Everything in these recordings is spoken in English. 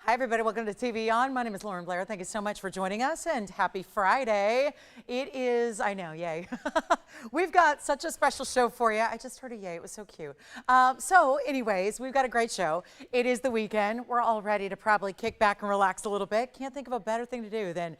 Hi, everybody. Welcome to TVON. My name is Blair. Thank you so much for joining us, and happy Friday. It is, I know, yay. We've got such a special show for you. I just heard a yay. It was so cute. So anyways, we've got a great show. It is the weekend. We're all ready to probably kick back and relax a little bit. Can't think of a better thing to do than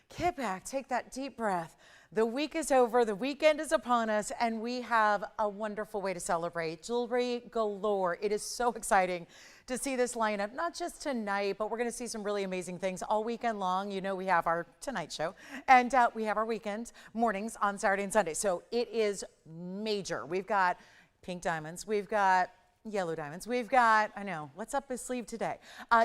kick back, take that deep breath. The week is over, the weekend is upon us, and we have a wonderful way to celebrate. Jewelry galore. It is so exciting to see this lineup, not just tonight, but we're going to see some really amazing things all weekend long. You know, we have our Tonight Show, and we have our weekend mornings on Saturday and Sunday. So it is major. We've got pink diamonds. We've got yellow diamonds. We've got, I know, what's up his sleeve today?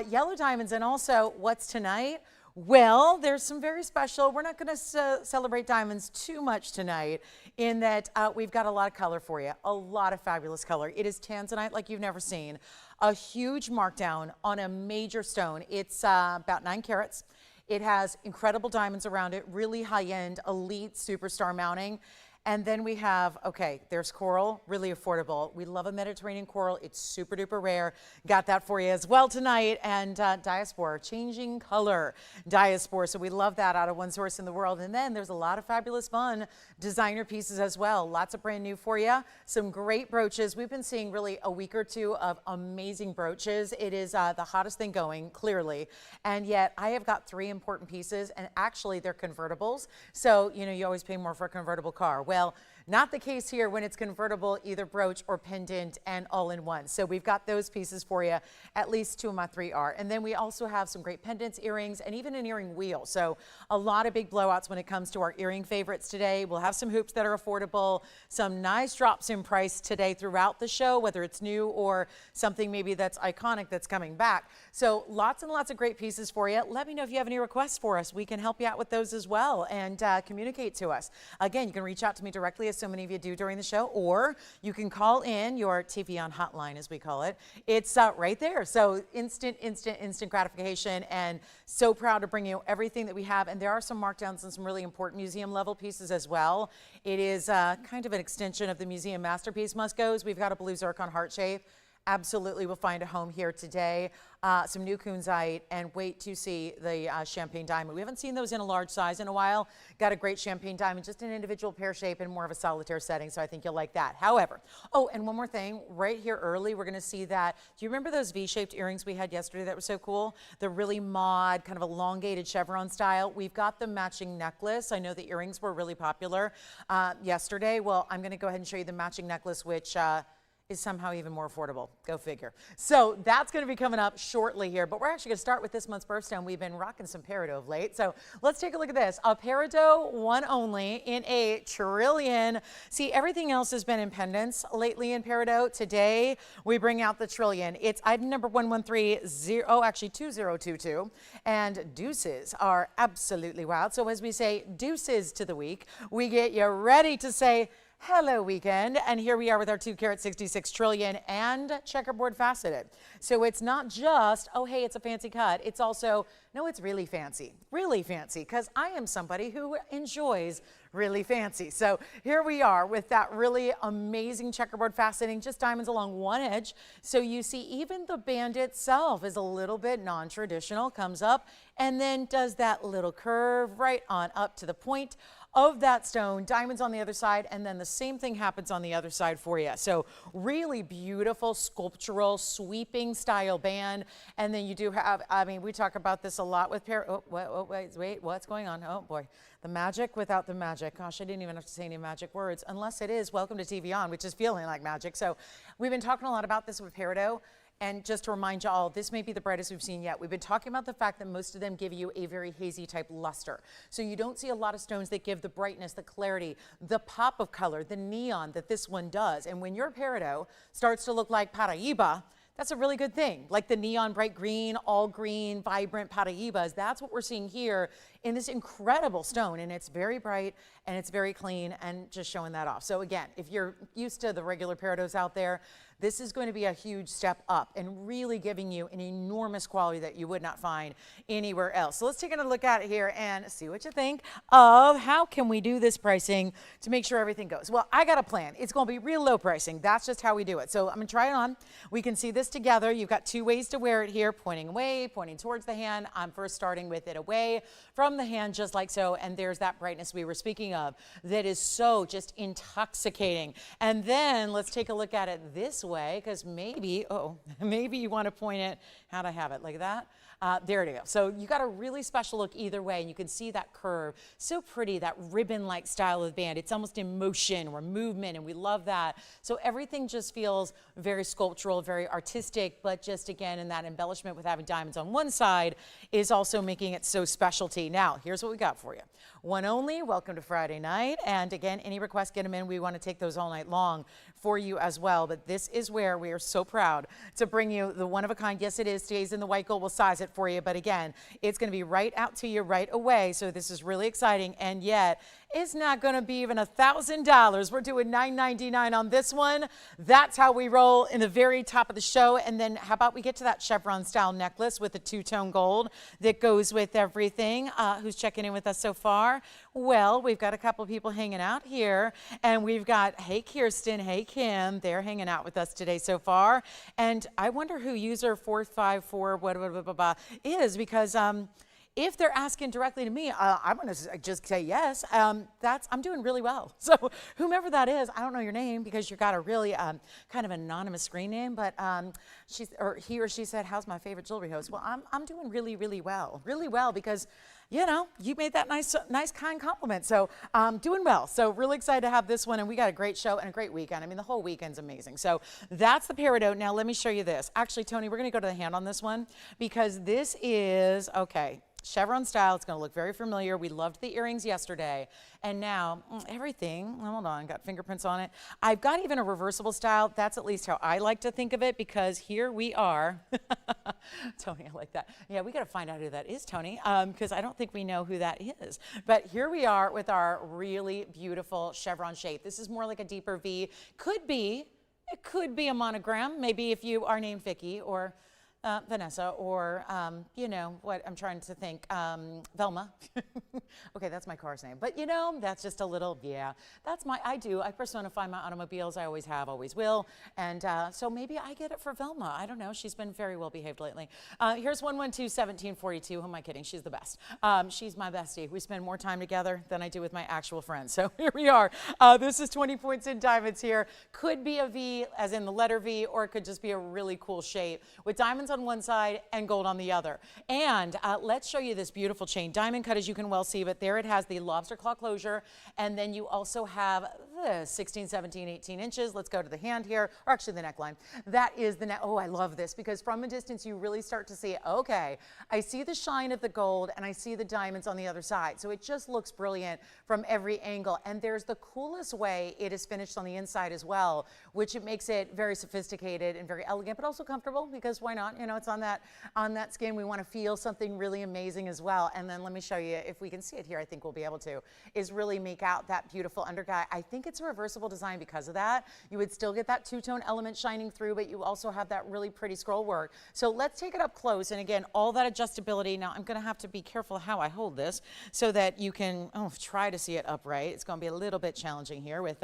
Yellow diamonds, and also what's tonight? Well, there's some very special. We're not going to celebrate diamonds too much tonight in that we've got a lot of color for you, a lot of fabulous color. It is tanzanite like you've never seen. A huge markdown on a major stone. It's about 9 carats. It has incredible diamonds around it, really high-end, elite superstar mounting. And then we have, okay, there's coral, really affordable. We love a Mediterranean coral. It's super duper rare. Got that for you as well tonight. And diaspora, changing color diaspora. So we love that out of one source in the world. And then there's a lot of fabulous fun designer pieces as well. Lots of brand new for you. Some great brooches. We've been seeing really a week or two of amazing brooches. It is the hottest thing going, clearly. And yet I have got 3 important pieces, and actually they're convertibles. So, you know, you always pay more for a convertible car. Well, not the case here when it's convertible, either brooch or pendant, and all in one. So we've got those pieces for you. At least 2 of my 3 are. And then we also have some great pendants, earrings, and even an earring wheel. So a lot of big blowouts when it comes to our earring favorites today. We'll have some hoops that are affordable, some nice drops in price today throughout the show, whether it's new or something maybe that's iconic that's coming back. So lots and lots of great pieces for you. Let me know if you have any requests for us. We can help you out with those as well and communicate to us. Again, you can reach out to me directly, as so many of you do during the show, or you can call in your TVON hotline, as we call it. It's right there. So instant gratification, and so proud to bring you everything that we have. And there are some markdowns and some really important museum level pieces as well. It is kind of an extension of the museum masterpiece must-goes. We've got a blue zircon heart shape. Absolutely will find a home here today. Some new kunzite, and wait to see the champagne diamond. We haven't seen those in a large size in a while. Got a great champagne diamond, just an individual pear shape and more of a solitaire setting, so I think you'll like that. However, oh, and one more thing, right here early, we're gonna see that. Do you remember those V-shaped earrings we had yesterday that were so cool? The really mod, kind of elongated chevron style. We've got the matching necklace. I know the earrings were really popular yesterday. Well, I'm gonna go ahead and show you the matching necklace, which is somehow even more affordable. Go figure. So that's going to be coming up shortly here, but we're actually going to start with this month's birthstone. We've been rocking some peridot of late, so let's take a look at this. A peridot, one only, in a trillion. See, everything else has been in pendants lately in peridot. Today, we bring out the trillion. It's item number 1130, actually 2022, and deuces are absolutely wild. So as we say deuces to the week, we get you ready to say hello weekend, and here we are with our 2 carat 66 trillion and checkerboard faceted. So it's not just, oh hey, it's a fancy cut. It's also, no, it's really fancy, because I am somebody who enjoys really fancy. So here we are with that really amazing checkerboard faceting, just diamonds along one edge. So you see even the band itself is a little bit non-traditional, comes up and then does that little curve right on up to the point of that stone, diamonds on the other side, and then the same thing happens on the other side for you. So really beautiful, sculptural, sweeping style band. And then you do have, I mean, we talk about this a lot with wait, what's going on? Oh boy, the magic without the magic. Gosh, I didn't even have to say any magic words, unless it is welcome to TVON, which is feeling like magic. So we've been talking a lot about this with peridot. And just to remind you all, this may be the brightest we've seen yet. We've been talking about the fact that most of them give you a very hazy type luster. So you don't see a lot of stones that give the brightness, the clarity, the pop of color, the neon that this one does. And when your peridot starts to look like Paraíba, that's a really good thing. Like the neon bright green, all green, vibrant Paraíbas, that's what we're seeing here in this incredible stone. And it's very bright and it's very clean, and just showing that off. So again, if you're used to the regular peridots out there, this is going to be a huge step up and really giving you an enormous quality that you would not find anywhere else. So let's take another look at it here and see what you think of how can we do this pricing to make sure everything goes. Well, I got a plan. It's going to be real low pricing. That's just how we do it. So I'm going to try it on. We can see this together. You've got two ways to wear it here, pointing away, pointing towards the hand. I'm first starting with it away from the hand, just like so. And there's that brightness we were speaking of that is so just intoxicating. And then let's take a look at it this way, because maybe you want to point it, how'd I have it, like that? There it is. So you got a really special look either way, and you can see that curve. So pretty, that ribbon-like style of the band. It's almost in motion or movement, and we love that. So everything just feels very sculptural, very artistic, but just again, in that embellishment with having diamonds on one side is also making it so specialty. Now, here's what we got for you. One only, welcome to Friday night. And again, any requests, get them in. We want to take those all night long for you as well. But this is where we are so proud to bring you the one of a kind. Yes, it is. Stays in the white gold. We'll size it for you. But again, it's going to be right out to you right away. So this is really exciting. And yet, it's not going to be even $1,000. We're doing $9.99 on this one. That's how we roll in the very top of the show. And then how about we get to that chevron style necklace with the two-tone gold that goes with everything. Who's checking in with us so far? Well, we've got a couple of people hanging out here, and we've got, hey Kirsten, hey Kim, they're hanging out with us today so far. And I wonder who user 454 is, because if they're asking directly to me, I'm going to just say yes. I'm doing really well. So whomever that is, I don't know your name because you've got a really kind of anonymous screen name, but he or she said, how's my favorite jewelry host? Well, I'm doing really, really well because, you know, you made that nice, kind compliment. So doing well. So really excited to have this one. And we got a great show and a great weekend. I mean, the whole weekend's amazing. So that's the peridot. Now let me show you this. Actually, Tony, we're going to go to the hand on this one because this is, okay, chevron style. It's going to look very familiar. We loved the earrings yesterday. And now everything, hold on, got fingerprints on it. I've got even a reversible style. That's at least how I like to think of it, because here we are. Tony, I like that. Yeah, we got to find out who that is, Tony, because I don't think we know who that is. But here we are with our really beautiful chevron shape. This is more like a deeper V. It could be a monogram, maybe if you are named Vicky or Vanessa, or, you know, what I'm trying to think, Velma. Okay, that's my car's name. But, you know, that's just a little, yeah, I personify my automobiles. I always have, always will. And so maybe I get it for Velma. I don't know. She's been very well behaved lately. Here's 112-1742. Who am I kidding? She's the best. She's my bestie. We spend more time together than I do with my actual friends. So here we are. This is 20 points in diamonds here. Could be a V, as in the letter V, or it could just be a really cool shape with diamonds on one side and gold on the other. And let's show you this beautiful chain. Diamond cut, as you can well see, but there it has the lobster claw closure. And then you also have the 16, 17, 18 inches. Let's go to the hand here, or actually the neckline. That is the neck. Oh, I love this, because from a distance you really start to see, okay, I see the shine of the gold and I see the diamonds on the other side. So it just looks brilliant from every angle. And there's the coolest way it is finished on the inside as well, which it makes it very sophisticated and very elegant, but also comfortable, because why not? You know, it's on that skin. We want to feel something really amazing as well. And then let me show you, if we can see it here, I think we'll be able to, is really make out that beautiful underguy. I think it's a reversible design because of that. You would still get that two-tone element shining through, but you also have that really pretty scroll work. So let's take it up close. And again, all that adjustability. Now I'm going to have to be careful how I hold this so that you can try to see it upright. It's going to be a little bit challenging here with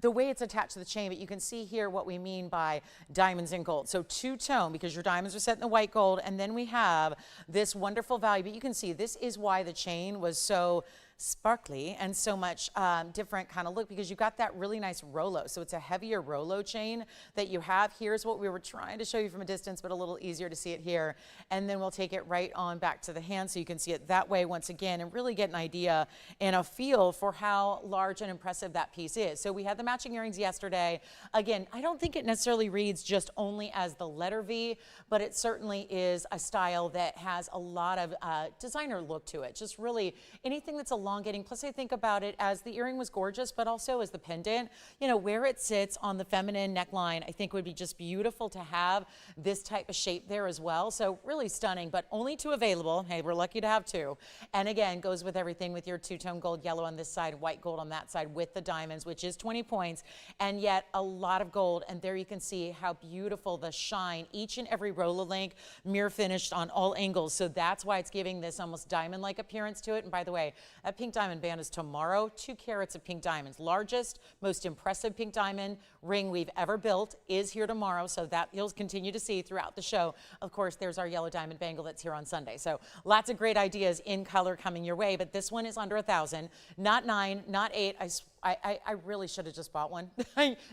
the way it's attached to the chain, but you can see here what we mean by diamonds and gold. So two-tone, because your diamonds are set in the white gold, and then we have this wonderful value. But you can see this is why the chain was so sparkly and so much different kind of look, because you've got that really nice Rolo. So it's a heavier Rolo chain that you have. Here's what we were trying to show you from a distance, but a little easier to see it here. And then we'll take it right on back to the hand so you can see it that way once again and really get an idea and a feel for how large and impressive that piece is. So we had the matching earrings yesterday. Again, I don't think it necessarily reads just only as the letter V, but it certainly is a style that has a lot of designer look to it. Just really anything that's a elongating. Plus I think about it as the earring was gorgeous, but also as the pendant, you know, where it sits on the feminine neckline, I think would be just beautiful to have this type of shape there as well. So really stunning, but only 2 available. Hey, we're lucky to have 2. And again, goes with everything with your two-tone gold yellow on this side, white gold on that side with the diamonds, which is 20 points, and yet a lot of gold. And there you can see how beautiful the shine, each and every roller link, mirror finished on all angles. So that's why it's giving this almost diamond-like appearance to it. And by the way, that pink diamond band is tomorrow, 2 carats of pink diamonds. Largest, most impressive pink diamond ring we've ever built is here tomorrow. So that you'll continue to see throughout the show. Of course, there's our yellow diamond bangle that's here on Sunday. So lots of great ideas in color coming your way, but this one is under 1,000, not 9, not 8. I really should have just bought one.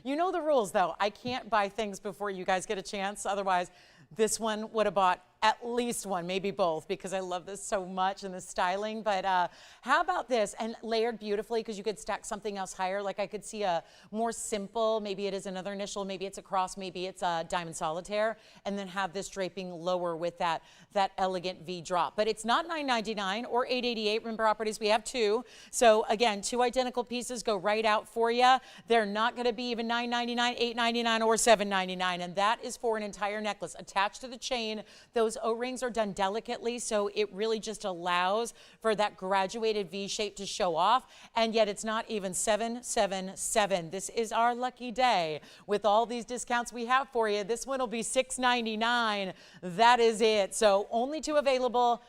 You know the rules though. I can't buy things before you guys get a chance. Otherwise, this one would have bought at least one, maybe both, because I love this so much and the styling. But how about this? And layered beautifully, because you could stack something else higher. Like I could see a more simple, maybe it is another initial, maybe it's a cross, maybe it's a diamond solitaire, and then have this draping lower with that elegant V drop. But it's not $9.99 or $8.88. Remember, properties, we have 2. So again, 2 identical pieces go right out for you. They're not going to be even $9.99, $8.99, or $7.99. And that is for an entire necklace attached to the chain. Those O-rings are done delicately, so it really just allows for that graduated V shape to show off. And yet it's not even $777. This is our lucky day. With all these discounts we have for you, this one will be $699. That is it. So only 2 available.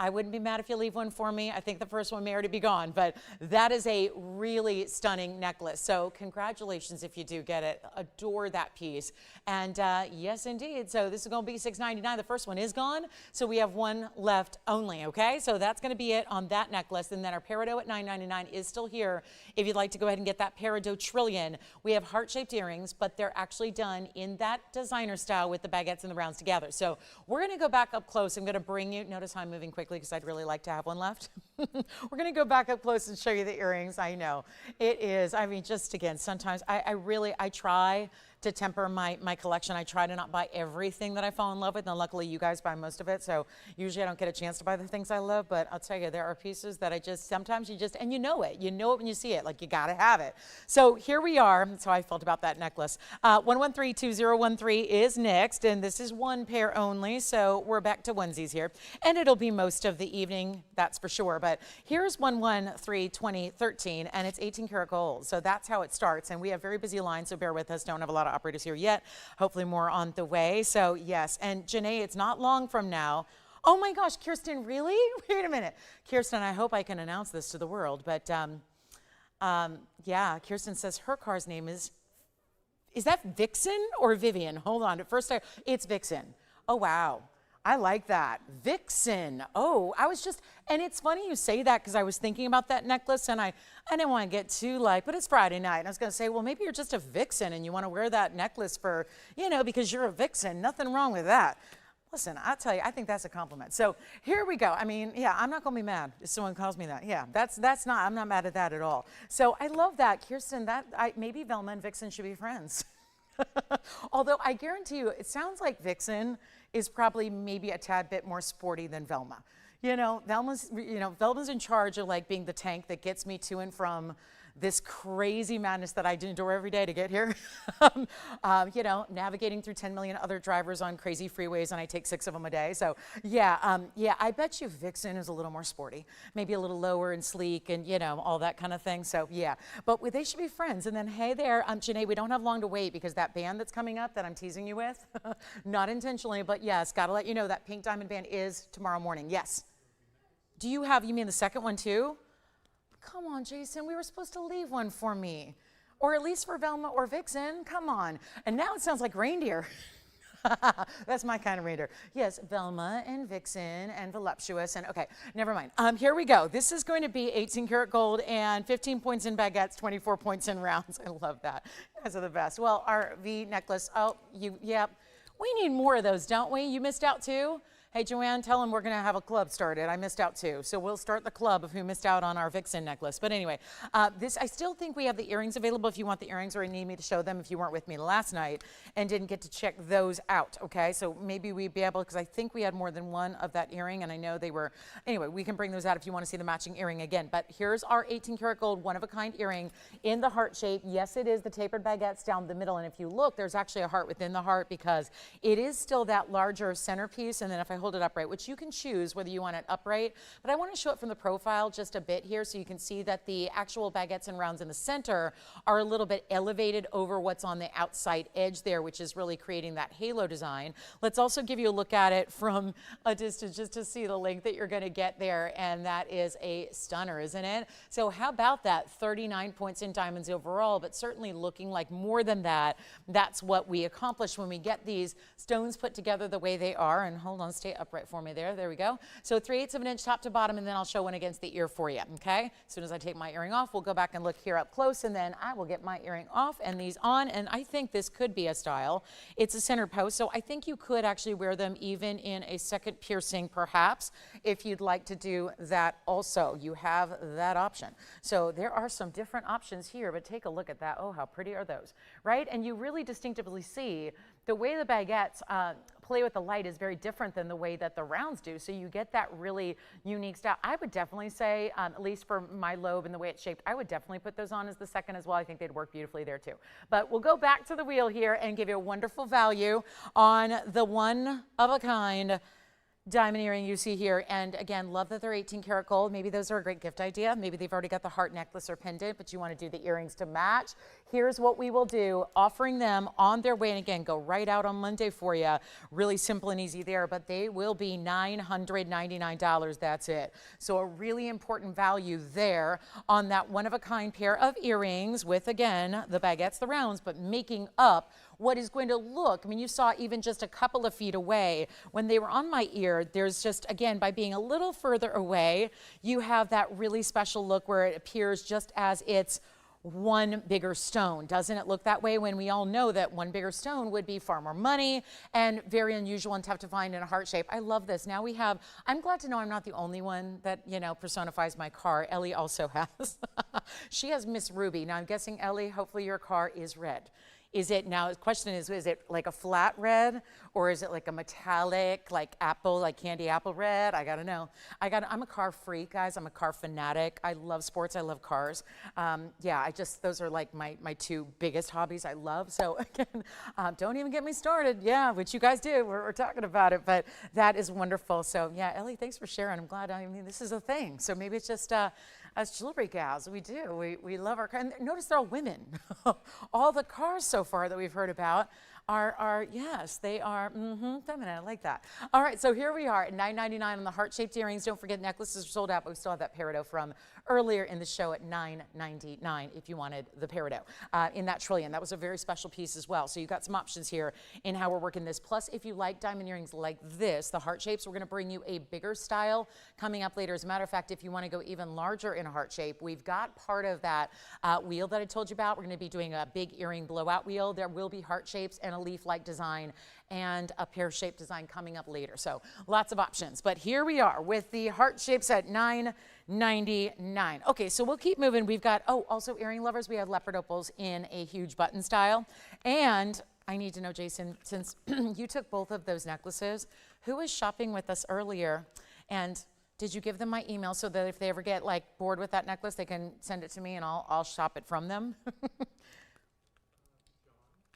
I wouldn't be mad if you leave one for me. I think the first one may already be gone, but that is a really stunning necklace. So congratulations if you do get it. Adore that piece. And yes, indeed. So this is going to be $699. The first one is gone, so we have 1 left only, okay? So that's going to be it on that necklace. And then our peridot at $9.99 is still here. If you'd like to go ahead and get that peridot trillion, we have heart-shaped earrings, but they're actually done in that designer style with the baguettes and the rounds together. So we're going to go back up close. I'm going to bring you, notice how I'm moving quickly, because I'd really like to have one left. We're going to go back up close and show you the earrings. I know it is, I mean, just again, sometimes I try to temper my collection. I try to not buy everything that I fall in love with, and luckily you guys buy most of it, so usually I don't get a chance to buy the things I love, but I'll tell you, there are pieces that I just, sometimes you just, and you know it when you see it, like you gotta have it. So here we are. That's how I felt about that necklace. 1132013 is next, and this is 1 pair only, so we're back to onesies here, and it'll be most of the evening, that's for sure. But here's 1132013, and it's 18 karat gold, so that's how it starts. And we have very busy lines, so bear with us. Don't have a lot of operators here yet, hopefully more on the way. So yes, and Janae, it's not long from now. Oh my gosh, Kirsten, really? Wait a minute. Kirsten, I hope I can announce this to the world, but yeah, Kirsten says her car's name is that Vixen or Vivian? Hold on, at first it's Vixen. Oh wow. I like that. Vixen. Oh, I was just, and it's funny you say that, because I was thinking about that necklace, and I didn't want to get too like, but it's Friday night. And I was going to say, well, maybe you're just a vixen and you want to wear that necklace for, you know, because you're a vixen. Nothing wrong with that. Listen, I'll tell you, I think that's a compliment. So here we go. I mean, yeah, I'm not going to be mad if someone calls me that. Yeah, I'm not mad at that at all. So I love that. Kirsten, maybe Velma and Vixen should be friends. Although I guarantee you, it sounds like Vixen is probably maybe a tad bit more sporty than Velma. You know, Velma's in charge of like being the tank that gets me to and from this crazy madness that I endure every day to get here. You know, navigating through 10 million other drivers on crazy freeways, and I take 6 of them a day. So yeah, yeah, I bet you Vixen is a little more sporty, maybe a little lower and sleek, and you know, all that kind of thing. So yeah, but they should be friends. And then hey there, Janae, we don't have long to wait, because that band that's coming up that I'm teasing you with, not intentionally, but yes, gotta let you know that pink diamond band is tomorrow morning. Yes. Do you mean the second one too? Come on, Jason, we were supposed to leave one for me. Or at least for Velma or Vixen, come on. And now it sounds like reindeer. That's my kind of reindeer. Yes, Velma and Vixen and voluptuous and okay, never mind. Here we go. This is going to be 18 karat gold and 15 points in baguettes, 24 points in rounds. I love that. You guys are the best. Well, our V necklace, yeah, we need more of those, don't we? You missed out too? Hey, Joanne, tell them we're going to have a club started. I missed out too. So we'll start the club of who missed out on our Vixen necklace. But anyway, I still think we have the earrings available if you want the earrings or need me to show them if you weren't with me last night and didn't get to check those out, okay? So maybe we'd be able, because I think we had more than one of that earring, and I know they were, anyway, we can bring those out if you want to see the matching earring again. But here's our 18 karat gold, one-of-a-kind earring in the heart shape. Yes, it is the tapered baguettes down the middle, and if you look, there's actually a heart within the heart because it is still that larger centerpiece, and then if I hold it upright, which you can choose whether you want it upright, but I want to show it from the profile just a bit here so you can see that the actual baguettes and rounds in the center are a little bit elevated over what's on the outside edge there, which is really creating that halo design. Let's also give you a look at it from a distance just to see the length that you're going to get there, and that is a stunner, isn't it? So how about that? 39 points in diamonds overall, but certainly looking like more than that. That's what we accomplish when we get these stones put together the way they are. And hold on, stay upright for me there. There we go. So 3/8 of an inch top to bottom, and then I'll show one against the ear for you, okay? As soon as I take my earring off, we'll go back and look here up close, and then I will get my earring off and these on, and I think this could be a style. It's a center post, so I think you could actually wear them even in a second piercing, perhaps, if you'd like to do that also. You have that option. So there are some different options here, but take a look at that. Oh, how pretty are those, right? And you really distinctively see the way the baguettes play with the light is very different than the way that the rounds do. So you get that really unique style. I would definitely say, at least for my lobe and the way it's shaped, I would definitely put those on as the second as well. I think they'd work beautifully there too. But we'll go back to the wheel here and give you a wonderful value on the one-of-a-kind diamond earring you see here. And again, love that they're 18 karat gold. Maybe those are a great gift idea. Maybe they've already got the heart necklace or pendant, but you want to do the earrings to match. Here's what we will do, offering them on their way. And again, go right out on Monday for you. Really simple and easy there, but they will be $999. That's it. So a really important value there on that one-of-a-kind pair of earrings with, again, the baguettes, the rounds, but making up what is going to look, I mean, you saw even just a couple of feet away when they were on my ear, there's just, again, by being a little further away, you have that really special look where it appears just as it's one bigger stone. Doesn't it look that way when we all know that one bigger stone would be far more money and very unusual and tough to find in a heart shape? I love this. Now we have, I'm glad to know I'm not the only one that, you know, personifies my car. Ellie also has. She has Miss Ruby. Now I'm guessing, Ellie, hopefully your car is red. Is it, now the question is it like a flat red or is it like a metallic, like apple, like candy apple red? I gotta know. I'm a car freak, guys. I'm a car fanatic. I love sports, I love cars. Yeah, those are like my two biggest hobbies I love. So again, don't even get me started. Yeah, which you guys do, we're talking about it, but that is wonderful. So yeah, Ellie, thanks for sharing. I'm glad, I mean, this is a thing. So maybe it's just, as jewelry gals, we do. We love our cars. And notice they're all women. All the cars so far that we've heard about are yes, they are feminine. I like that. All right, so here we are at $999 on the heart-shaped earrings. Don't forget, necklaces are sold out, but we still have that peridot from earlier in the show at $999 if you wanted the peridot in that trillion. That was a very special piece as well. So you got some options here in how we're working this. Plus, if you like diamond earrings like this, the heart shapes, we're going to bring you a bigger style coming up later. As a matter of fact, if you want to go even larger in a heart shape, we've got part of that wheel that I told you about. We're going to be doing a big earring blowout wheel. There will be heart shapes and a leaf-like design and a pear-shaped design coming up later. So lots of options. But here we are with the heart shapes at $999. Okay, so we'll keep moving. We've got, oh, also earring lovers, we have leopard opals in a huge button style. And I need to know, Jason, since you took both of those necklaces, who was shopping with us earlier? And did you give them my email so that if they ever get like bored with that necklace, they can send it to me and I'll shop it from them?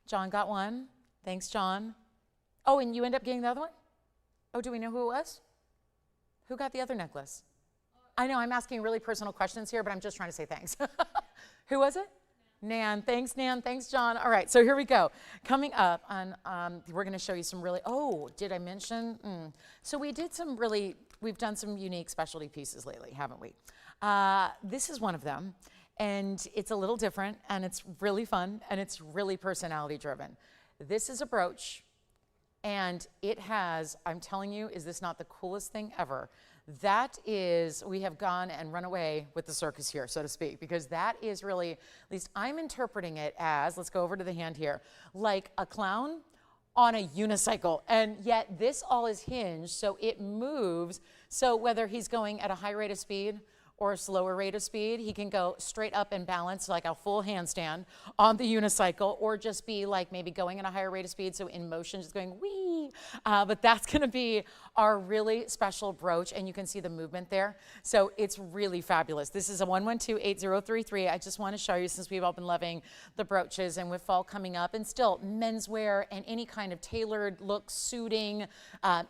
John got one. Thanks, John. Oh, and you end up getting the other one? Oh, do we know who it was? Who got the other necklace? I know I'm asking really personal questions here, but I'm just trying to say thanks. Who was it? Nan. Thanks, Nan. Thanks, John. All right, so here we go. Coming up, we're going to show you some really, oh, did I mention? So we did some really, we've done some unique specialty pieces lately, haven't we? This is one of them, and it's a little different, and it's really fun, and it's really personality driven. This is a brooch, and it has, I'm telling you, is this not the coolest thing ever? That is, we have gone and run away with the circus here, so to speak, because that is really, at least I'm interpreting it as, let's go over to the hand here, like a clown on a unicycle, and yet this all is hinged, so it moves. So whether he's going at a high rate of speed or a slower rate of speed, he can go straight up and balance like a full handstand on the unicycle, or just be like maybe going at a higher rate of speed, so in motion just going wee. But that's gonna be our really special brooch, and you can see the movement there. So it's really fabulous. This is a 112-8033. I just want to show you, since we've all been loving the brooches, and with fall coming up, and still menswear and any kind of tailored look, suiting,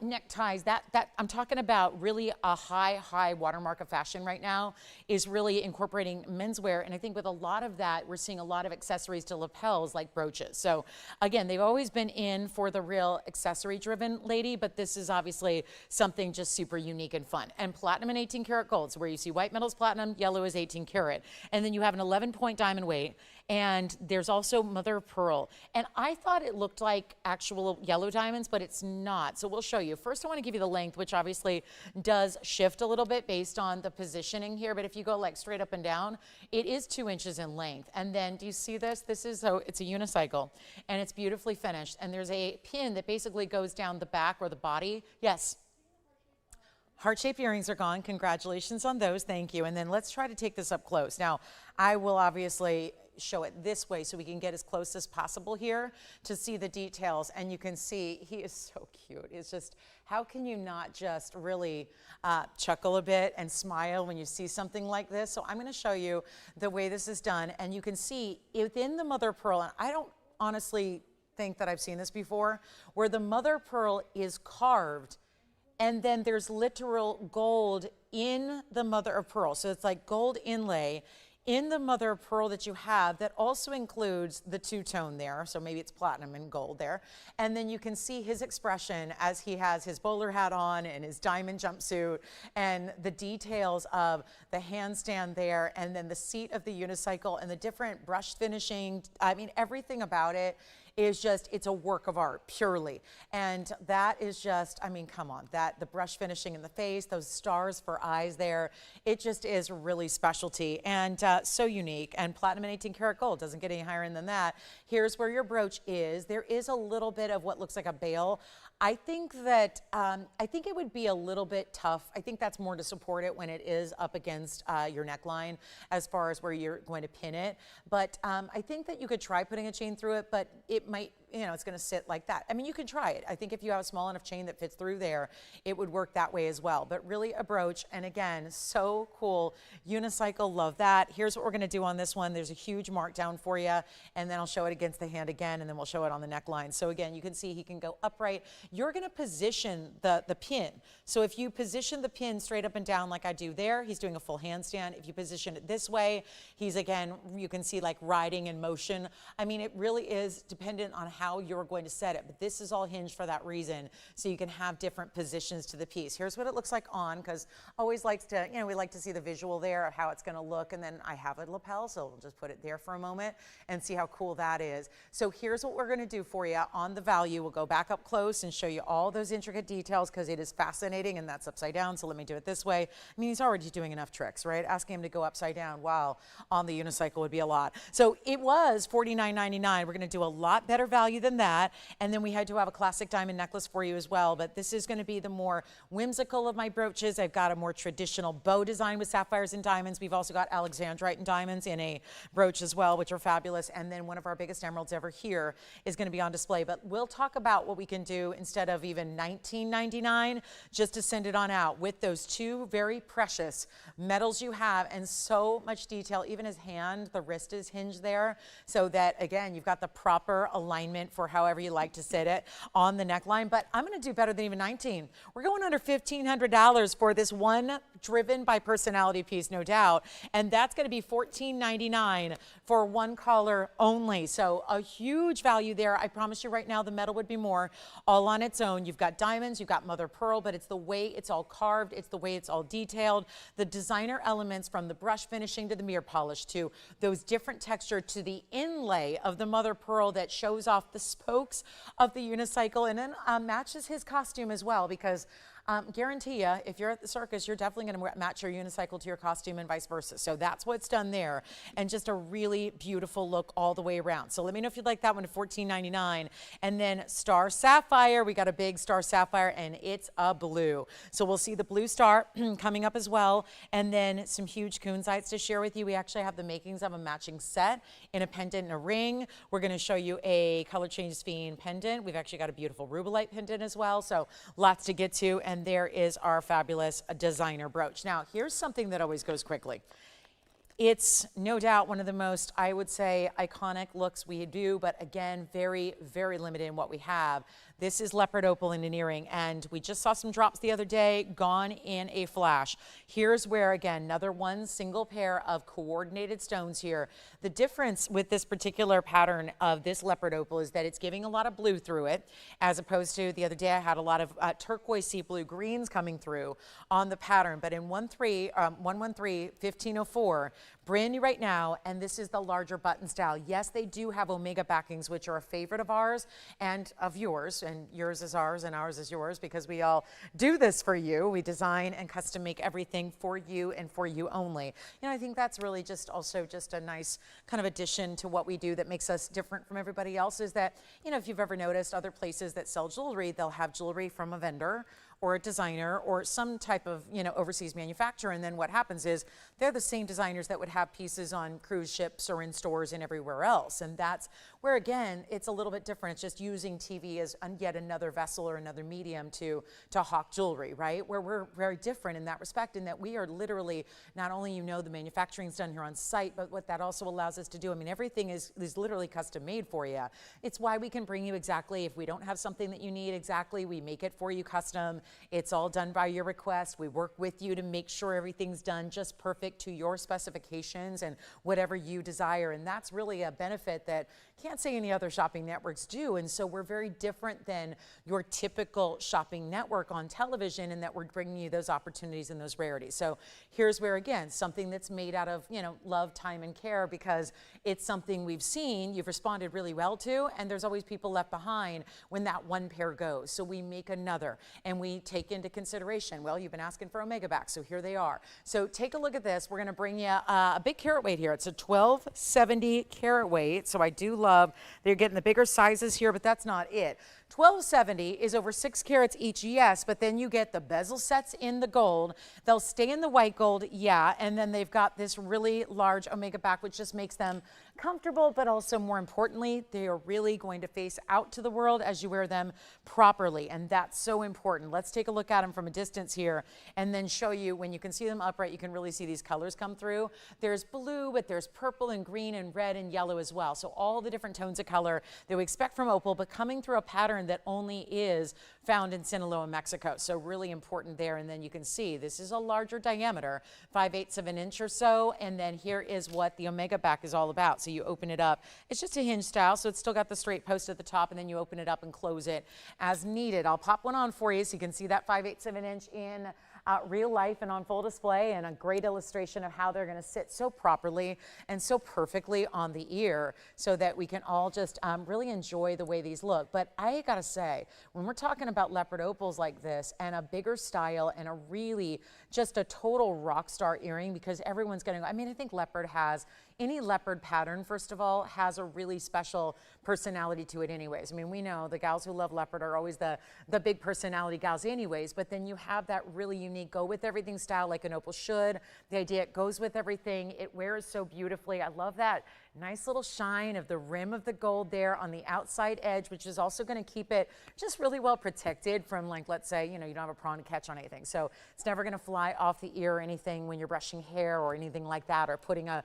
neckties, that I'm talking about really a high watermark of fashion right now is really incorporating menswear. And I think with a lot of that, we're seeing a lot of accessories to lapels like brooches. So again, they've always been in for the real accessory driven lady, but this is obviously something just super unique and fun. And platinum and 18 karat gold. So where you see white metal is platinum, yellow is 18 karat. And then you have an 11-point diamond weight. And there's also mother of pearl. And I thought it looked like actual yellow diamonds, but it's not. So we'll show you. First, I want to give you the length, which obviously does shift a little bit based on the positioning here. But if you go like straight up and down, it is 2 inches in length. And then do you see this? This is, so it's a unicycle, and it's beautifully finished. And there's a pin that basically goes down the back or the body. Yes. Heart-shaped earrings are gone. Congratulations on those. Thank you. And then let's try to take this up close. Now, I will obviously show it this way so we can get as close as possible here to see the details. And you can see he is so cute. It's just, how can you not just really chuckle a bit and smile when you see something like this? So I'm going to show you the way this is done. And you can see within the mother of pearl, and I don't honestly think that I've seen this before, where the mother of pearl is carved, and then there's literal gold in the mother of pearl. So it's like gold inlay in the mother of pearl that you have that also includes the two-tone there. So maybe it's platinum and gold there. And then you can see his expression as he has his bowler hat on and his diamond jumpsuit, and the details of the handstand there, and then the seat of the unicycle and the different brush finishing. I mean, everything about it is just, it's a work of art, purely. And that is just, I mean, come on, that the brush finishing in the face, those stars for eyes there, it just is really specialty and so unique. And platinum and 18 karat gold doesn't get any higher than that. Here's where your brooch is. There is a little bit of what looks like a bail. I think that, I think it would be a little bit tough. I think that's more to support it when it is up against your neckline as far as where you're going to pin it. But I think that you could try putting a chain through it, but it might, you know, it's going to sit like that. I mean, you can try it. I think if you have a small enough chain that fits through there, it would work that way as well. But really a brooch, and again, so cool. Unicycle, love that. Here's what we're going to do on this one. There's a huge markdown for you, and then I'll show it against the hand again, and then we'll show it on the neckline. So again, you can see he can go upright. You're going to position the pin. So if you position the pin straight up and down like I do there, he's doing a full handstand. If you position it this way, he's, again, you can see like riding in motion. I mean, it really is dependent on how you're going to set it, but this is all hinged for that reason, so you can have different positions to the piece. Here's what it looks like on, because always likes to, you know, we like to see the visual there of how it's going to look, and then I have a lapel, so we'll just put it there for a moment and see how cool that is. So here's what we're going to do for you on the value. We'll go back up close and show you all those intricate details, because it is fascinating, and that's upside down, so let me do it this way. I mean, he's already doing enough tricks, right? Asking him to go upside down while on the unicycle would be a lot. So it was $49.99. We're going to do a lot better value than that, and then we had to have a classic diamond necklace for you as well, but this is going to be the more whimsical of my brooches. I've got a more traditional bow design with sapphires and diamonds. We've also got alexandrite and diamonds in a brooch as well, which are fabulous, and then one of our biggest emeralds ever here is going to be on display. But we'll talk about what we can do instead of even $19.99, just to send it on out with those two very precious metals you have, and so much detail. Even his hand, the wrist is hinged there, so that again, you've got the proper alignment for however you like to sit it on the neckline. But I'm going to do better than even 19. We're going under $1,500 for this one driven by personality piece, no doubt, and that's going to be $14.99 for one collar only. So a huge value there. I promise you right now, the metal would be more all on its own. You've got diamonds, you've got mother pearl, but it's the way it's all carved, it's the way it's all detailed, the designer elements from the brush finishing to the mirror polish to those different texture to the inlay of the mother pearl that shows off the spokes of the unicycle, and then matches his costume as well, because Guarantee you, if you're at the circus, you're definitely going to match your unicycle to your costume and vice versa. So that's what's done there, and just a really beautiful look all the way around. So let me know if you'd like that one at $14.99. And then Star Sapphire, we got a big Star Sapphire, and it's a blue. So we'll see the blue star coming up as well, and then some huge kunzites to share with you. We actually have the makings of a matching set in a pendant and a ring. We're going to show you a color change Fiend pendant. We've actually got a beautiful rubelite pendant as well, so lots to get to. And there is our fabulous designer brooch. Now, here's something that always goes quickly. It's no doubt one of the most, I would say, iconic looks we do, but again, very, very limited in what we have. This is leopard opal in an earring, and we just saw some drops the other day, gone in a flash. Here's where, again, another one single pair of coordinated stones here. The difference with this particular pattern of this leopard opal is that it's giving a lot of blue through it, as opposed to the other day I had a lot of turquoise sea blue greens coming through on the pattern. But in 113-1504, brand new right now, and this is the larger button style. Yes, they do have omega backings, which are a favorite of ours and of yours, and yours is ours and ours is yours, because we all do this for you. We design and custom make everything for you and for you only. You know, I think that's really just also just a nice kind of addition to what we do that makes us different from everybody else, is that, you know, if you've ever noticed other places that sell jewelry, they'll have jewelry from a vendor or a designer or some type of, you know, overseas manufacturer, and then what happens is they're the same designers that would have pieces on cruise ships or in stores and everywhere else. And that's where, again, it's a little bit different. It's just using TV as yet another vessel or another medium to hawk jewelry, right? Where we're very different in that respect, in that we are literally, not only, you know, the manufacturing's done here on site, but what that also allows us to do, I mean, everything is literally custom made for you. It's why we can bring you exactly, if we don't have something that you need exactly, we make it for you custom. It's all done by your request. We work with you to make sure everything's done just perfect to your specifications and whatever you desire. And that's really a benefit that can't say any other shopping networks do. And so we're very different than your typical shopping network on television, in that we're bringing you those opportunities and those rarities. So here's where, again, something that's made out of, you know, love, time, and care, because it's something we've seen, you've responded really well to, and there's always people left behind when that one pair goes. So we make another, and we take into consideration, well, you've been asking for omega back, so here they are. So take a look at this. We're going to bring you a big carat weight here. It's a 1270 carat weight, so I do love they're getting the bigger sizes here, but that's not it. 1270 is over 6 carats each, yes, but then you get the bezel sets in the gold. They'll stay in the white gold, yeah, and then they've got this really large omega back, which just makes them comfortable, but also more importantly, they are really going to face out to the world as you wear them properly, and that's so important. Let's take a look at them from a distance here and then show you, when you can see them upright, you can really see these colors come through. There's blue, but there's purple and green and red and yellow as well. So all the different tones of color that we expect from opal, but coming through a pattern that only is found in Sinaloa, Mexico. So really important there. And then you can see this is a larger diameter, 5/8 of an inch or so. And then here is what the omega back is all about. So you open it up. It's just a hinge style, so it's still got the straight post at the top, and then you open it up and close it as needed. I'll pop one on for you so you can see that 5/8 of an inch in real life and on full display, and a great illustration of how they're going to sit so properly and so perfectly on the ear, so that we can all just really enjoy the way these look. But I gotta say, when we're talking about leopard opals like this, and a bigger style, and a really just a total rock star earring, because everyone's gonna go, I mean, I think leopard has, any leopard pattern, first of all, has a really special personality to it anyways. I mean, we know the gals who love leopard are always the big personality gals anyways, but then you have that really unique go with everything style, like an opal should. The idea, it goes with everything. It wears so beautifully. I love that nice little shine of the rim of the gold there on the outside edge, which is also going to keep it just really well protected from, like, let's say, you know, you don't have a prawn catch on anything. So it's never going to fly off the ear or anything when you're brushing hair or anything like that, or putting a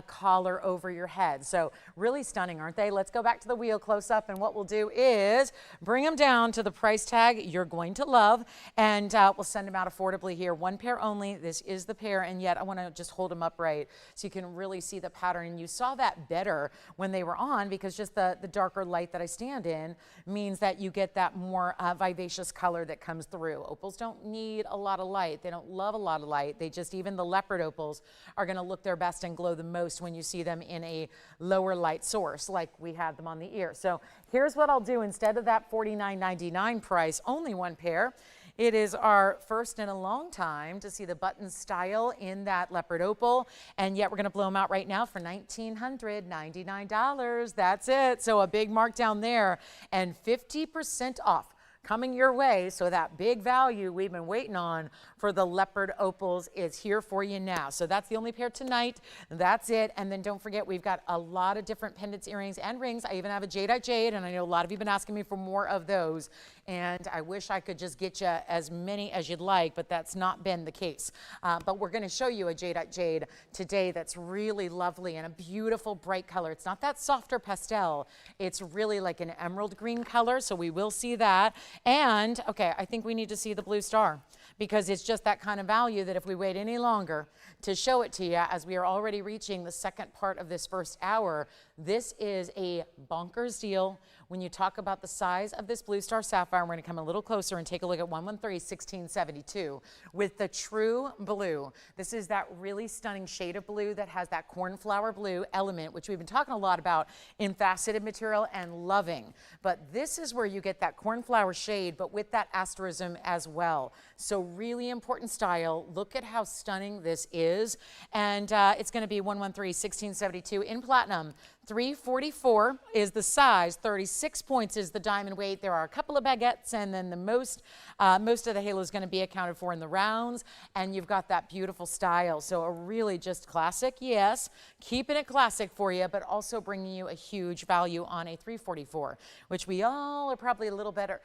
collar over your head. So really stunning, aren't they? Let's go back to the wheel close up, and what we'll do is bring them down to the price tag you're going to love, and we'll send them out affordably here. One pair only. This is the pair, and yet I want to just hold them upright so you can really see the pattern. You saw that better when they were on, because just the darker light that I stand in means that you get that more vivacious color that comes through. Opals don't need a lot of light. They don't love a lot of light. They just, even the leopard opals are going to look their best and glow the most when you see them in a lower light source, like we had them on the ear. So here's what I'll do. Instead of that $49.99 price, only one pair, It is our first in a long time to see the button style in that leopard opal, and yet we're going to blow them out right now for $1,999. That's it. So a big markdown there and 50% off coming your way. So that big value we've been waiting on for the leopard opals is here for you now. So that's the only pair tonight. That's it. And then don't forget, we've got a lot of different pendants, earrings, and rings. I even have a jadeite jade, and I know a lot of you have been asking me for more of those. And I wish I could just get you as many as you'd like, but that's not been the case. But we're going to show you a jadeite jade today that's really lovely and a beautiful bright color. It's not that softer pastel. It's really like an emerald green color, so we will see that. And, okay, I think we need to see the blue star because it's just that kind of value that if we wait any longer to show it to you, as we are already reaching the second part of this first hour, this is a bonkers deal. When you talk about the size of this blue star sapphire, we're going to come a little closer and take a look at 113-1672 with the true blue. This is that really stunning shade of blue that has that cornflower blue element, which we've been talking a lot about in faceted material and loving. But this is where you get that cornflower shade, but with that asterism as well. So really important style. Look at how stunning this is. And it's going to be 113-1672 in platinum. 344 is the size, 36 points is the diamond weight. There are a couple of baguettes, and then the most of the halo is going to be accounted for in the rounds, and you've got that beautiful style. So a really just classic, yes, keeping it classic for you, but also bringing you a huge value on a 344, which we all are probably a little better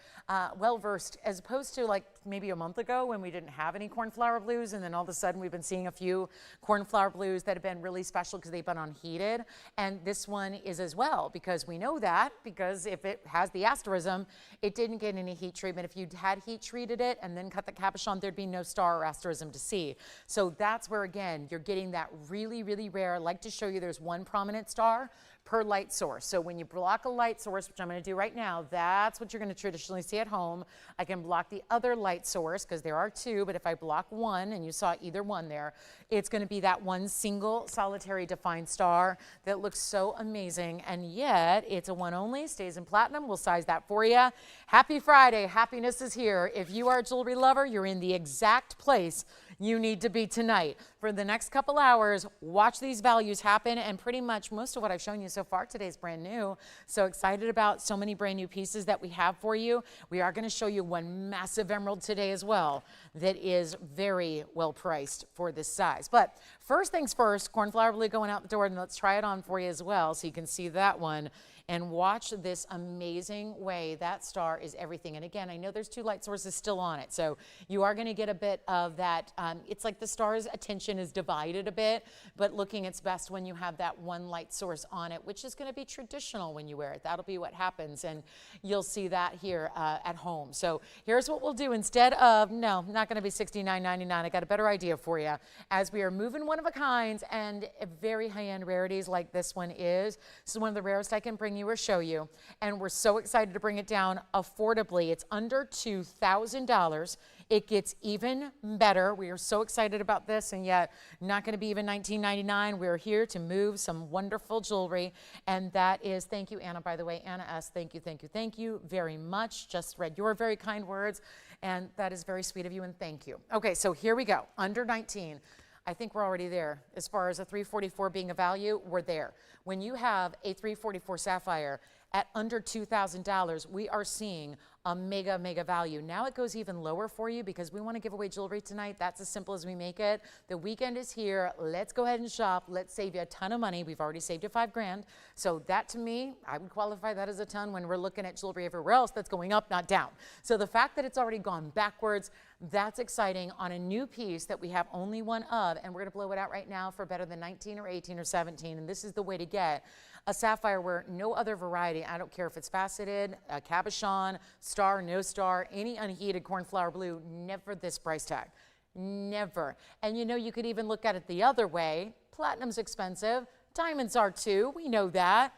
well-versed as opposed to like maybe a month ago when we didn't have any cornflower blues, and then all of a sudden we've been seeing a few cornflower blues that have been really special because they've been unheated, and this one is as well, because we know that because if it has the asterism, it didn't get any heat treatment. If you had heat treated it and then cut the cabochon, there'd be no star or asterism to see. So that's where, again, you're getting that really, really rare. I like to show you there's one prominent star per light source. So when you block a light source, which I'm going to do right now, that's what you're going to traditionally see at home. I can block the other light source because there are two, but if I block one, and you saw either one there, it's going to be that one single solitary defined star that looks so amazing, and yet it's a one only, stays in platinum. We'll size that for you. Happy Friday. Happiness is here. If you are a jewelry lover, you're in the exact place you need to be tonight. For the next couple hours, watch these values happen, and pretty much most of what I've shown you so far today is brand new. So excited about so many brand new pieces that we have for you. We are going to show you one massive emerald today as well that is very well priced for this size. But first things first, cornflower blue going out the door, and let's try it on for you as well so you can see that one. And watch this amazing way that star is everything. And again, I know there's two light sources still on it, so you are going to get a bit of that. It's like the star's attention is divided a bit, but looking its best when you have that one light source on it, which is going to be traditional when you wear it. That'll be what happens, and you'll see that here at home. So here's what we'll do instead of, no, not going to be $69.99. I got a better idea for you. As we are moving one of a kinds and very high-end rarities like this one is, this is one of the rarest I can bring you or show you, and we're so excited to bring it down affordably. It's under $2,000. It gets even better. We are so excited about this, and yet not going to be even $19.99. We're here to move some wonderful jewelry, and that is, thank you, Anna, by the way. Anna S., thank you very much. Just read your very kind words, and that is very sweet of you, and thank you. Okay, so here we go. Under 19. I think we're already there. As far as a 344 being a value, we're there. When you have a 344 sapphire at under $2,000, we are seeing a mega, mega value. Now it goes even lower for you because we want to give away jewelry tonight. That's as simple as we make it. The weekend is here. Let's go ahead and shop. Let's save you a ton of money. We've already saved you $5 grand. So that, to me, I would qualify that as a ton when we're looking at jewelry everywhere else that's going up, not down. So the fact that it's already gone backwards, that's exciting on a new piece that we have only one of, and we're going to blow it out right now for better than 19 or 18 or 17, and this is the way to get a sapphire where no other variety, I don't care if it's faceted, a cabochon, star, no star, any unheated cornflower blue, never this price tag. Never. And you know, you could even look at it the other way. Platinum's expensive. Diamonds are too. We know that.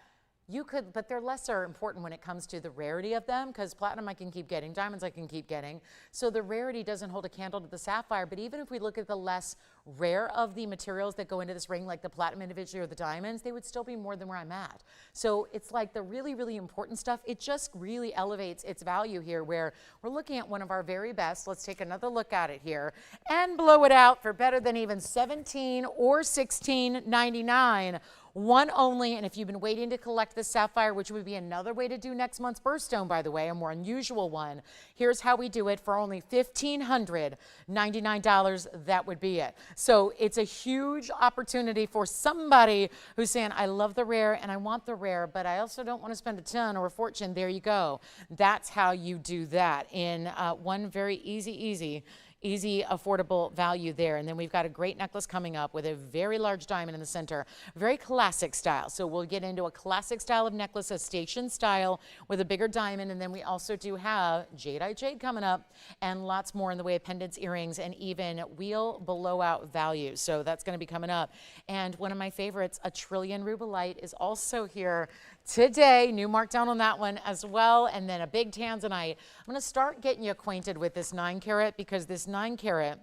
You could, but they're lesser important when it comes to the rarity of them, because platinum I can keep getting, diamonds I can keep getting. So the rarity doesn't hold a candle to the sapphire. But even if we look at the less rare of the materials that go into this ring, like the platinum individually or the diamonds, they would still be more than where I'm at. So it's like the really, really important stuff. It just really elevates its value here, where we're looking at one of our very best. Let's take another look at it here and blow it out for better than even $17 or $16.99. One only, and if you've been waiting to collect the sapphire, which would be another way to do next month's birthstone, by the way, a more unusual one, here's how we do it for only $1,599. That would be it. So it's a huge opportunity for somebody who's saying, I love the rare and I want the rare, but I also don't want to spend a ton or a fortune. There you go. That's how you do that in one very easy, affordable value there. And then we've got a great necklace coming up with a very large diamond in the center, very classic style. So we'll get into a classic style of necklace, a station style with a bigger diamond. And then we also do have jadeite jade coming up and lots more in the way of pendants, earrings, and even wheel blowout value. So that's going to be coming up. And one of my favorites, a trillion rubelite, is also here today. New markdown on that one as well. And then a big tanzanite. I'm going to start getting you acquainted with this 9 carat, because this 9 carat,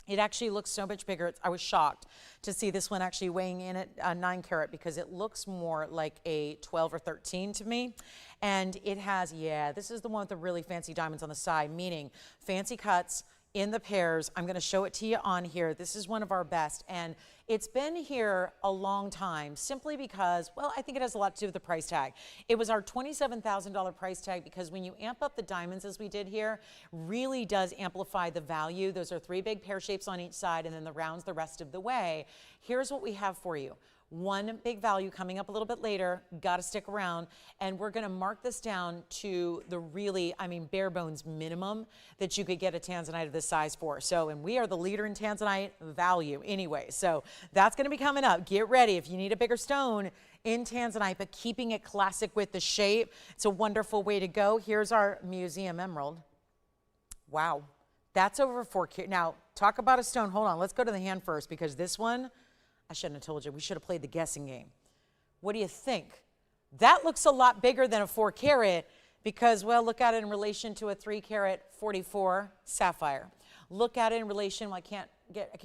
it actually looks so much bigger. I was shocked to see this one actually weighing in at 9 carat, because it looks more like a 12 or 13 to me. And it has, yeah, this is the one with the really fancy diamonds on the side, meaning fancy cuts in the pairs. I'm going to show it to you on here. This is one of our best, and it's been here a long time simply because, well, I think it has a lot to do with the price tag. It was our $27,000 price tag, because when you amp up the diamonds as we did here, really does amplify the value. Those are 3 big pear shapes on each side, and then the rounds the rest of the way. Here's what we have for you. One big value coming up a little bit later. Got to stick around. And we're going to mark this down to the really, I mean, bare bones minimum that you could get a tanzanite of this size for. So, and we are the leader in tanzanite value anyway. So that's going to be coming up. Get ready. If you need a bigger stone in tanzanite, but keeping it classic with the shape, it's a wonderful way to go. Here's our museum emerald. Wow. That's over 4 carat. Now, talk about a stone. Hold on. Let's go to the hand first, because this one, I shouldn't have told you. We should have played the guessing game. What do you think? That looks a lot bigger than a 4 carat, because, well, look at it in relation to a 3 carat 44 sapphire. Look at it in relation, well, I can't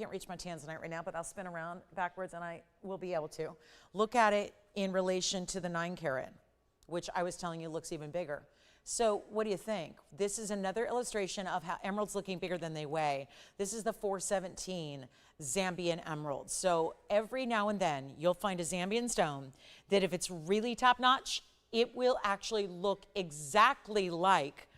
reach my tanzanite right now, but I'll spin around backwards and I will be able to. Look at it in relation to the 9 carat, which I was telling you looks even bigger. So what do you think? This is another illustration of how emeralds looking bigger than they weigh. This is the 417 Zambian emerald. So every now and then you'll find a Zambian stone that, if it's really top notch, it will actually look exactly like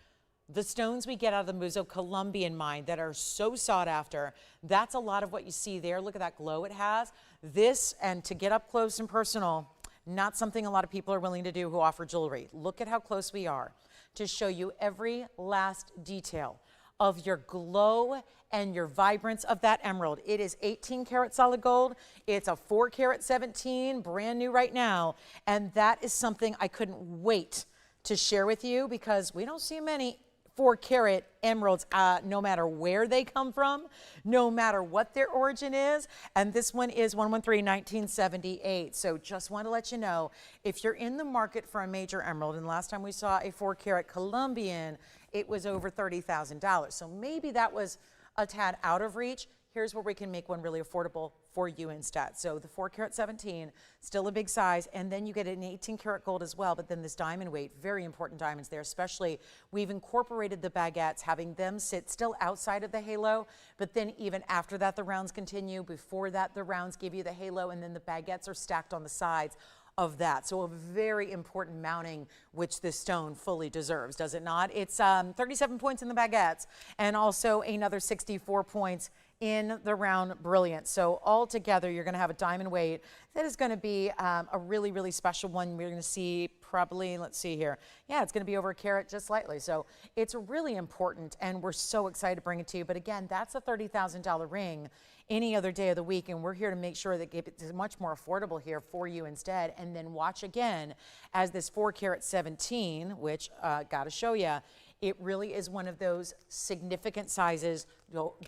the stones we get out of the Museo Colombian mine that are so sought after. That's a lot of what you see there. Look at that glow it has. This, and to get up close and personal, not something a lot of people are willing to do who offer jewelry. Look at how close we are to show you every last detail of your glow and your vibrance of that emerald. It is 18 karat solid gold. It's a 4 carat 17, brand new right now. And that is something I couldn't wait to share with you, because we don't see many 4 carat emeralds, no matter where they come from, no matter what their origin is. And this one is 113, 1978. So just want to let you know, if you're in the market for a major emerald, and last time we saw a 4 carat Colombian, it was over $30,000. So maybe that was a tad out of reach. Here's where we can make one really affordable for you instead. So the 4 carat 17, still a big size, and then you get an 18 karat gold as well, but then this diamond weight, very important diamonds there, especially we've incorporated the baguettes, having them sit still outside of the halo, but then even after that the rounds continue. Before that the rounds give you the halo, and then the baguettes are stacked on the sides of that. So a very important mounting, which this stone fully deserves, does it not? It's 37 points in the baguettes, and also another 64 points in the round brilliance. So all together, you're going to have a diamond weight that is going to be a really, really special one. We're going to see probably, let's see here. Yeah, it's going to be over a carat just slightly. So it's really important, and we're so excited to bring it to you. But again, that's a $30,000 ring any other day of the week, and we're here to make sure that it's much more affordable here for you instead. And then watch again as this 4 carat 17, which got to show you, it really is one of those significant sizes.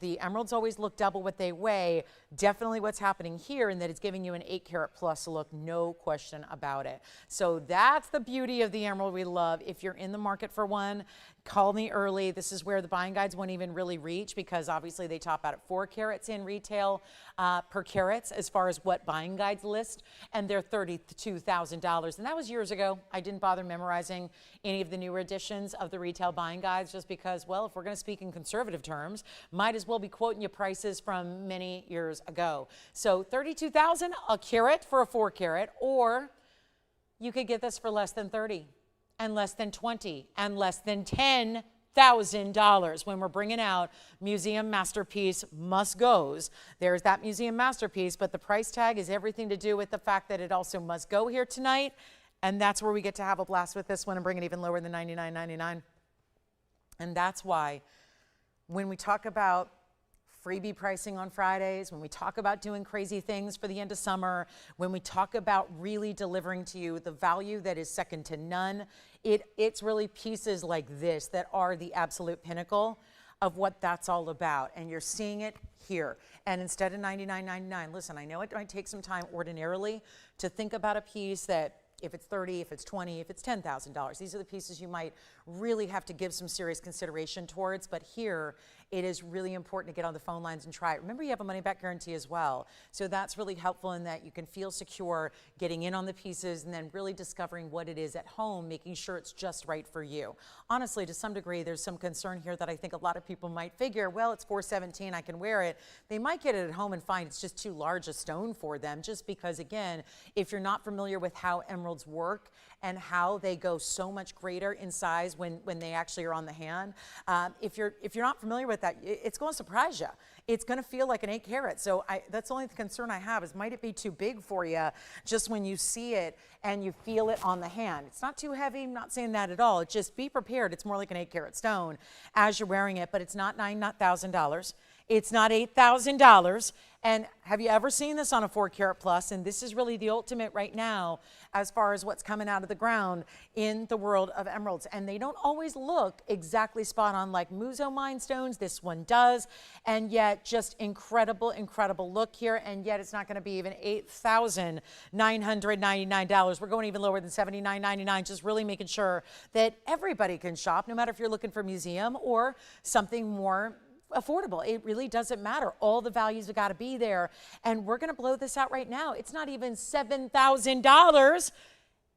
The emeralds always look double what they weigh. definitely what's happening here, and that it's giving you an 8 karat plus look, no question about it. So that's the beauty of the emerald we love. If you're in the market for one, call me early. This is where the buying guides won't even really reach, because obviously they top out at 4 carats in retail per carats as far as what buying guides list, and they're $32,000. And that was years ago. I didn't bother memorizing any of the newer editions of the retail buying guides, just because, well, if we're going to speak in conservative terms, might as well be quoting you prices from many years ago. So $32,000 a carat for a 4 carat, or you could get this for less than 30 and less than 20 and less than $10,000 when we're bringing out museum masterpiece must-goes. There's that museum masterpiece, but the price tag is everything to do with the fact that it also must go here tonight, and that's where we get to have a blast with this one and bring it even lower than $99.99. And that's why when we talk about freebie pricing on Fridays, when we talk about doing crazy things for the end of summer, when we talk about really delivering to you the value that is second to none, it's really pieces like this that are the absolute pinnacle of what that's all about. And you're seeing it here. And instead of $99.99, listen, I know it might take some time ordinarily to think about a piece that, if it's 30, if it's 20, if it's $10,000. These are the pieces you might really have to give some serious consideration towards, but here it is really important to get on the phone lines and try it. Remember, you have a money back guarantee as well. So that's really helpful in that you can feel secure getting in on the pieces and then really discovering what it is at home, making sure it's just right for you. Honestly, to some degree, there's some concern here that I think a lot of people might figure, well, it's $417, I can wear it. They might get it at home and find it's just too large a stone for them, just because, again, if you're not familiar with how emeralds work and how they go so much greater in size when they actually are on the hand, if you're not familiar with that, it's going to surprise you. It's going to feel like an 8 carat. So that's the only concern I have is, might it be too big for you just when you see it and you feel it on the hand? It's not too heavy. I'm not saying that at all. It's just be prepared. It's more like an 8 carat stone as you're wearing it, but it's not $9,000. It's not $8,000. And have you ever seen this on a 4 carat plus? And this is really the ultimate right now as far as what's coming out of the ground in the world of emeralds. And they don't always look exactly spot on like Muso Mine stones. This one does. And yet just incredible, incredible look here. And yet it's not going to be even $8,999. We're going even lower than $79.99, just really making sure that everybody can shop, no matter if you're looking for museum or something more affordable. It really doesn't matter. All the values have got to be there. And we're going to blow this out right now. It's not even $7,000.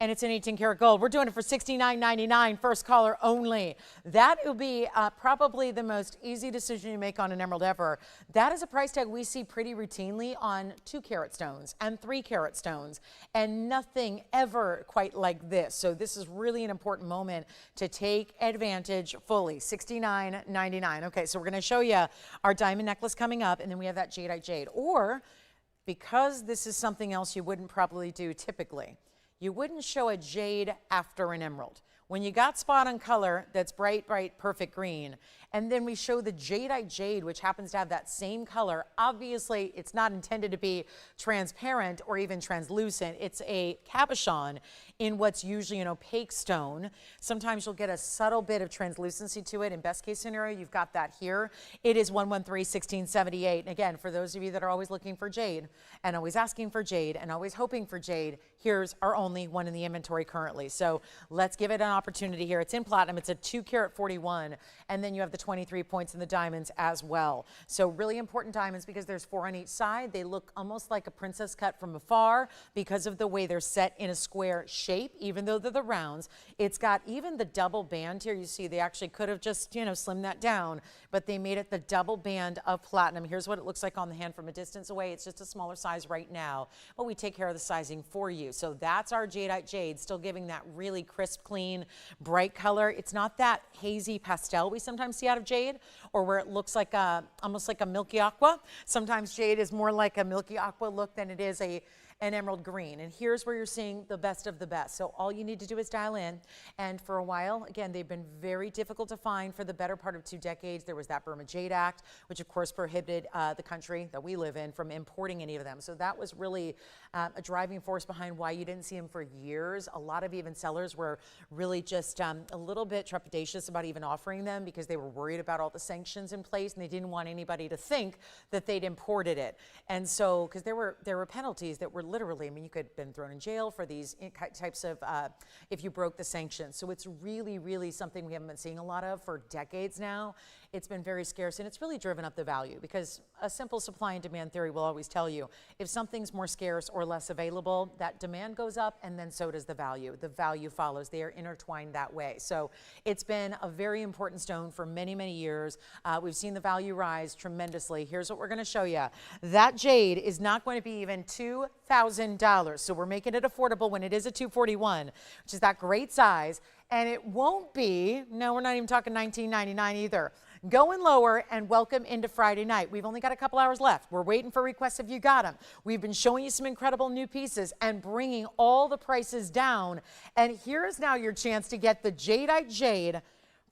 And it's an 18 karat gold. We're doing it for $69.99, first caller only. That will be probably the most easy decision you make on an emerald ever. That is a price tag we see pretty routinely on 2 carat stones and 3 carat stones, and nothing ever quite like this. So this is really an important moment to take advantage fully. $69.99. Okay, so we're going to show you our diamond necklace coming up, and then we have that jadeite jade. Or, because this is something else you wouldn't probably do typically, you wouldn't show a jade after an emerald. When you got spot on color that's bright, bright, perfect green, and then we show the jadeite jade, which happens to have that same color, obviously it's not intended to be transparent or even translucent. It's a cabochon in what's usually an opaque stone. Sometimes you'll get a subtle bit of translucency to it. In best case scenario, you've got that here. It is 113-1678. And again, for those of you that are always looking for jade and always asking for jade and always hoping for jade, here's our only one in the inventory currently. So let's give it an opportunity here. It's in platinum. It's a 2 carat 41. And then you have the 23 points in the diamonds as well. So really important diamonds because there's 4 on each side. They look almost like a princess cut from afar because of the way they're set in a square shape, even though they're the rounds. It's got even the double band here. You see, they actually could have just, slimmed that down, but they made it the double band of platinum. Here's what it looks like on the hand from a distance away. It's just a smaller size right now, but we take care of the sizing for you. So that's our jadeite jade, still giving that really crisp, clean, bright color. It's not that hazy pastel we sometimes see out of jade, or where it looks like almost like a milky aqua. Sometimes jade is more like a milky aqua look than it is an emerald green. And here's where you're seeing the best of the best. So all you need to do is dial in. And for a while, again, they've been very difficult to find for the better part of 2 decades. There was that Burma Jade Act, which of course prohibited the country that we live in from importing any of them. So that was really a driving force behind why you didn't see them for years. A lot of even sellers were really just a little bit trepidatious about even offering them because they were worried worried about all the sanctions in place, and they didn't want anybody to think that they'd imported it. And so, because there were penalties that were literally, I mean, you could have been thrown in jail for these types of, if you broke the sanctions. So it's really, really something we haven't been seeing a lot of for decades now. It's been very scarce, and it's really driven up the value, because a simple supply and demand theory will always tell you if something's more scarce or less available, that demand goes up, and then so does the value. The value follows. They are intertwined that way. So it's been a very important stone for many, many years. We've seen the value rise tremendously. Here's what we're going to show you. That jade is not going to be even $2,000. So we're making it affordable when it is a $241, which is that great size. And it won't be, no, we're not even talking $19.99 either. Going lower, and welcome into Friday night. We've only got a couple hours left. We're waiting for requests if you got them. We've been showing you some incredible new pieces and bringing all the prices down. And here is now your chance to get the jadeite jade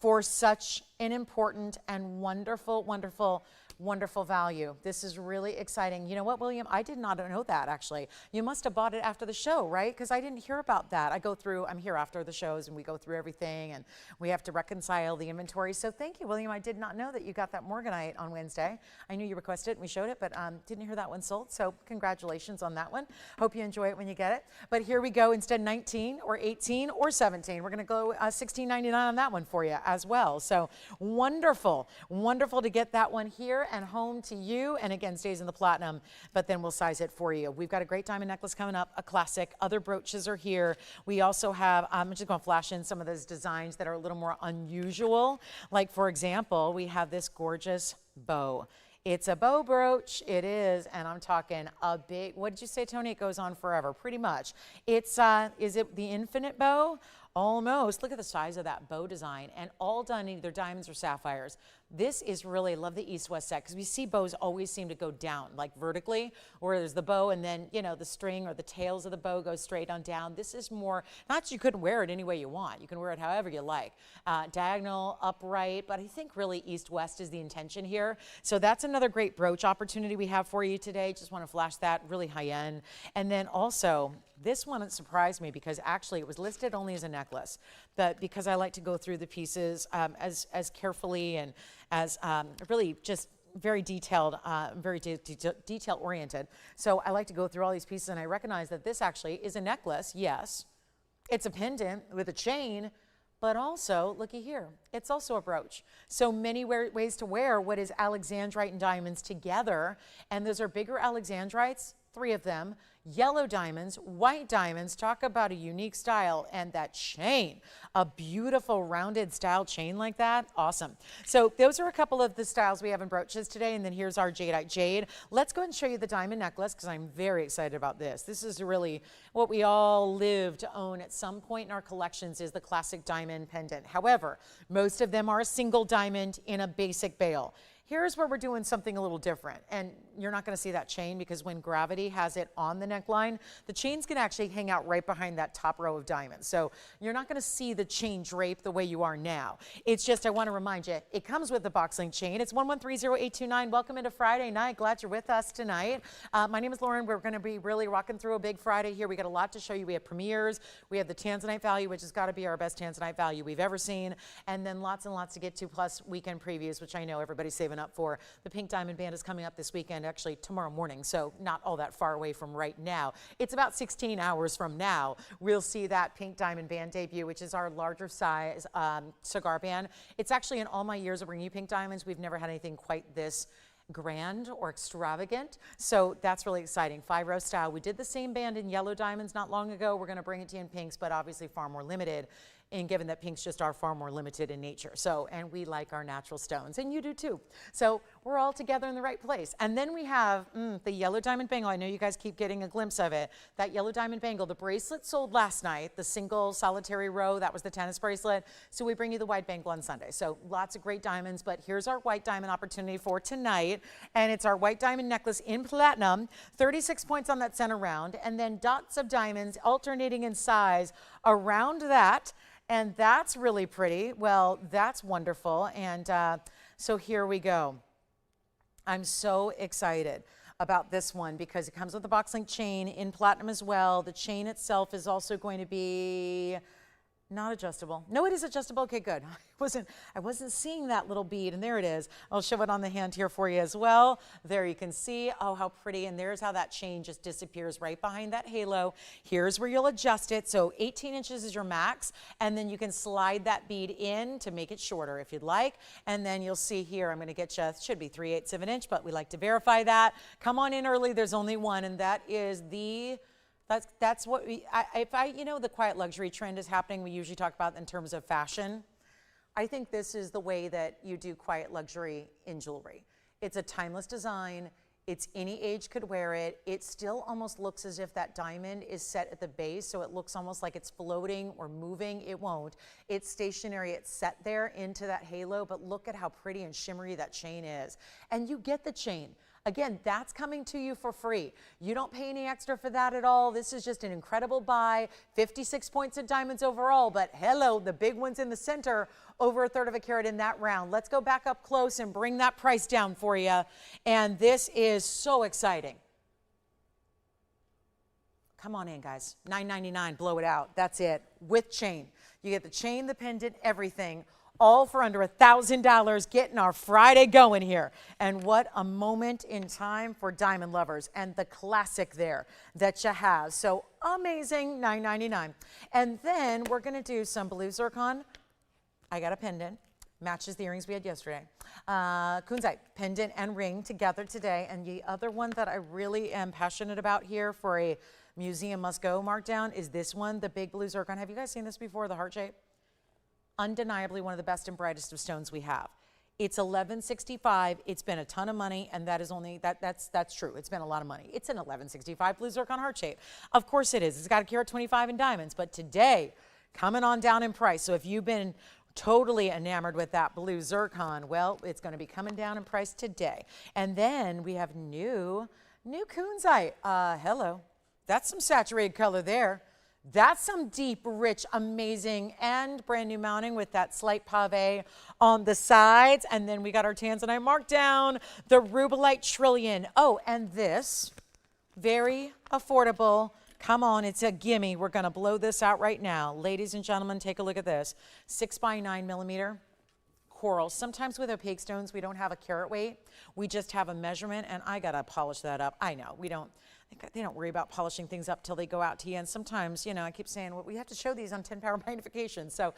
for such an important and wonderful, wonderful, wonderful value. This is really exciting. You know what, William? I did not know that, actually. You must have bought it after the show, right? Because I didn't hear about that. I'm here after the shows, and we go through everything, and we have to reconcile the inventory. So thank you, William. I did not know that you got that morganite on Wednesday. I knew you requested it, and we showed it, but didn't hear that one sold. So congratulations on that one. Hope you enjoy it when you get it. But here we go. Instead 19 or 18 or 17, we're going to go $16.99 on that one for you as well. So wonderful, wonderful to get that one here and home to you, and again stays in the platinum, but then we'll size it for you. We've got a great diamond necklace coming up, a classic. Other brooches are here. We also have, I'm just going to flash in some of those designs that are a little more unusual. Like, for example, we have this gorgeous bow. It's a bow brooch, it is, and I'm talking a big, what did you say, Tony? It goes on forever, pretty much. It's, is it the infinite bow? Almost. Look at the size of that bow design, and all done in either diamonds or sapphires. This is really, I love the east-west set, because we see bows always seem to go down, like vertically, where there's the bow, and then, you know, the string or the tails of the bow go straight on down. This is more, not that you couldn't wear it any way you want. You can wear it however you like. Diagonal, upright, but I think really east-west is the intention here. So that's another great brooch opportunity we have for you today. Just want to flash that, really high-end. And then also, this one surprised me, because actually it was listed only as a necklace, but because I like to go through the pieces as carefully and as really just very detailed, very detail oriented. So I like to go through all these pieces, and I recognize that this actually is a necklace. Yes, it's a pendant with a chain, but also, looky here, it's also a brooch. So many ways to wear what is alexandrite and diamonds together, and those are bigger alexandrites, 3 of them, yellow diamonds, white diamonds. Talk about a unique style, and that chain, a beautiful rounded style chain like that, awesome. So those are a couple of the styles we have in brooches today, and then here's our jadeite jade. Let's go and show you the diamond necklace, because I'm very excited about this. This is really what we all live to own at some point in our collections, is the classic diamond pendant. However, most of them are a single diamond in a basic bail. Here's where we're doing something a little different, and you're not going to see that chain, because when gravity has it on the neckline, the chain's going to actually hang out right behind that top row of diamonds. So you're not going to see the chain drape the way you are now. It's just, I want to remind you, it comes with the box link chain. It's 1130-829. Welcome into Friday night. Glad you're with us tonight. My name is Lauren. We're going to be really rocking through a big Friday here. We got a lot to show you. We have premieres. We have the Tanzanite value, which has got to be our best Tanzanite value we've ever seen. And then lots and lots to get to, plus weekend previews, which I know everybody's saving up for. The Pink Diamond Band is coming up this weekend, actually tomorrow morning, so not all that far away from right now. It's about 16 hours from now. We'll see that Pink Diamond Band debut, which is our larger size cigar band. It's actually, in all my years of bringing you Pink Diamonds, we've never had anything quite this grand or extravagant, so that's really exciting. 5-row style. We did the same band in yellow diamonds not long ago. We're going to bring it to you in pinks, but obviously far more limited, and given that pinks just are far more limited in nature. So, and we like our natural stones, and you do too. So we're all together in the right place. And then we have the yellow diamond bangle. I know you guys keep getting a glimpse of it. That yellow diamond bangle, the bracelet sold last night, the single solitary row, that was the tennis bracelet. So we bring you the white bangle on Sunday. So lots of great diamonds, but here's our white diamond opportunity for tonight. And it's our white diamond necklace in platinum, 36 points on that center round, and then dots of diamonds alternating in size around that. And that's really pretty. Well, that's wonderful. And so here we go. I'm so excited about this one, because it comes with a box link chain in platinum as well. The chain itself is also going to be Not adjustable. No, it is adjustable. Okay, good. I wasn't seeing that little bead, and there it is. I'll show it on the hand here for you as well. There you can see, oh, how pretty, and there's how that chain just disappears right behind that halo. Here's where you'll adjust it. So 18 inches is your max, and then you can slide that bead in to make it shorter if you'd like. And then you'll see here, I'm gonna get you, it should be 3/8 of an inch, but we like to verify that. Come on in early, there's only one, and that is that's what you know, the quiet luxury trend is happening. We usually talk about in terms of fashion. I think this is the way that you do quiet luxury in jewelry. It's a timeless design. It's any age could wear it. It still almost looks as if that diamond is set at the base, so it looks almost like it's floating or moving. It won't. It's stationary. It's set there into that halo, but look at how pretty and shimmery that chain is. And you get the chain. Again, that's coming to you for free. You don't pay any extra for that at all. This is just an incredible buy. 56 points of diamonds overall, but hello, the big ones in the center, over 1/3 of a carat in that round. Let's go back up close and bring that price down for you. And this is so exciting. Come on in, guys. $9.99, blow it out. That's it, with chain. You get the chain, the pendant, everything, all for under $1,000, getting our Friday going here. And what a moment in time for diamond lovers, and the classic there that you have. So amazing, $9.99. And then we're gonna do some blue zircon. I got a pendant, matches the earrings we had yesterday. Kunzite, pendant and ring together today. And the other one that I really am passionate about here for a museum must go markdown is this one, the big blue zircon. Have you guys seen this before, the heart shape? Undeniably one of the best and brightest of stones we have. It's $11.65. It's been a ton of money, and that is only that's true. It's been a lot of money. It's an $11.65 blue zircon heart shape. Of course it is. It's got a carat 25 in diamonds, but today coming on down in price. So if you've been totally enamored with that blue zircon, well, it's going to be coming down in price today. And then we have new kunzite. Hello, that's some saturated color there. That's some deep, rich, amazing, and brand new mounting with that slight pave on the sides. And then we got our tanzanite marked down, the rubelite trillion. Oh, and this, very affordable. Come on, it's a gimme. We're gonna blow this out right now. Ladies and gentlemen, take a look at this. 6x9mm coral. Sometimes with opaque stones, we don't have a carat weight. We just have a measurement, and I gotta polish that up. I know, they don't worry about polishing things up till they go out to you. And sometimes, you know, I keep saying, well, we have to show these on 10-power magnification. So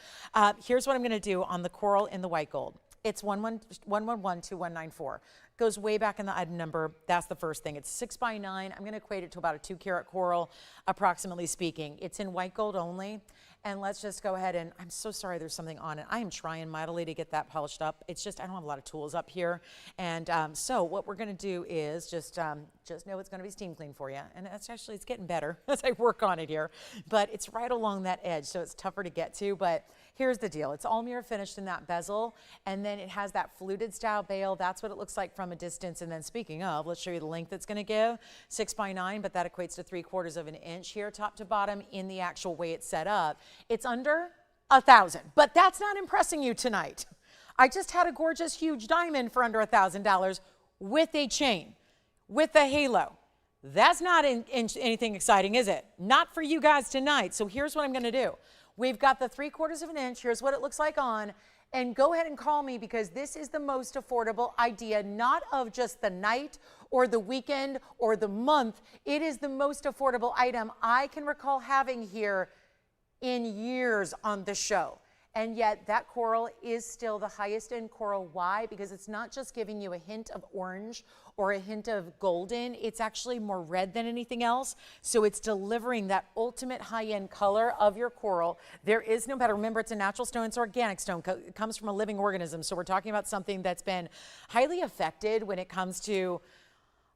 here's what I'm going to do on the coral in the white gold. It's 1112194. Goes way back in the item number. That's the first thing. It's 6x9. I'm going to equate it to about a 2-carat coral, approximately speaking. It's in white gold only. And let's just go ahead and, I'm so sorry there's something on it. I am trying mightily to get that polished up. It's just, I don't have a lot of tools up here. And so what we're gonna do is just know it's gonna be steam clean for you. And it's getting better as I work on it here. But it's right along that edge, so it's tougher to get to. But here's the deal. It's all mirror finished in that bezel. And then it has that fluted style bail. That's what it looks like from a distance. And then speaking of, let's show you the length it's gonna give. 6x9, but that equates to 3/4 of an inch here, top to bottom, in the actual way it's set up. It's under $1,000, but that's not impressing you tonight. I just had a gorgeous, huge diamond for under $1,000 with a chain, with a halo. That's not anything exciting, is it? Not for you guys tonight. So here's what I'm gonna do. We've got the 3/4 of an inch. Here's what it looks like on. And go ahead and call me, because this is the most affordable idea, not of just the night or the weekend or the month. It is the most affordable item I can recall having here in years on the show. And yet that coral is still the highest end coral. Why? Because it's not just giving you a hint of orange or a hint of golden. It's actually more red than anything else. So it's delivering that ultimate high-end color of your coral. There is no better. Remember, it's a natural stone. It's organic stone. It comes from a living organism. So we're talking about something that's been highly affected when it comes to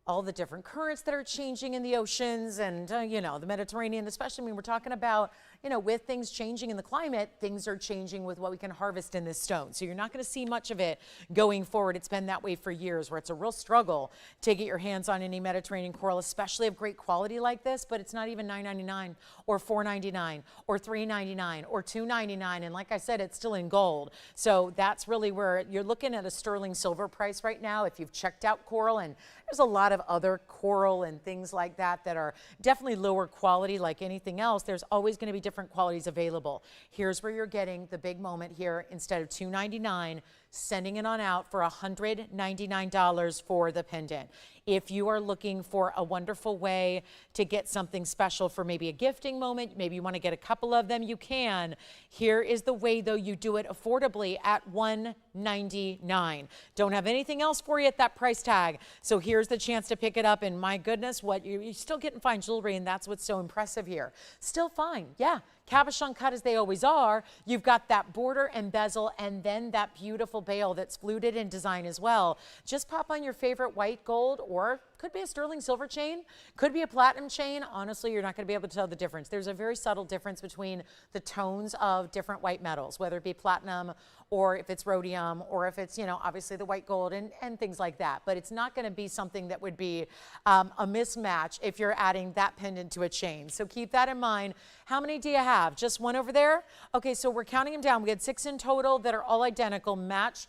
all the different currents that are changing in the oceans and, you know, the Mediterranean, especially when we're talking about, you know, with things changing in the climate, things are changing with what we can harvest in this stone. So you're not going to see much of it going forward. It's been that way for years, where it's a real struggle to get your hands on any Mediterranean coral, especially of great quality like this, but it's not even $9.99 or $4.99 or $3.99 or $2.99. And like I said, it's still in gold. So that's really where you're looking at a sterling silver price right now if you've checked out coral. And there's a lot of of other coral and things like that that are definitely lower quality like anything else, there's always going to be different qualities available. Here's where you're getting the big moment here. Instead of $299, sending it on out for $199 for the pendant. If you are looking for a wonderful way to get something special for maybe a gifting moment, maybe you want to get a couple of them, you can. Here is the way, though, you do it affordably at $199. Don't have anything else for you at that price tag. So here's the chance to pick it up, and my goodness, what you're still getting fine jewelry, and that's what's so impressive here. Still fine, yeah. Cabochon cut as they always are. You've got that border and bezel, and then that beautiful bail that's fluted in design as well. Just pop on your favorite white gold, or could be a sterling silver chain, could be a platinum chain. Honestly, you're not going to be able to tell the difference. There's a very subtle difference between the tones of different white metals, whether it be platinum or if it's rhodium, or if it's, you know, obviously the white gold and things like that. But it's not going to be something that would be a mismatch if you're adding that pendant to a chain. So keep that in mind. How many do you have? Just one over there? Okay, so we're counting them down. We had 6 in total that are all identical, match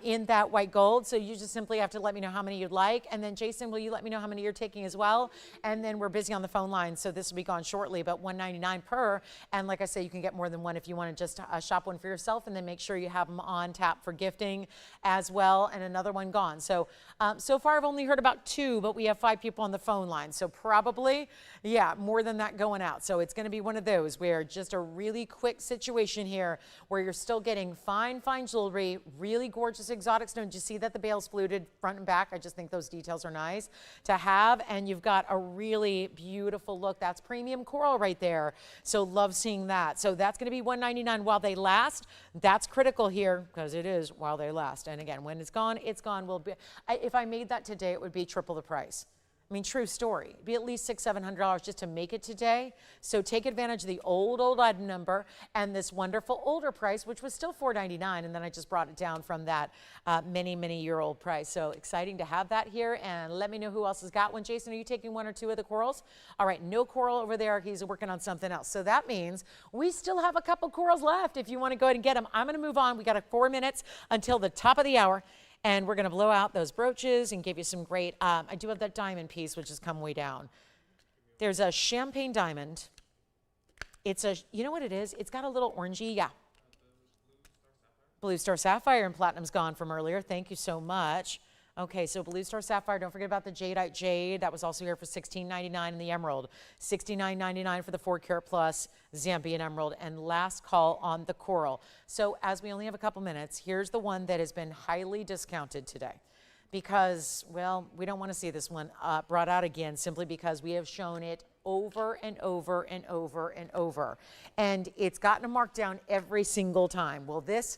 in that white gold. So you just simply have to let me know how many you'd like. And then Jason, will you let me know how many you're taking as well? And then we're busy on the phone line, so this will be gone shortly, but $199 per. And like I say, you can get more than one if you want to just shop one for yourself, and then make sure you have them on tap for gifting as well, and another one gone. So so far I've only heard about 2, but we have 5 people on the phone line, so probably, yeah, more than that going out. So it's going to be one of those where just a really quick situation here where you're still getting fine jewelry, really gorgeous exotic stones. You see that the bail's fluted front and back. I just think those details are nice to have, and you've got a really beautiful look. That's premium coral right there, so love seeing that. So that's going to be $199 while they last. That's critical here because it is while they last. And again, when it's gone, it's gone. If I made that today, it would be triple the price. I mean, true story. It'd be at least $600-700 just to make it today. So take advantage of the old item number and this wonderful older price, which was still $499, and then I just brought it down from that many year old price. So exciting to have that here, and let me know who else has got one. Jason, are you taking 1 or 2 of the corals? All right, no coral over there. He's working on something else. So that means we still have a couple corals left if you want to go ahead and get them. I'm going to move on. We got 4 minutes until the top of the hour. And we're going to blow out those brooches and give you some great, I do have that diamond piece, which has come way down. There's a champagne diamond. It's a, you know what it is? It's got a little orangey, yeah. Blue Star Sapphire, and platinum's gone from earlier. Thank you so much. Okay, so Blue Star Sapphire, don't forget about the jadeite jade. That was also here for $16.99 in the emerald. $69.99 for the 4 carat plus Zambian emerald, and last call on the coral. So as we only have a couple minutes, here's the one that has been highly discounted today because, well, we don't want to see this one brought out again simply because we have shown it over and over and over and over. And it's gotten a markdown every single time. Well, this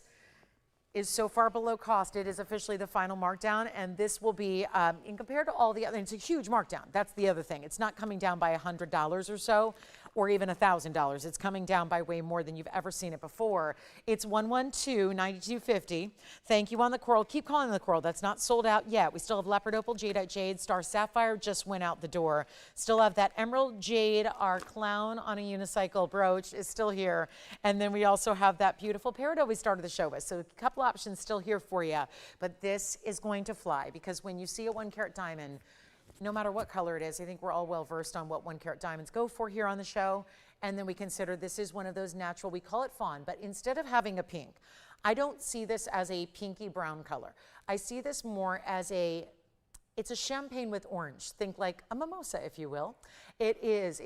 is so far below cost. It is officially the final markdown, and this will be, in compared to all the other, it's a huge markdown. That's the other thing. It's not coming down by $100 or so, or even $1,000. It's coming down by way more than you've ever seen it before. It's $112.9250. Thank you on the coral. Keep calling the coral. That's not sold out yet. We still have leopard opal, jadeite jade, star sapphire just went out the door. Still have that emerald jade. Our clown on a unicycle brooch is still here, and then we also have that beautiful peridot we started the show with. So a couple options still here for you, but this is going to fly because when you see a 1 carat diamond, no matter what color it is, I think we're all well versed on what 1 carat diamonds go for here on the show. And then we consider this is one of those natural, we call it fawn, but instead of having a pink, I don't see this as a pinky brown color. I see this more as it's a champagne with orange. Think like a mimosa, if you will. It is,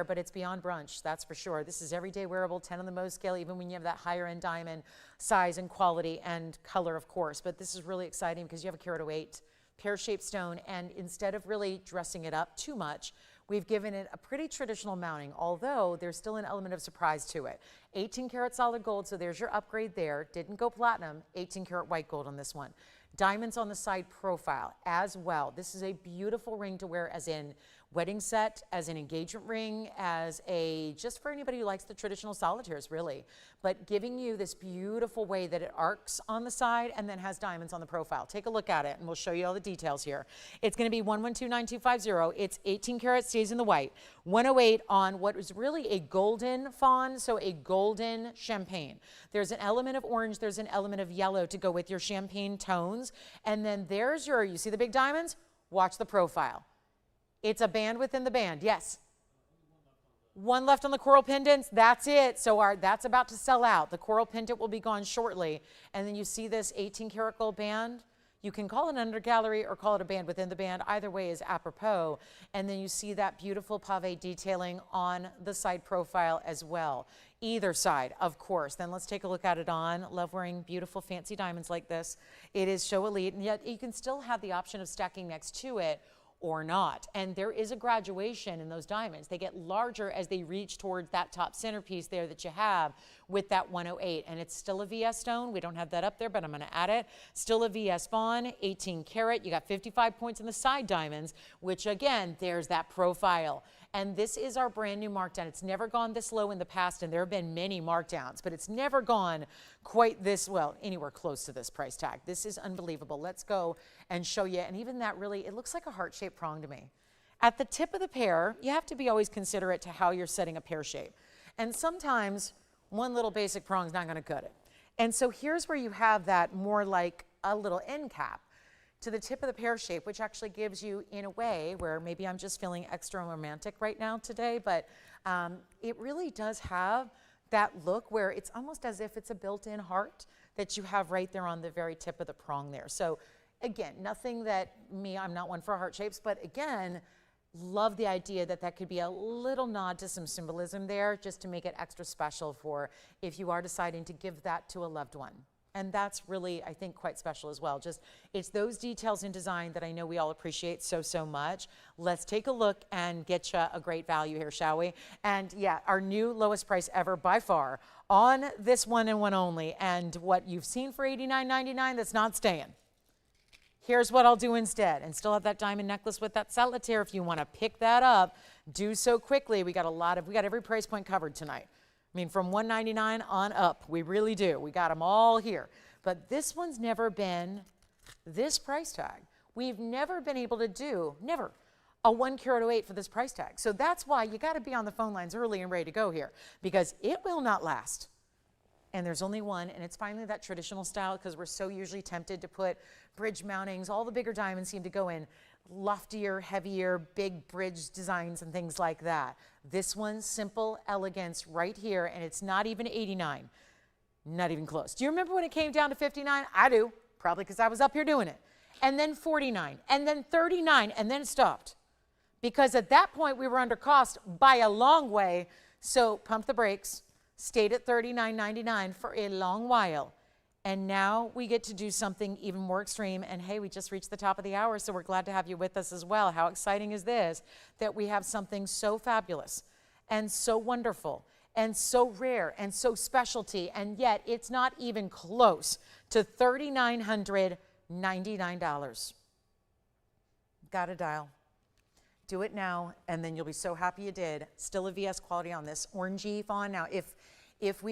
but it's beyond brunch, that's for sure. This is everyday wearable, 10 on the Mohs scale, even when you have that higher end diamond size and quality and color, of course. But this is really exciting because you have a carat 08 pear-shaped stone, and instead of really dressing it up too much, we've given it a pretty traditional mounting, although there's still an element of surprise to it. 18 karat solid gold, so there's your upgrade there. Didn't go platinum, 18 karat white gold on this one. Diamonds on the side profile as well. This is a beautiful ring to wear as in wedding set, as an engagement ring, as a, just for anybody who likes the traditional solitaires, really. But giving you this beautiful way that it arcs on the side and then has diamonds on the profile. Take a look at it and we'll show you all the details here. It's gonna be 1129250. It's 18 karat, stays in the white. 108 on what is really a golden fawn, so a golden champagne. There's an element of orange, there's an element of yellow to go with your champagne tones. And then there's your, you see the big diamonds? Watch the profile. It's a band within the band. Yes. One left on the coral pendants. That's it. So that's about to sell out. The coral pendant will be gone shortly. And then you see this 18 karat gold band. You can call it an under gallery or call it a band within the band. Either way is apropos. And then you see that beautiful pave detailing on the side profile as well. Either side, of course. Then let's take a look at it on. Love wearing beautiful fancy diamonds like this. It is show elite, and yet you can still have the option of stacking next to it or not. And there is a graduation in those diamonds. They get larger as they reach towards that top centerpiece there that you have with that 108. And it's still a VS stone. We don't have that up there, but I'm gonna add it. Still a VS bond, 18 karat. You got 55 points in the side diamonds, which again, there's that profile. And this is our brand new markdown. It's never gone this low in the past, and there have been many markdowns, but it's never gone quite this, well, anywhere close to this price tag. This is unbelievable. Let's go and show you. And even that really, it looks like a heart-shaped prong to me. At the tip of the pear, you have to be always considerate to how you're setting a pear shape. And sometimes one little basic prong is not gonna cut it. And so here's where you have that more like a little end cap to the tip of the pear shape, which actually gives you, in a way, where maybe I'm just feeling extra romantic right now today, but it really does have that look where it's almost as if it's a built-in heart that you have right there on the very tip of the prong there. So again, nothing that I'm not one for heart shapes, but again, love the idea that that could be a little nod to some symbolism there just to make it extra special for if you are deciding to give that to a loved one. And that's really, I think, quite special as well. Just, it's those details in design that I know we all appreciate so, so much. Let's take a look and get you a great value here, shall we? And yeah, our new lowest price ever by far on this one and one only. And what you've seen for $89.99, that's not staying. Here's what I'll do instead, and still have that diamond necklace with that solitaire. If you want to pick that up, do so quickly. We got every price point covered tonight. I mean, from $199 on up, we really do. We got them all here. But this one's never been this price tag. We've never been able to do, never, a 1 carat 08 for this price tag. So that's why you got to be on the phone lines early and ready to go here, because it will not last. And there's only one, and it's finally that traditional style, because we're so usually tempted to put bridge mountings. All the bigger diamonds seem to go in loftier, heavier, big bridge designs and things like that. This one's simple elegance right here, and it's not even 89. Not even close. Do you remember when it came down to 59? I do, probably because I was up here doing it. And then 49, and then 39, and then it stopped. Because at that point, we were under cost by a long way, so pump the brakes, stayed at $39.99 for a long while. And now we get to do something even more extreme. And hey, we just reached the top of the hour, so we're glad to have you with us as well. How exciting is this, that we have something so fabulous and so wonderful and so rare and so specialty, and yet it's not even close to $3,999. Gotta dial. Do it now, and then you'll be so happy you did. Still a VS quality on this orangey fawn. Now, if this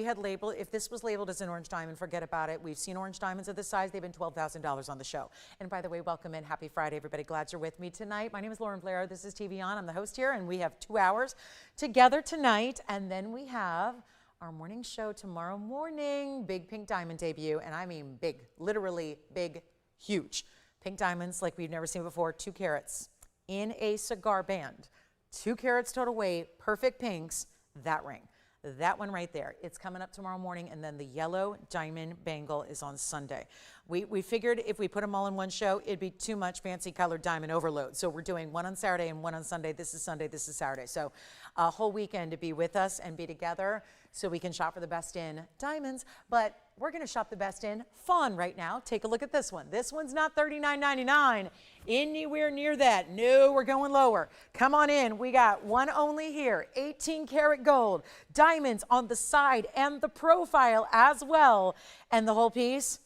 was labeled as an orange diamond, forget about it. We've seen orange diamonds of this size. They've been $12,000 on the show. And by the way, welcome in. Happy Friday, everybody. Glad you're with me tonight. My name is Blair. This is TVON. I'm the host here, and we have 2 hours together tonight. And then we have our morning show tomorrow morning. Big pink diamond debut, and I mean big, literally big, huge. Pink diamonds like we've never seen before, 2 carats in a cigar band. 2 carats total weight, perfect pinks, that ring. That one right there. It's coming up tomorrow morning, and then the yellow diamond bangle is on Sunday. We figured if we put them all in one show, it'd be too much fancy colored diamond overload. So we're doing one on Saturday and one on Sunday. This is Sunday, this is Saturday. So a whole weekend to be with us and be together so we can shop for the best in diamonds. But we're going to shop the best in fawn right now. Take a look at this one. This one's not $39.99 anywhere near that. No, we're going lower. Come on in. We got one only here. 18 karat gold. Diamonds on the side and the profile as well. And the whole piece,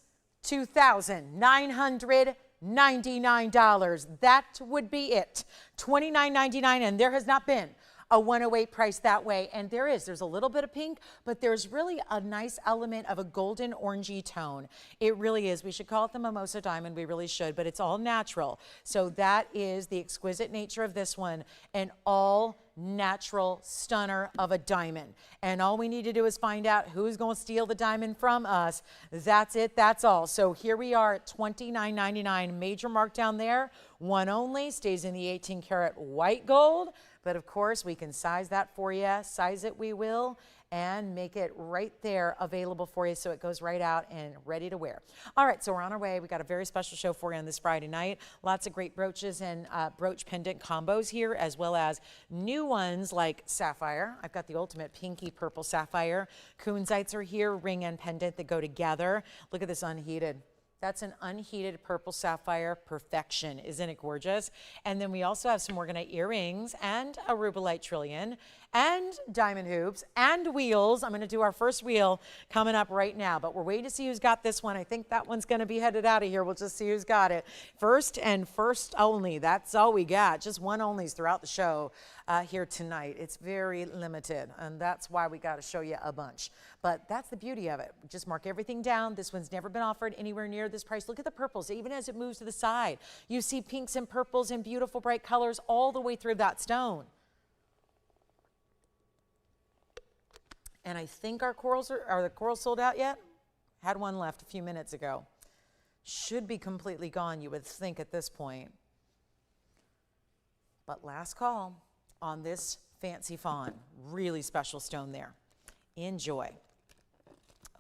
$2,999. That would be it. $29.99, and there has not been a 108 price that way. And there's a little bit of pink, but there's really a nice element of a golden orangey tone. It really is. We should call it the mimosa diamond. We really should, but it's all natural. So that is the exquisite nature of this one, and all natural stunner of a diamond. And all we need to do is find out who's going to steal the diamond from us. That's it. That's all. So here we are at $29.99. Major markdown there. One only. Stays in the 18 karat white gold. But of course, we can size that for you. Size it we will. And make it right there available for you so it goes right out and ready to wear. All right, so we're on our way. We got a very special show for you on this Friday night. Lots of great brooches and brooch pendant combos here, as well as new ones like sapphire. I've got the ultimate pinky purple sapphire. Kunzites are here, ring and pendant that go together. Look at this unheated. That's an unheated purple sapphire perfection. Isn't it gorgeous? And then we also have some morganite earrings and a rubellite trillion and diamond hoops and wheels. I'm going to do our first wheel coming up right now, but we're waiting to see who's got this one. I think that one's going to be headed out of here. We'll just see who's got it. First and first only. That's all we got. Just one onlys throughout the show here tonight. It's very limited, and that's why we got to show you a bunch. But that's the beauty of it. Just mark everything down. This one's never been offered anywhere near this price. Look at the purples. Even as it moves to the side, you see pinks and purples and beautiful bright colors all the way through that stone. And I think our corals are the corals sold out yet? Had one left a few minutes ago. Should be completely gone, you would think at this point. But last call on this fancy fawn. Really special stone there. Enjoy.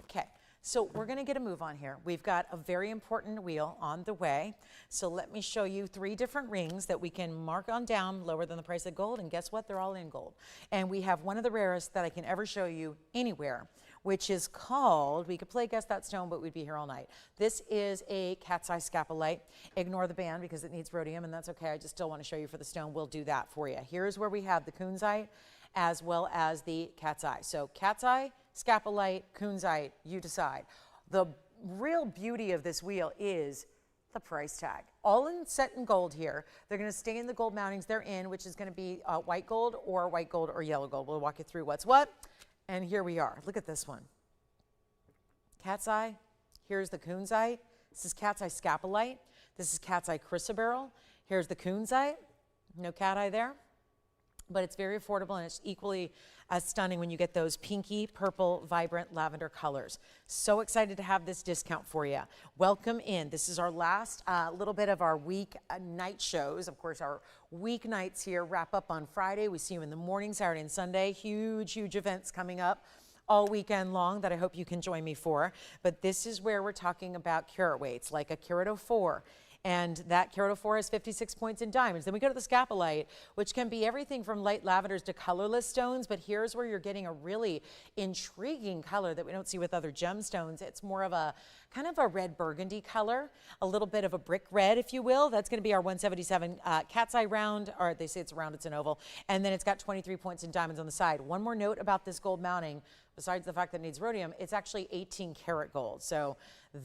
Okay, so we're going to get a move on here. We've got a very important wheel on the way. So let me show you 3 different rings that we can mark on down lower than the price of gold. And guess what? They're all in gold. And we have one of the rarest that I can ever show you anywhere, which is called, we could play Guess That Stone, but we'd be here all night. This is a cat's eye scapolite. Ignore the band because it needs rhodium, and that's okay. I just still want to show you for the stone. We'll do that for you. Here's where we have the kunzite as well as the cat's eye. So cat's eye, scapolite, kunzite, you decide. The real beauty of this wheel is the price tag. All in set in gold here. They're going to stay in the gold mountings they're in, which is going to be white gold or yellow gold. We'll walk you through what's what. And here we are. Look at this one. Cat's eye. Here's the kunzite. This is cat's eye scapolite. This is cat's eye chrysoberyl. Here's the kunzite. No cat eye there. But it's very affordable, and it's equally as stunning when you get those pinky, purple, vibrant lavender colors. So excited to have this discount for you. Welcome in. This is our last little bit of our week night shows. Of course, our weeknights here wrap up on Friday. We see you in the morning, Saturday and Sunday. Huge, huge events coming up all weekend long that I hope you can join me for. But this is where we're talking about carat weights, like a carat 04. And that carat 04 has 56 points in diamonds. Then we go to the scapolite, which can be everything from light lavenders to colorless stones, but here's where you're getting a really intriguing color that we don't see with other gemstones. It's more of a kind of a red burgundy color, a little bit of a brick red, if you will. That's going to be our 177 cat's eye round, or they say it's a round, it's an oval. And then it's got 23 points in diamonds on the side. One more note about this gold mounting. Besides the fact that it needs rhodium, it's actually 18 karat gold. So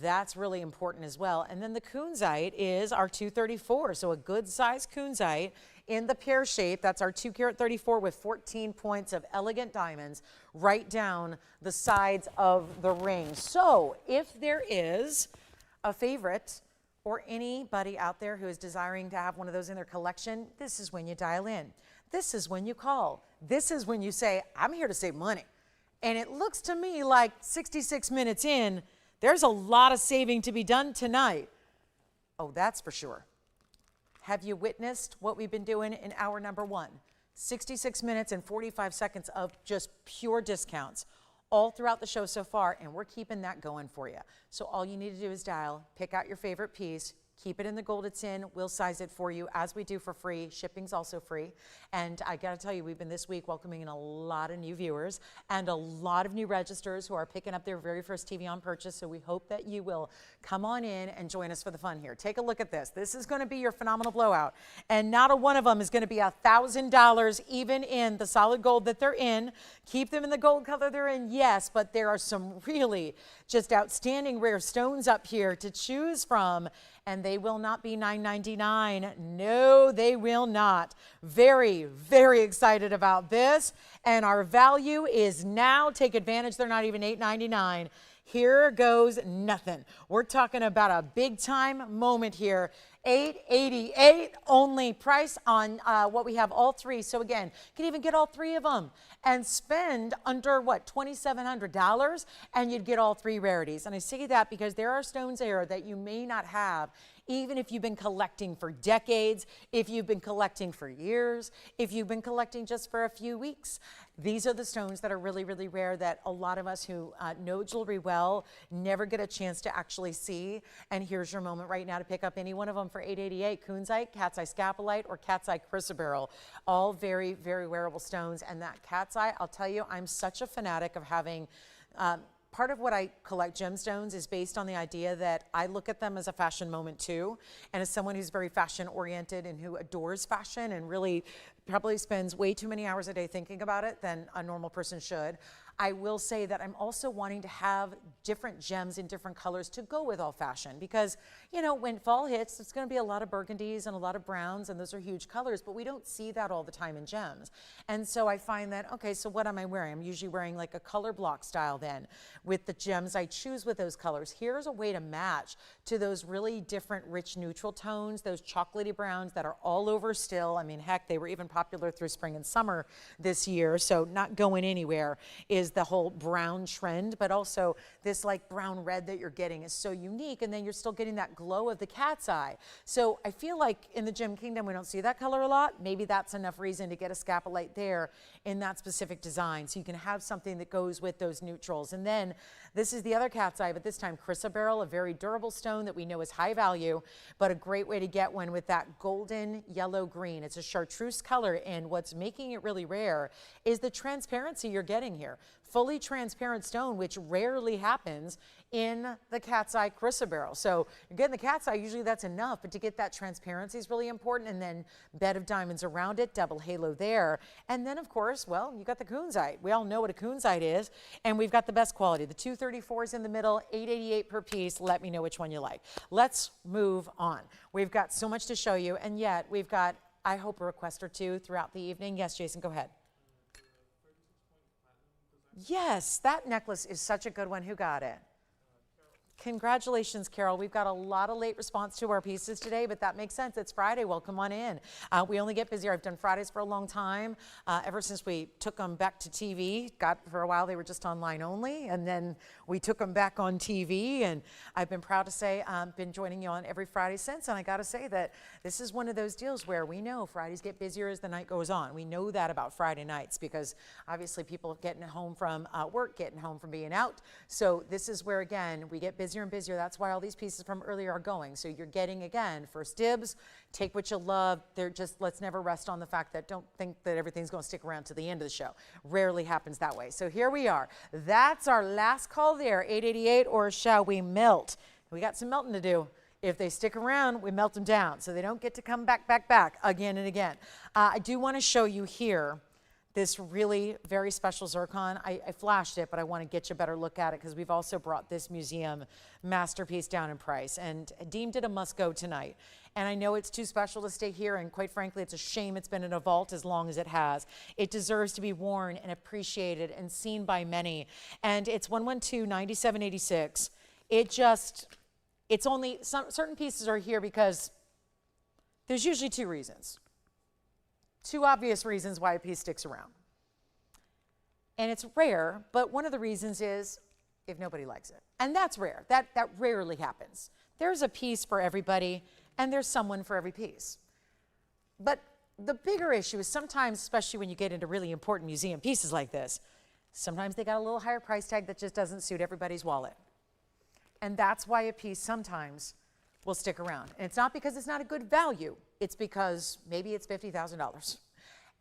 that's really important as well. And then the kunzite is our 234. So a good size kunzite in the pear shape. That's our 2 karat 34 with 14 points of elegant diamonds right down the sides of the ring. So if there is a favorite or anybody out there who is desiring to have one of those in their collection, this is when you dial in. This is when you call. This is when you say, I'm here to save money. And it looks to me like 66 minutes in, there's a lot of saving to be done tonight. Oh, that's for sure. Have you witnessed what we've been doing in hour number 1? 66 minutes and 45 seconds of just pure discounts all throughout the show so far, and we're keeping that going for you. So all you need to do is dial, pick out your favorite piece, keep it in the gold it's in. We'll size it for you as we do for free. Shipping's also free. And I got to tell you, we've been this week welcoming in a lot of new viewers and a lot of new registers who are picking up their very first TVON purchase. So we hope that you will come on in and join us for the fun here. Take a look at this. This is going to be your phenomenal blowout. And not a one of them is going to be $1,000 even in the solid gold that they're in. Keep them in the gold color they're in, yes, but there are some really just outstanding rare stones up here to choose from. And they will not be $9.99. No, they will not. Very, very excited about this. And our value is now, take advantage, they're not even $8.99. Here goes nothing. We're talking about a big time moment here. $888 only price on what we have, all three. So again, you can even get all three of them and spend under what, $2,700, and you'd get all three rarities. And I say that because there are stones there that you may not have, even if you've been collecting for decades, if you've been collecting for years, if you've been collecting just for a few weeks. These are the stones that are really, really rare that a lot of us who know jewelry well never get a chance to actually see. And here's your moment right now to pick up any one of them for $888. Kunzite, cat's eye scapolite, or cat's eye chrysoberyl. All very, very wearable stones. And that cat's eye, I'll tell you, I'm such a fanatic of having part of what I collect gemstones is based on the idea that I look at them as a fashion moment too. And as someone who's very fashion oriented and who adores fashion and really probably spends way too many hours a day thinking about it than a normal person should, I will say that I'm also wanting to have different gems in different colors to go with all fashion, because, you know, when fall hits, it's going to be a lot of burgundies and a lot of browns, and those are huge colors, but we don't see that all the time in gems. And so I find that, okay, so what am I wearing? I'm usually wearing like a color block style then with the gems I choose with those colors. Here's a way to match to those really different rich neutral tones, those chocolatey browns that are all over still. I mean, heck, they were even popular through spring and summer this year, so not going anywhere is the whole brown trend, but also this like brown red that you're getting is so unique, and then you're still getting that glow of the cat's eye. So I feel like in the gem kingdom we don't see that color a lot. Maybe that's enough reason to get a scapolite there in that specific design, so you can have something that goes with those neutrals. And then this is the other cat's eye, but this time chrysoberyl, a very durable stone that we know is high value, but a great way to get one with that golden yellow green. It's a chartreuse color, and what's making it really rare is the transparency you're getting here. Fully transparent stone, which rarely happens in the cat's eye chrysoberyl. So you're getting the cat's eye, usually that's enough, but to get that transparency is really important. And then bed of diamonds around it, double halo there. And then of course, well, you got the kunzite. We all know what a kunzite is, and we've got the best quality. The 234s in the middle, $888 per piece. Let me know which one you like. Let's move on. We've got so much to show you, and yet we've got, I hope, a request or two throughout the evening. Yes, Jason, go ahead. Yes, that necklace is such a good one. Who got it? Congratulations, Carol. We've got a lot of late response to our pieces today, but that makes sense. It's Friday. Well, come on in. We only get busier. I've done Fridays for a long time, ever since we took them back to TV. For a while, they were just online only, and then we took them back on TV, and I've been proud to say I've been joining you on every Friday since, and I got to say that this is one of those deals where we know Fridays get busier as the night goes on. We know that about Friday nights because obviously people getting home from work, getting home from being out. So this is where, again, we get busier and busier. That's why all these pieces from earlier are going. So you're getting, again, first dibs, take what you love. They're just, let's never rest on the fact that don't think that everything's going to stick around to the end of the show. Rarely happens that way. So here we are. That's our last call there, 888, or shall we melt? We got some melting to do. If they stick around, we melt them down so they don't get to come back again and again. I do want to show you here this really very special zircon. I flashed it, but I want to get you a better look at it because we've also brought this museum masterpiece down in price and deemed it a must-go tonight. And I know it's too special to stay here, and quite frankly, it's a shame it's been in a vault as long as it has. It deserves to be worn and appreciated and seen by many. And it's 112-9786. It's only, certain pieces are here because there's usually two reasons. Two obvious reasons why a piece sticks around. And it's rare, but one of the reasons is if nobody likes it. And that's rare. That rarely happens. There's a piece for everybody, and there's someone for every piece. But the bigger issue is sometimes, especially when you get into really important museum pieces like this, sometimes they got a little higher price tag that just doesn't suit everybody's wallet. And that's why a piece sometimes will stick around. And it's not because it's not a good value. It's because maybe it's $50,000.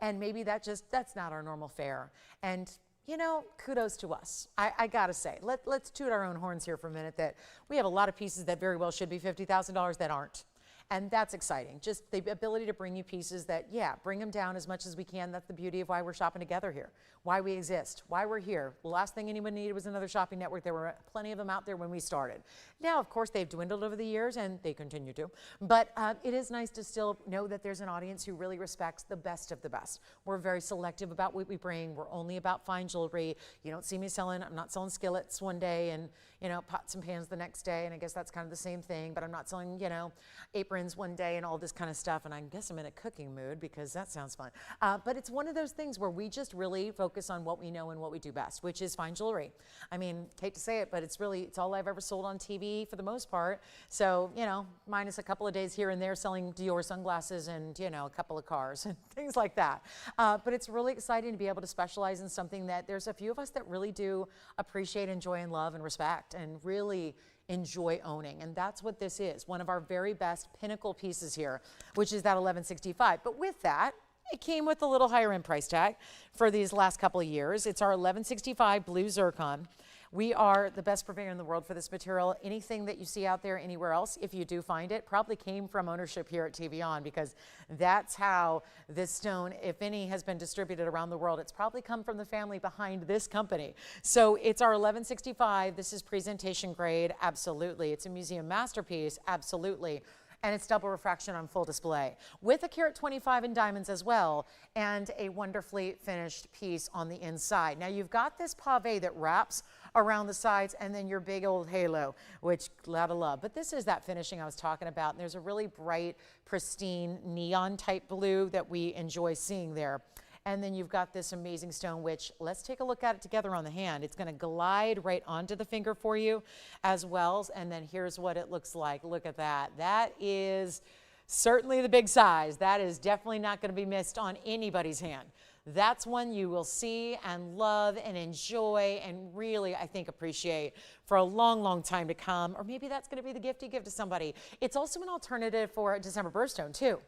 And maybe that's not our normal fare. And, you know, kudos to us. I gotta say, let's toot our own horns here for a minute that we have a lot of pieces that very well should be $50,000 that aren't. And that's exciting. Just the ability to bring you pieces that, yeah, bring them down as much as we can. That's the beauty of why we're shopping together here, why we exist, why we're here. The last thing anyone needed was another shopping network. There were plenty of them out there when we started. Now, of course, they've dwindled over the years, and they continue to. But it is nice to still know that there's an audience who really respects the best of the best. We're very selective about what we bring. We're only about fine jewelry. You don't see me selling, I'm not selling skillets one day and, you know, pots and pans the next day. And I guess that's kind of the same thing, but I'm not selling, you know, apron errands one day and all this kind of stuff, and I guess I'm in a cooking mood because that sounds fun. But it's one of those things where we just really focus on what we know and what we do best, which is fine jewelry. I mean, hate to say it, but it's all I've ever sold on TV for the most part. So, you know, minus a couple of days here and there selling Dior sunglasses and, you know, a couple of cars and things like that. But it's really exciting to be able to specialize in something that there's a few of us that really do appreciate, enjoy, and love and respect and really enjoy owning. And that's what this is, one of our very best pinnacle pieces here, which is that 1165. But with that, it came with a little higher end price tag for these last couple of years. It's our 1165 blue zircon. We are the best purveyor in the world for this material. Anything that you see out there anywhere else, if you do find it, probably came from ownership here at TVON, because that's how this stone, if any, has been distributed around the world. It's probably come from the family behind this company. So it's our 1165. This is presentation grade, absolutely. It's a museum masterpiece, absolutely. And it's double refraction on full display with a carat 25 in diamonds as well, and a wonderfully finished piece on the inside. Now you've got this pave that wraps around the sides, and then your big old halo, which a lot of love. But this is that finishing I was talking about. And there's a really bright, pristine neon type blue that we enjoy seeing there. And then you've got this amazing stone, which let's take a look at it together on the hand. It's going to glide right onto the finger for you as well. And then here's what it looks like. Look at that. That is certainly the big size. That is definitely not going to be missed on anybody's hand. That's one you will see and love and enjoy and really, I think, appreciate for a long, long time to come. Or maybe that's going to be the gift you give to somebody. It's also an alternative for a December birthstone, too.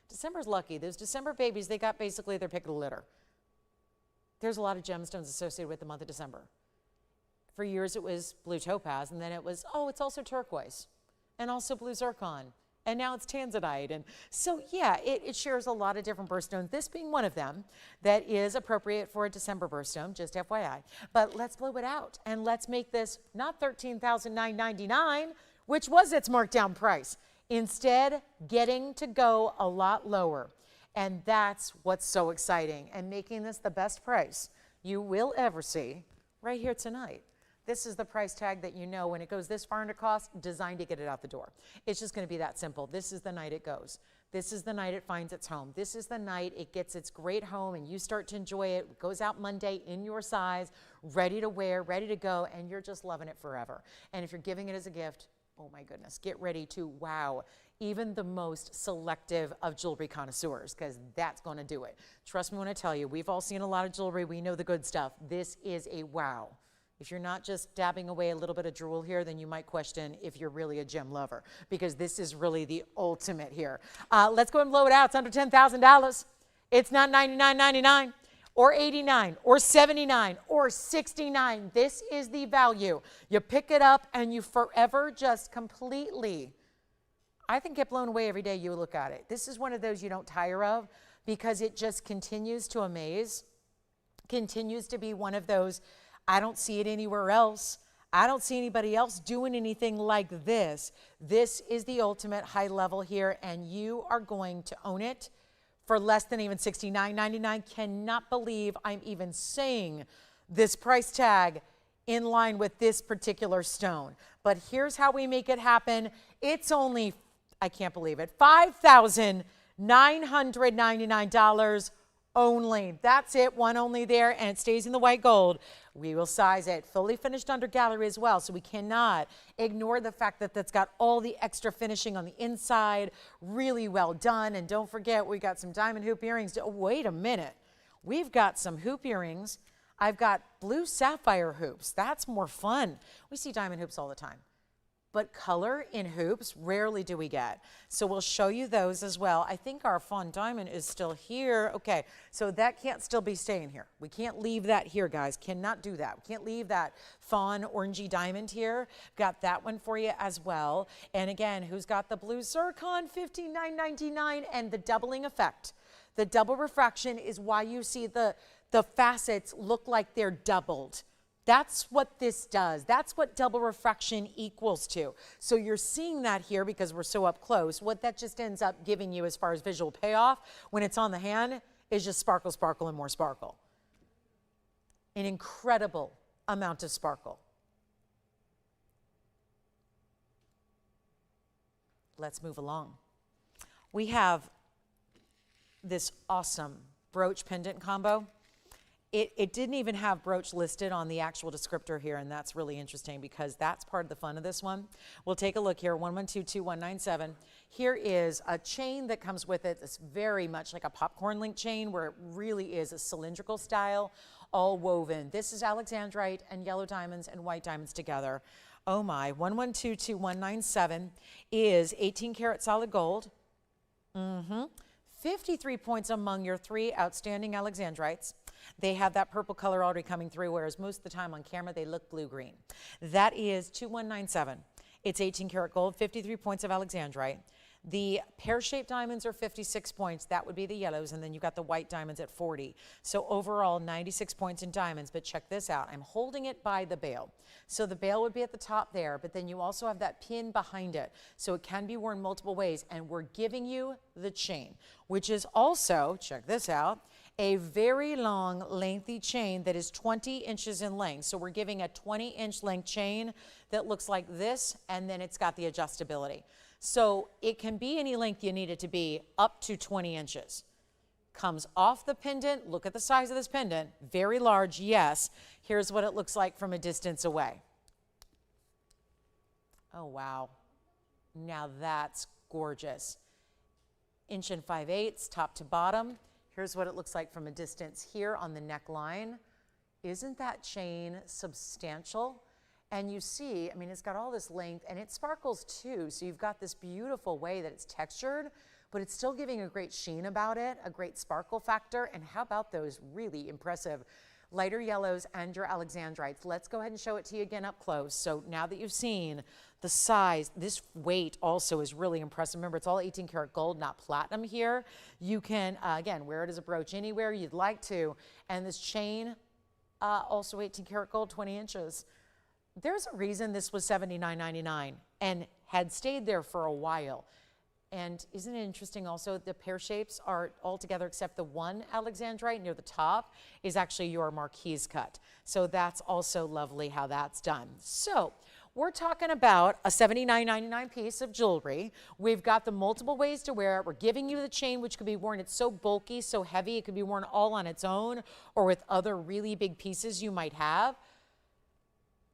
December's lucky. Those December babies, they got basically their pick of the litter. There's a lot of gemstones associated with the month of December. For years, it was blue topaz, and then it was, oh, it's also turquoise, and also blue zircon, and now it's tanzanite. And so, yeah, it shares a lot of different birthstones, this being one of them that is appropriate for a December birthstone, just FYI. But let's blow it out, and let's make this not $13,999, which was its marked down price. Instead, getting to go a lot lower. And that's what's so exciting, and making this the best price you will ever see right here tonight. This is the price tag that you know when it goes this far into cost, designed to get it out the door. It's just going to be that simple. This is the night it goes. This is the night it finds its home. This is the night it gets its great home and you start to enjoy it. It goes out Monday in your size, ready to wear, ready to go, and you're just loving it forever. And if you're giving it as a gift, oh my goodness, get ready to wow even the most selective of jewelry connoisseurs, because that's going to do it. Trust me when I tell you, we've all seen a lot of jewelry. We know the good stuff. This is a wow. If you're not just dabbing away a little bit of jewel here, then you might question if you're really a gem lover, because this is really the ultimate here. Let's go and blow it out. It's under $10,000. It's not $99.99. Or $89, or $79, or $69. This is the value. You pick it up and you forever just completely, I think, get blown away every day you look at it. This is one of those you don't tire of, because it just continues to amaze, continues to be one of those, I don't see it anywhere else. I don't see anybody else doing anything like this. This is the ultimate high level here, and you are going to own it for less than even $69.99. Cannot believe I'm even saying this price tag in line with this particular stone. But here's how we make it happen. It's only, I can't believe it, $5,999 only. That's it, one only there, and it stays in the white gold. We will size it fully finished under gallery as well, so we cannot ignore the fact that that's got all the extra finishing on the inside, really well done. And don't forget, we got some diamond hoop earrings. Oh, wait a minute. We've got some hoop earrings. I've got blue sapphire hoops. That's more fun. We see diamond hoops all the time, but color in hoops, rarely do we get. So we'll show you those as well. I think our fawn diamond is still here. Okay, so that can't still be staying here. We can't leave that here, guys. Cannot do that. We can't leave that fawn orangey diamond here. Got that one for you as well. And again, who's got the blue zircon? $59.99, and the doubling effect. The double refraction is why you see the facets look like they're doubled. That's what this does. That's what double refraction equals to. So you're seeing that here because we're so up close. What that just ends up giving you as far as visual payoff when it's on the hand is just sparkle, sparkle, and more sparkle. An incredible amount of sparkle. Let's move along. We have this awesome brooch pendant combo. It didn't even have brooch listed on the actual descriptor here, and that's really interesting because that's part of the fun of this one. We'll take a look here, 1122197. Here is a chain that comes with it. It's very much like a popcorn link chain where it really is a cylindrical style, all woven. This is alexandrite and yellow diamonds and white diamonds together. Oh my, 1122197 is 18 karat solid gold. 53 points among your 3 outstanding alexandrites. They have that purple color already coming through, whereas most of the time on camera they look blue-green. That is 2197. It's 18 karat gold, 53 points of alexandrite. The pear-shaped diamonds are 56 points. That would be the yellows, and then you've got the white diamonds at 40. So overall, 96 points in diamonds, but check this out. I'm holding it by the bail. So the bail would be at the top there, but then you also have that pin behind it. So it can be worn multiple ways, and we're giving you the chain, which is also, check this out, a very long, lengthy chain that is 20 inches in length. So we're giving a 20-inch length chain that looks like this, and then it's got the adjustability. So it can be any length you need it to be, up to 20 inches. Comes off the pendant. Look at the size of this pendant. Very large, yes. Here's what it looks like from a distance away. Oh, wow. Now that's gorgeous. 1 5/8, top to bottom. Here's what it looks like from a distance here on the neckline. Isn't that chain substantial? And you see, I mean, it's got all this length and it sparkles too. So you've got this beautiful way that it's textured, but it's still giving a great sheen about it, a great sparkle factor. And how about those really impressive lighter yellows and your alexandrites? Let's go ahead and show it to you again up close. So now that you've seen the size, this weight also is really impressive. Remember, it's all 18 karat gold, not platinum here. You can, again, wear it as a brooch anywhere you'd like to. And this chain, also 18 karat gold, 20 inches. There's a reason this was $79.99 and had stayed there for a while. And isn't it interesting also, the pear shapes are all together except the one alexandrite near the top is actually your marquise cut. So that's also lovely how that's done. So we're talking about a $79.99 piece of jewelry. We've got the multiple ways to wear it. We're giving you the chain, which could be worn. It's so bulky, so heavy, it could be worn all on its own or with other really big pieces you might have.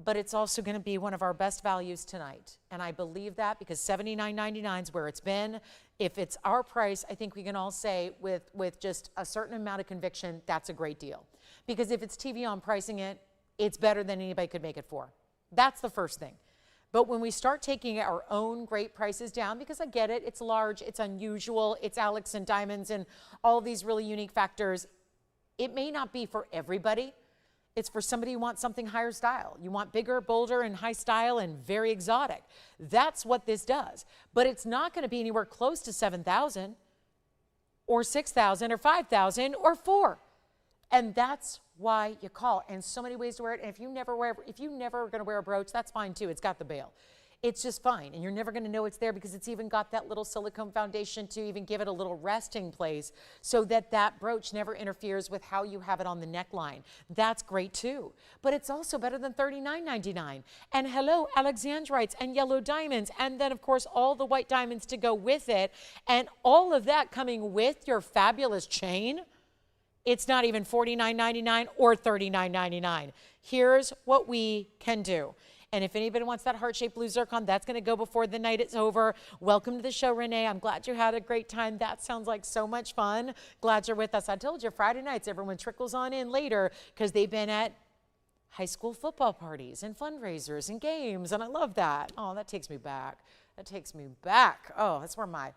But it's also going to be one of our best values tonight. And I believe that because $79.99 is where it's been. If it's our price, I think we can all say with just a certain amount of conviction, that's a great deal. Because if it's TVON pricing it, it's better than anybody could make it for. That's the first thing. But when we start taking our own great prices down, because I get it, it's large, it's unusual, it's Alex and diamonds and all these really unique factors, it may not be for everybody. It's for somebody who wants something higher style. You want bigger, bolder, and high style and very exotic. That's what this does. But it's not going to be anywhere close to $7,000 or $6,000 or $5,000 or $4,000. And that's why you call. And so many ways to wear it. And if you never are going to wear a brooch, that's fine too. It's got the bail. It's just fine. And you're never going to know it's there because it's even got that little silicone foundation to even give it a little resting place so that that brooch never interferes with how you have it on the neckline. That's great too. But it's also better than $39.99. And hello, alexandrites and yellow diamonds. And then of course, all the white diamonds to go with it. And all of that coming with your fabulous chain. It's not even $49.99 or $39.99. Here's what we can do. And if anybody wants that heart-shaped blue zircon, that's going to go before the night is over. Welcome to the show, Renee. I'm glad you had a great time. That sounds like so much fun. Glad you're with us. I told you, Friday nights, everyone trickles on in later because they've been at high school football parties and fundraisers and games, and I love that. Oh, that takes me back. That takes me back. Oh, that's where my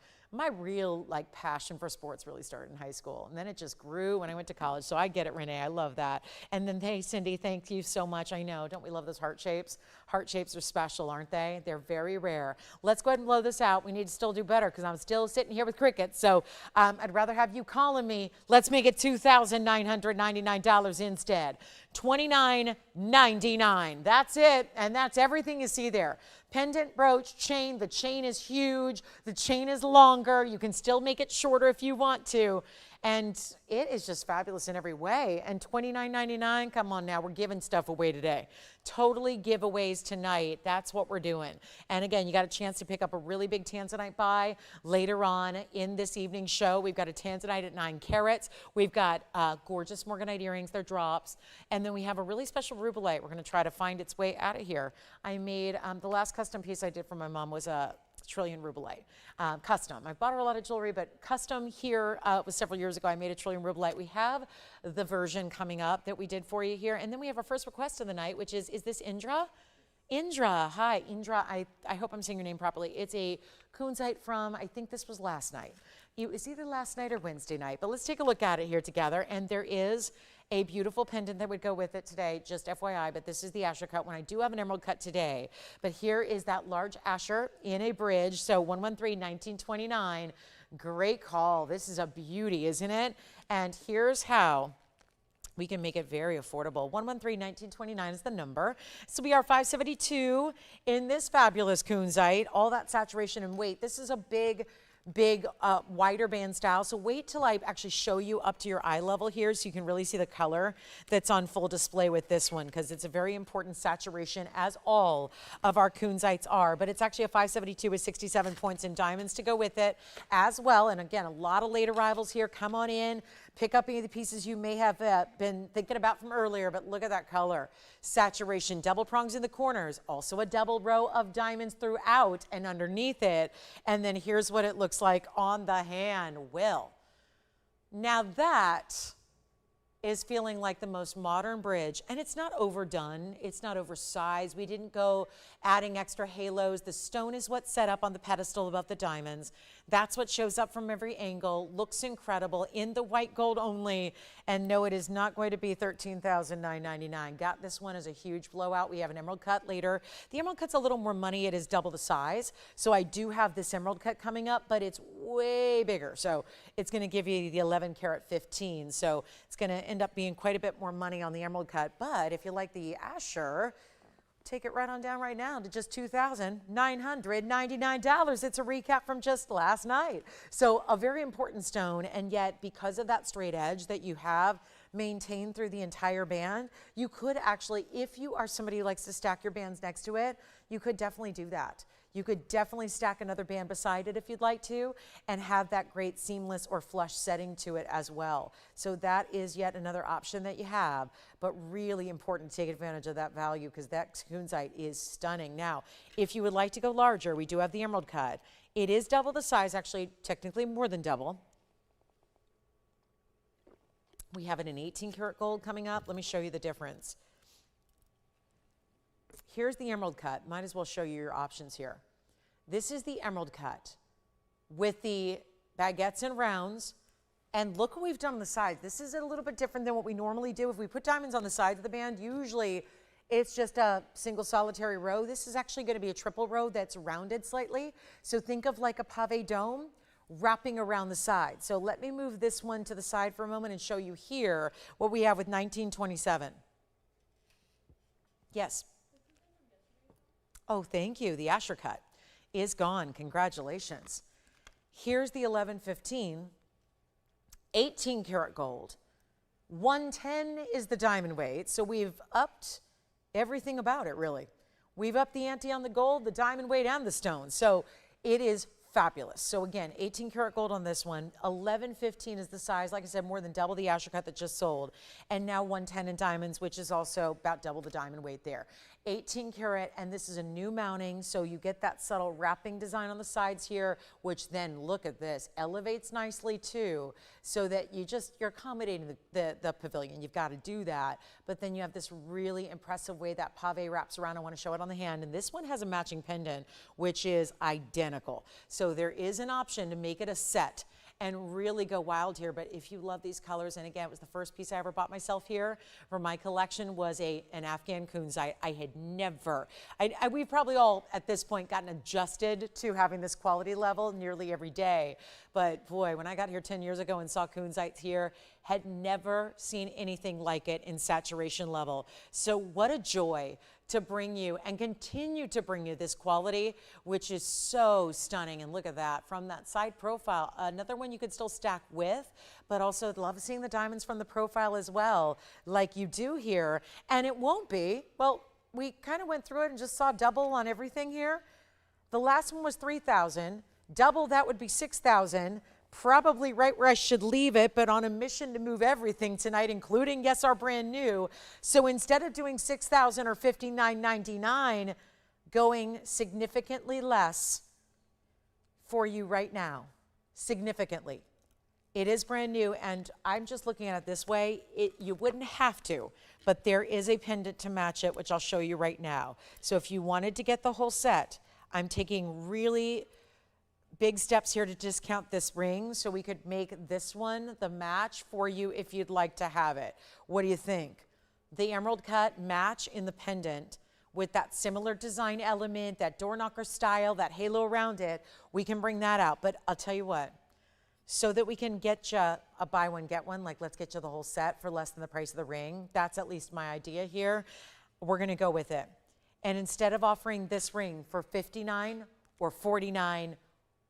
real passion for sports really started in high school. And then it just grew when I went to college. So I get it, Renee. I love that. And then, hey, Cindy, thank you so much. I know. Don't we love those heart shapes? Heart shapes are special, aren't they? They're very rare. Let's go ahead and blow this out. We need to still do better because I'm still sitting here with crickets. So I'd rather have you calling me. Let's make it $2,999 instead. $29.99. That's it. And that's everything you see there. Pendant, brooch, chain. The chain is huge. The chain is long. longer. You can still make it shorter if you want to. And it is just fabulous in every way. And $29.99, come on now, we're giving stuff away today. Totally giveaways tonight. That's what we're doing. And again, you got a chance to pick up a really big tanzanite buy later on in this evening's show. We've got a tanzanite at 9 carats. We've got gorgeous morganite earrings. They're drops. And then we have a really special rubellite. We're going to try to find its way out of here. I made, the last custom piece I did for my mom was a trillion rubellite, custom. I bought her a lot of jewelry, but custom here was several years ago. I made a trillion rubellite. We have the version coming up that we did for you here. And then we have our first request of the night, which is this Indra? Indra, hi, Indra, I hope I'm saying your name properly. It's a kunzite from, I think this was last night. It was either last night or Wednesday night, but let's take a look at it here together. And there is a beautiful pendant that would go with it today, just FYI, but this is the Asher cut when I do have an emerald cut today. But here is that large Asher in a bridge, so 113-1929. Great call. This is a beauty, isn't it? And here's how we can make it very affordable. 113-1929 is the number. So we are $572 in this fabulous kunzite, all that saturation and weight. This is a big wider band style. So wait till I actually show you up to your eye level here so you can really see the color that's on full display with this one, because it's a very important saturation, as all of our kunzites are. But it's actually a 572 with 67 points in diamonds to go with it as well. And again, a lot of late arrivals here. Come on in, pick up any of the pieces you may have been thinking about from earlier, but look at that color. Saturation, double prongs in the corners, also a double row of diamonds throughout and underneath it. And then here's what it looks like on the hand. Will. Now that is feeling like the most modern bridge, and it's not overdone, it's not oversized. We didn't go adding extra halos. The stone is what's set up on the pedestal above the diamonds. That's what shows up from every angle, looks incredible in the white gold only, and no, it is not going to be $13,999. Got this one as a huge blowout. We have an emerald cut later. The emerald cut's a little more money. It is double the size, so I do have this emerald cut coming up, but it's way bigger, so it's going to give you the 11 karat 15, so it's going to end up being quite a bit more money on the emerald cut. But if you like the Asher, take it right on down right now to just $2,999. It's a recap from just last night. So a very important stone, and yet because of that straight edge that you have maintained through the entire band, you could actually, if you are somebody who likes to stack your bands next to it, you could definitely do that. You could definitely stack another band beside it if you'd like to, and have that great seamless or flush setting to it as well. So that is yet another option that you have, but really important to take advantage of that value, because that kunzite is stunning. Now, if you would like to go larger, we do have the emerald cut. It is double the size, actually technically more than double. We have it in 18 karat gold coming up. Let me show you the difference. Here's the emerald cut. Might as well show you your options here. This is the emerald cut with the baguettes and rounds. And look what we've done on the sides. This is a little bit different than what we normally do. If we put diamonds on the sides of the band, usually it's just a single solitary row. This is actually going to be a triple row that's rounded slightly. So think of like a pave dome wrapping around the side. So let me move this one to the side for a moment and show you here what we have with 1927. Yes. Oh, thank you. The Asher cut is gone. Congratulations. Here's the 1115, 18 karat gold. 110 is the diamond weight. So we've upped everything about it, really. We've upped the ante on the gold, the diamond weight, and the stone. So it is fabulous. So again, 18 karat gold on this one. 1115 is the size. Like I said, more than double the Asher cut that just sold. And now 110 in diamonds, which is also about double the diamond weight there. 18 karat, and this is a new mounting, so you get that subtle wrapping design on the sides here, which then, look at this, elevates nicely too, so that you're accommodating the pavilion. You've got to do that, but then you have this really impressive way that pave wraps around. I want to show it on the hand, and this one has a matching pendant, which is identical. So there is an option to make it a set and really go wild here. But if you love these colors, and again, it was the first piece I ever bought myself here for my collection, was an Afghan kunzite. I had never, we've probably all at this point gotten adjusted to having this quality level nearly every day. But boy, when I got here 10 years ago and saw kunzites here, had never seen anything like it in saturation level. So what a joy to bring you and continue to bring you this quality, which is so stunning. And look at that from that side profile. Another one you could still stack with, but also love seeing the diamonds from the profile as well, like you do here. And it won't be, well, we kind of went through it and just saw double on everything here. The last one was 3,000. Double, that would be 6,000. Probably right where I should leave it, but on a mission to move everything tonight, including, yes, our brand new. So instead of doing 6,000 or $59.99, going significantly less for you right now, significantly. It is brand new, and I'm just looking at it this way. You wouldn't have to, but there is a pendant to match it, which I'll show you right now. So if you wanted to get the whole set, I'm taking really big steps here to discount this ring so we could make this one the match for you if you'd like to have it. What do you think? The emerald cut match in the pendant with that similar design element, that door knocker style, that halo around it, we can bring that out. But I'll tell you what, so that we can get you a buy one, get one, like let's get you the whole set for less than the price of the ring. That's at least my idea here. We're gonna go with it. And instead of offering this ring for $59 or $49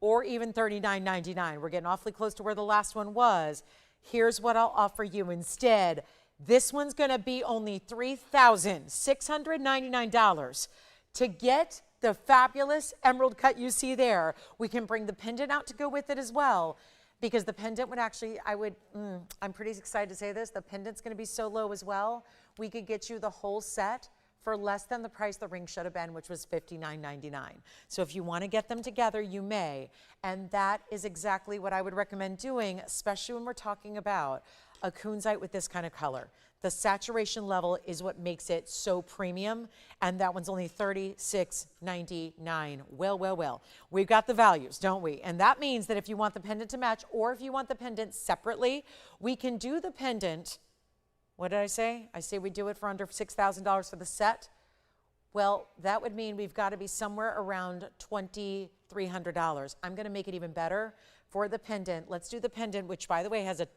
or even $39.99, we're getting awfully close to where the last one was. Here's what I'll offer you instead. This one's gonna be only $3,699 to get the fabulous emerald cut you see there. We can bring the pendant out to go with it as well, because the pendant would actually, I'm pretty excited to say this, the pendant's gonna be so low as well. We could get you the whole set for less than the price the ring should have been, which was $59.99. So if you want to get them together, you may. And that is exactly what I would recommend doing, especially when we're talking about a kunzite with this kind of color. The saturation level is what makes it so premium, and that one's only $36.99. Well. We've got the values, don't we? And that means that if you want the pendant to match, or if you want the pendant separately, we can do the pendant. What did I say? I say we do it for under $6,000 for the set. Well, that would mean we've got to be somewhere around $2,300. I'm going to make it even better for the pendant. Let's do the pendant, which by the way has a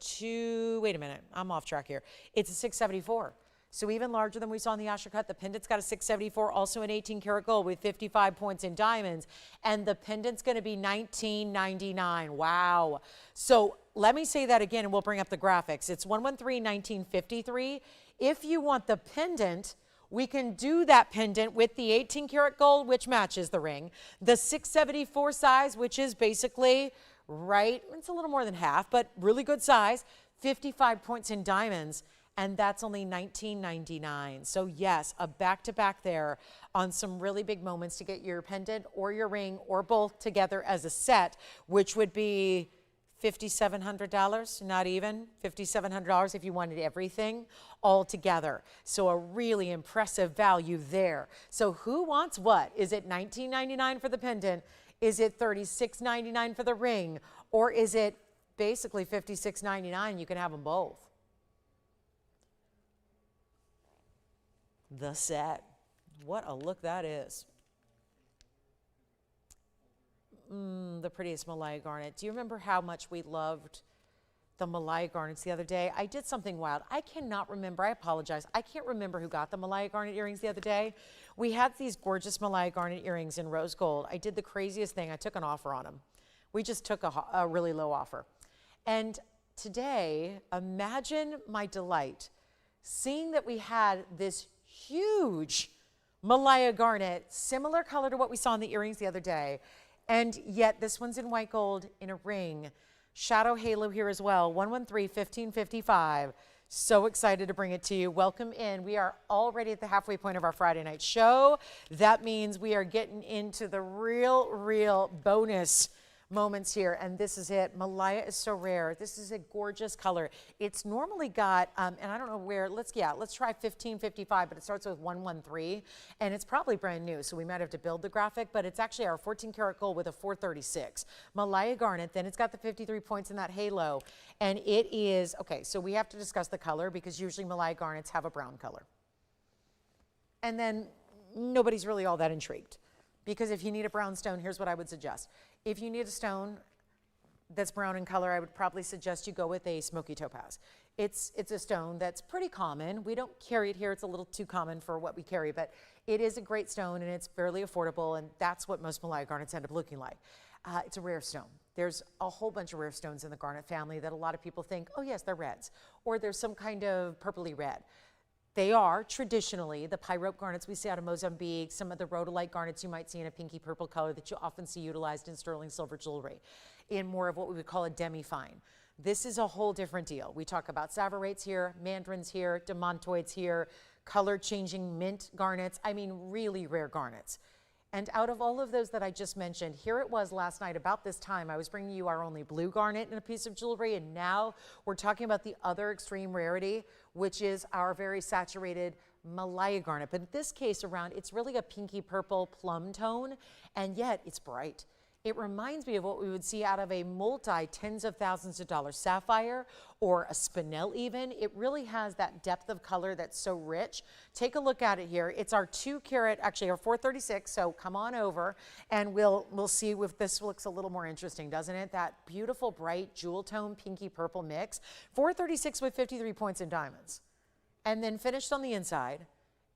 wait a minute, I'm off track here. It's a 674. So even larger than we saw in the Asher cut. The pendant's got a 674, also an 18 karat gold with 55 points in diamonds. And the pendant's going to be $19.99. Wow. So let me say that again and we'll bring up the graphics. It's 113-1953. If you want the pendant, we can do that pendant with the 18 karat gold, which matches the ring. The 674 size, which is basically right, it's a little more than half, but really good size, 55 points in diamonds. And that's only $19.99. So yes, a back-to-back there on some really big moments to get your pendant or your ring or both together as a set, which would be $5,700, not even $5,700 if you wanted everything all together. So a really impressive value there. So who wants what? Is it $19.99 for the pendant? Is it $36.99 for the ring? Or is it basically $56.99? You can have them both. The set. What a look that is. The prettiest Malaya garnet. Do you remember how much we loved the Malaya garnets the other day? I did something wild. I cannot remember. I apologize. I can't remember who got the Malaya garnet earrings the other day. We had these gorgeous Malaya garnet earrings in rose gold. I did the craziest thing. I took an offer on them. We just took a really low offer. And today, imagine my delight seeing that we had this huge Malaya garnet, similar color to what we saw in the earrings the other day. And yet this one's in white gold in a ring. Shadow halo here as well, 113-1555. So excited to bring it to you. Welcome in. We are already at the halfway point of our Friday night show. That means we are getting into the real bonus moments here, and this is it. Malaya is so rare. This is a gorgeous color. It's normally got, and I don't know where, let's try 1555, but it starts with 113, and it's probably brand new, so we might have to build the graphic, but it's actually our 14 karat gold with a 436. Malaya garnet, then it's got the 53 points in that halo, and it is, okay, so we have to discuss the color because usually Malaya garnets have a brown color. And then nobody's really all that intrigued. Because if you need a brown stone, here's what I would suggest. If you need a stone that's brown in color, I would probably suggest you go with a smoky topaz. It's a stone that's pretty common. We don't carry it here. It's a little too common for what we carry, but it is a great stone and it's fairly affordable, and that's what most Malaya garnets end up looking like. It's a rare stone. There's a whole bunch of rare stones in the garnet family that a lot of people think, oh yes, they're reds, or there's some kind of purpley red. They are traditionally the pyrope garnets we see out of Mozambique, some of the rhodolite garnets you might see in a pinky purple color that you often see utilized in sterling silver jewelry, in more of what we would call a demi-fine. This is a whole different deal. We talk about savarates here, mandarins here, demontoids here, color changing mint garnets. I mean, really rare garnets. And out of all of those that I just mentioned, here it was last night about this time, I was bringing you our only blue garnet in a piece of jewelry, and now we're talking about the other extreme rarity, which is our very saturated Malaya garnet. But in this case around, it's really a pinky purple plum tone, and yet it's bright. It reminds me of what we would see out of a multi-tens of thousands of dollar sapphire or a spinel even. It really has that depth of color that's so rich. Take a look at it here. It's our 2 carat, actually our 436, so come on over and we'll see if this looks a little more interesting, doesn't it? That beautiful, bright, jewel tone, pinky purple mix. 436 with 53 points in diamonds. And then finished on the inside.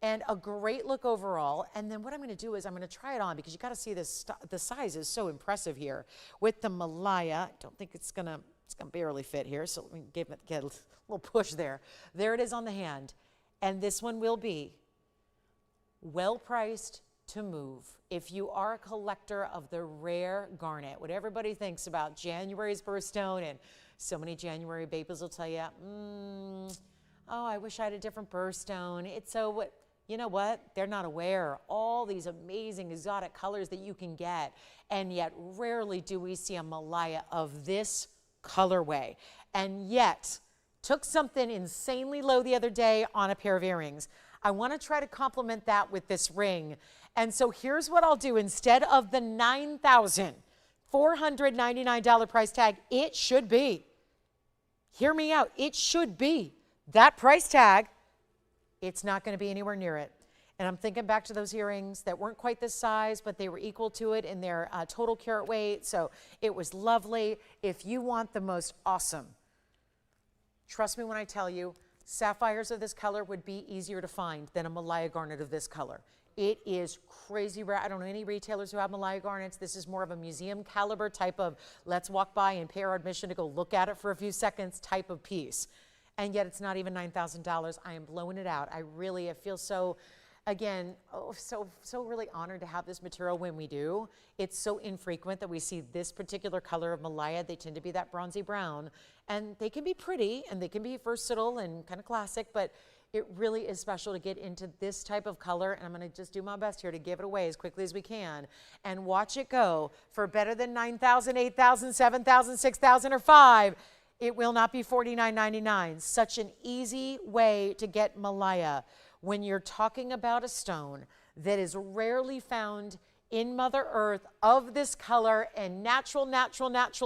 And a great look overall. And then what I'm going to do is I'm going to try it on because you got to see this. The size is so impressive here with the Malaya. I don't think it's gonna barely fit here. So let me get a little push there. There it is on the hand. And this one will be well priced to move. If you are a collector of the rare garnet, what everybody thinks about January's birthstone, and so many January babies will tell you, oh, I wish I had a different birthstone. It's so what. You know what? They're not aware all these amazing exotic colors that you can get, and yet rarely do we see a Malaya of this colorway. And yet, took something insanely low the other day on a pair of earrings. I want to try to complement that with this ring. And so here's what I'll do. Instead of the $9,499 price tag, it should be, hear me out, it should be that price tag. It's not going to be anywhere near it. And I'm thinking back to those earrings that weren't quite this size, but they were equal to it in their total carat weight. So it was lovely. If you want the most awesome, trust me when I tell you, sapphires of this color would be easier to find than a Malaya garnet of this color. It is crazy rare. I don't know any retailers who have Malaya garnets. This is more of a museum caliber type of let's walk by and pay our admission to go look at it for a few seconds type of piece. And yet it's not even $9,000. I am blowing it out. I feel so, again, so really honored to have this material when we do. It's so infrequent that we see this particular color of Malaya. They tend to be that bronzy brown, and they can be pretty and they can be versatile and kind of classic, but it really is special to get into this type of color. And I'm going to just do my best here to give it away as quickly as we can and watch it go for better than $9,000, $8,000, $7,000, $6,000, or $5,000. It will not be $49.99. Such an easy way to get Malaya when you're talking about a stone that is rarely found in Mother Earth of this color, and natural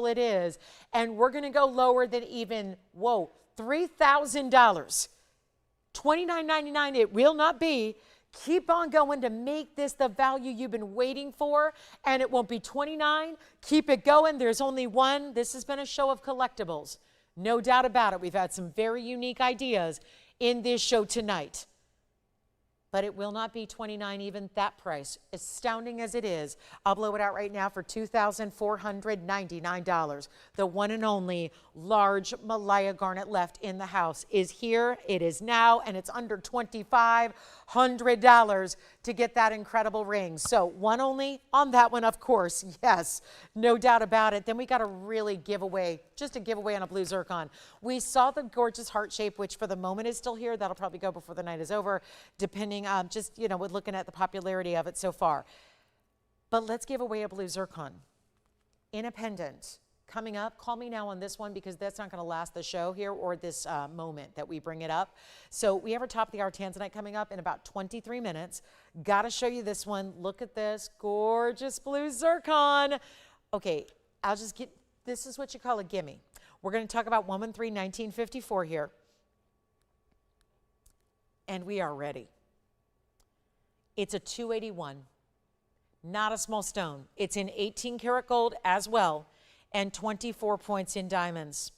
it is. And we're going to go lower than even, whoa, $3,000. $29.99 it will not be. Keep on going to make this the value you've been waiting for, and it won't be $29. Keep it going. There's only one. This has been a show of collectibles. No doubt about it. We've had some very unique ideas in this show tonight. But it will not be $29, even that price. Astounding as it is, I'll blow it out right now for $2,499. The one and only large Malaya garnet left in the house is here. It is now, and it's under $2,500 to get that incredible ring. So one only on that one, of course. Yes, no doubt about it. Then we got a really giveaway, just a giveaway on a blue zircon. We saw the gorgeous heart shape, which for the moment is still here. That'll probably go before the night is over, depending just, you know, with looking at the popularity of it so far. But let's give away a blue zircon in a pendant. Coming up, call me now on this one because that's not going to last the show here or this moment that we bring it up. So we have our top of the hour tanzanite coming up in about 23 minutes. Got to show you this one. Look at this gorgeous blue zircon. Okay, I'll just get, this is what you call a gimme. We're going to talk about 113-1954 here. And we are ready. It's a 281, not a small stone. It's in 18 karat gold as well, and 24 points in diamonds.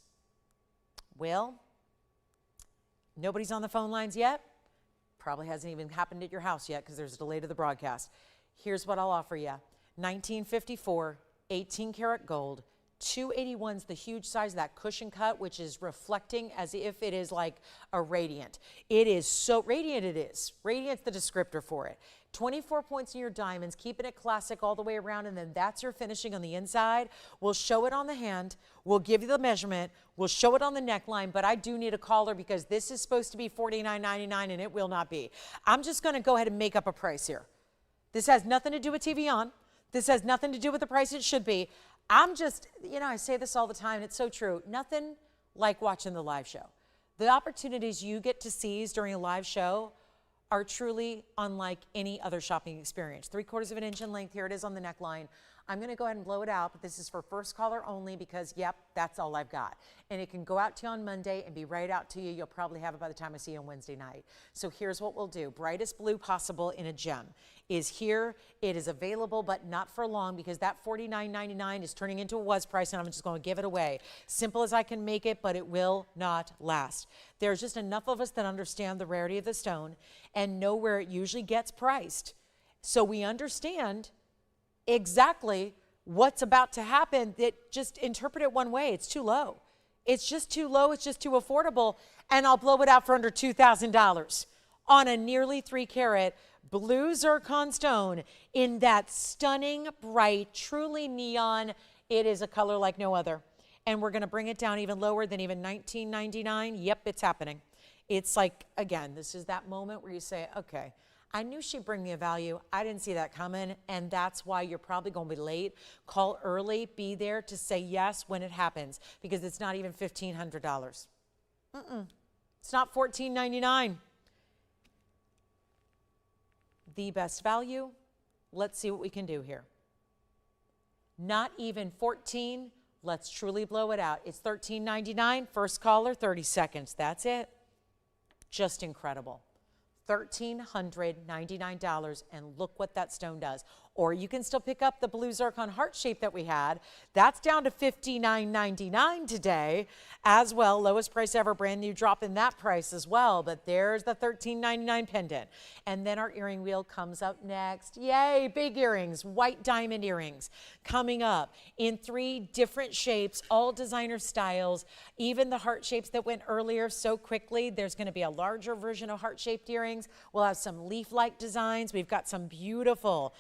Well, Nobody's on the phone lines yet? Probably hasn't even happened at your house yet because there's a delay to the broadcast. Here's what I'll offer you. 1954, 18 karat gold, 281's the huge size of that cushion cut, which is reflecting as if it is like a radiant. It is so radiant, it is. Radiant's the descriptor for it. 24 points in your diamonds, keeping it classic all the way around, and then that's your finishing on the inside. We'll show it on the hand. We'll give you the measurement. We'll show it on the neckline, but I do need a caller because this is supposed to be $49.99 and it will not be. I'm just going to go ahead and make up a price here. This has nothing to do with TVON. This has nothing to do with the price it should be. I'm just, you know, I say this all the time, and it's so true. Nothing like watching the live show. The opportunities you get to seize during a live show are truly unlike any other shopping experience. 3/4 of an inch in length. Here it is on the neckline. I'm going to go ahead and blow it out, but this is for first caller only because, yep, that's all I've got. And it can go out to you on Monday and be right out to you. You'll probably have it by the time I see you on Wednesday night. So here's what we'll do. Brightest blue possible in a gem is here. It is available, but not for long because that $49.99 is turning into a was price, and I'm just going to give it away. Simple as I can make it, but it will not last. There's just enough of us that understand the rarity of the stone and know where it usually gets priced. So we understand exactly what's about to happen, that just interpret it one way. It's too low. It's just too low. It's just too affordable. And I'll blow it out for under $2,000 on a nearly 3 carat blue zircon stone in that stunning, bright, truly neon. It is a color like no other. And we're going to bring it down even lower than even $19.99. Yep, it's happening. It's like, again, this is that moment where you say, okay, I knew she'd bring me a value. I didn't see that coming, and that's why you're probably going to be late. Call early. Be there to say yes when it happens because it's not even $1,500. It's not $14.99. The best value. Let's see what we can do here. Not even $14. Let's truly blow it out. It's $13.99. First caller, 30 seconds. That's it. Just incredible. $1,399, and look what that stone does. Or you can still pick up the blue zircon heart shape that we had. That's down to $59.99 today as well. Lowest price ever, brand new drop in that price as well. But there's the $13.99 pendant. And then our earring wheel comes up next. Yay, big earrings, white diamond earrings coming up in 3 different shapes, all designer styles. Even the heart shapes that went earlier so quickly, there's going to be a larger version of heart-shaped earrings. We'll have some leaf-like designs. We've got some beautiful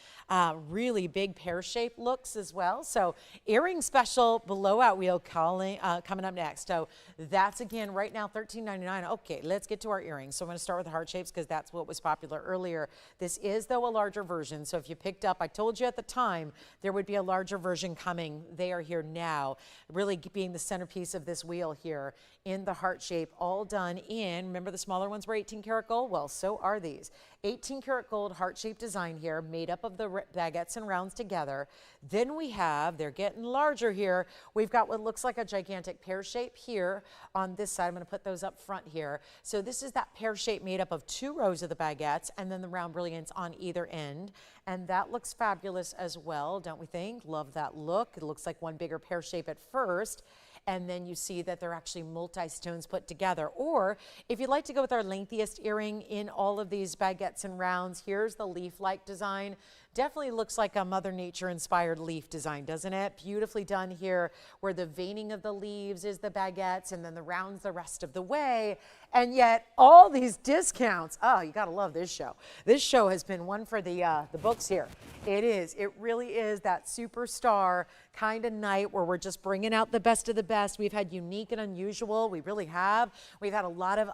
really big pear-shaped looks as well. So earring special blowout wheel coming up next. So that's, again, right now $13.99. Okay, let's get to our earrings. So I'm going to start with the heart shapes because that's what was popular earlier. This is, though, a larger version. So if you picked up, I told you at the time there would be a larger version coming. They are here now, really being the centerpiece of this wheel here in the heart shape, all done in, remember the smaller ones were 18 karat gold? Well, so are these. 18 karat gold heart-shaped design here, made up of the baguettes and rounds together. Then we have, they're getting larger here, we've got what looks like a gigantic pear shape here on this side. I'm going to put those up front here. So this is that pear shape made up of 2 rows of the baguettes and then the round brilliants on either end. And that looks fabulous as well, don't we think? Love that look. It looks like one bigger pear shape at first. And then you see that they're actually multi-stones put together. Or if you'd like to go with our lengthiest earring in all of these baguettes and rounds, here's the leaf-like design. Definitely looks like a Mother Nature inspired leaf design, doesn't it? Beautifully done here, where the veining of the leaves is the baguettes and then the rounds the rest of the way. And yet all these discounts, oh, you gotta love this show. This show has been one for the books here. It is, it really is that superstar kind of night where we're just bringing out the best of the best. We've had unique and unusual, we really have. We've had a lot of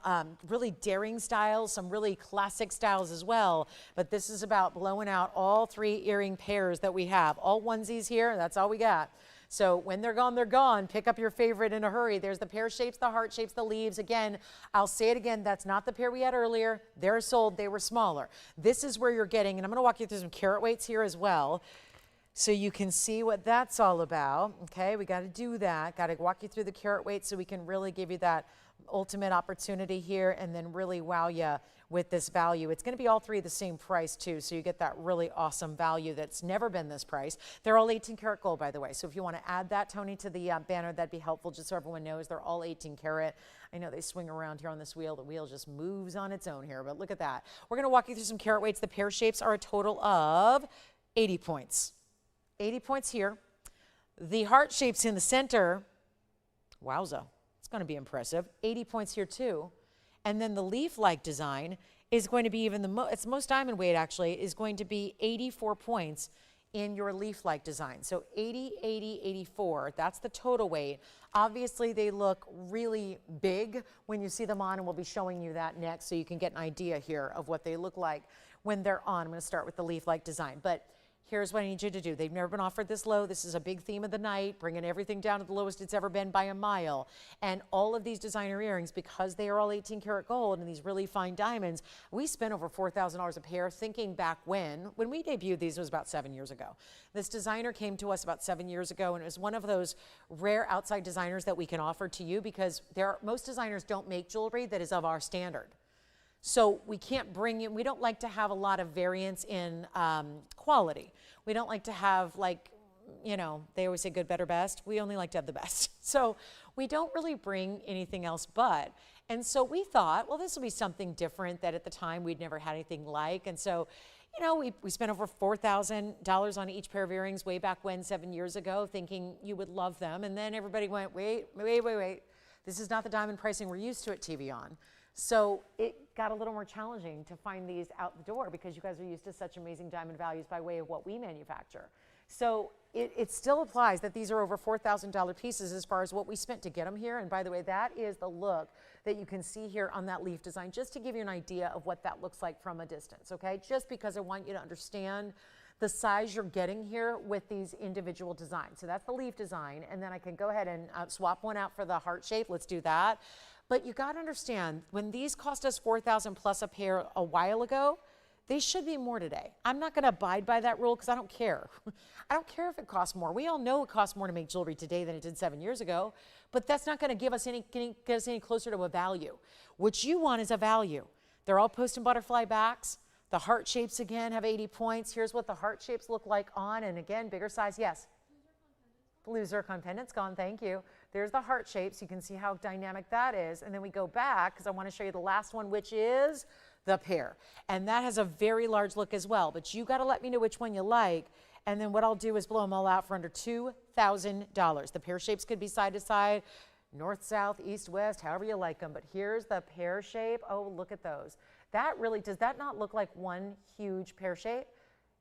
really daring styles, some really classic styles as well. But this is about blowing out all 3 earring pairs that we have. All onesies here, that's all we got. So when they're gone, they're gone. Pick up your favorite in a hurry. There's the pear shapes, the heart shapes, the leaves. Again, I'll say it again, that's not the pair we had earlier. They're sold, they were smaller. This is where you're getting, and I'm gonna walk you through some carat weights here as well, so you can see what that's all about. Okay, we gotta do that. Gotta walk you through the carat weight so we can really give you that ultimate opportunity here and then really wow you with this value. It's going to be all three the same price too, so you get that really awesome value that's never been this price. They're all 18 karat gold, by the way, so if you want to add that, Tony, to the banner, that'd be helpful, just so everyone knows they're all 18 karat. I know they swing around here on this wheel. The wheel just moves on its own here, but look at that. We're going to walk you through some carat weights. The pear shapes are a total of 80 points. 80 points here. The heart shapes in the center, wowza, it's going to be impressive. 80 points here too. And then the leaf-like design is going to be even it's most diamond weight actually, is going to be 84 points in your leaf-like design. So 80, 80, 84, that's the total weight. Obviously they look really big when you see them on, and we'll be showing you that next so you can get an idea here of what they look like when they're on. I'm going to start with the leaf-like design. But here's what I need you to do. They've never been offered this low. This is a big theme of the night, bringing everything down to the lowest it's ever been by a mile. And all of these designer earrings, because they are all 18 karat gold and these really fine diamonds, we spent over $4,000 a pair, thinking back when we debuted these, was about 7 years ago. This designer came to us about 7 years ago, and it was one of those rare outside designers that we can offer to you, because most designers don't make jewelry that is of our standard. So we can't bring in, we don't like to have a lot of variance in quality. We don't like to have, like, you know, they always say good, better, best. We only like to have the best. So we don't really bring anything else but. And so we thought, well, this will be something different that at the time we'd never had anything like. And so, you know, we spent over $4,000 on each pair of earrings way back when, 7 years ago, thinking you would love them. And then everybody went, wait. This is not the diamond pricing we're used to at TVON. So it got a little more challenging to find these out the door, because you guys are used to such amazing diamond values by way of what we manufacture. So it still applies that these are over $4,000 pieces as far as what we spent to get them here. And by the way, that is the look that you can see here on that leaf design, just to give you an idea of what that looks like from a distance, okay? Just because I want you to understand the size you're getting here with these individual designs. So that's the leaf design. And then I can go ahead and swap one out for the heart shape. Let's do that. But you got to understand, when these cost us $4,000 plus a pair a while ago, they should be more today. I'm not going to abide by that rule because I don't care. I don't care if it costs more. We all know it costs more to make jewelry today than it did 7 years ago, but that's not going to get us any closer to a value. What you want is a value. They're all post and butterfly backs. The heart shapes, again, have 80 points. Here's what the heart shapes look like on, and again, bigger size, yes. Blue zircon pendant's gone, thank you. There's the heart shapes. You can see how dynamic that is. And then we go back, because I want to show you the last one, which is the pear. And that has a very large look as well. But you got to let me know which one you like. And then what I'll do is blow them all out for under $2,000. The pear shapes could be side to side, north, south, east, west, however you like them. But here's the pear shape. Oh, look at those. That really, does that not look like one huge pear shape?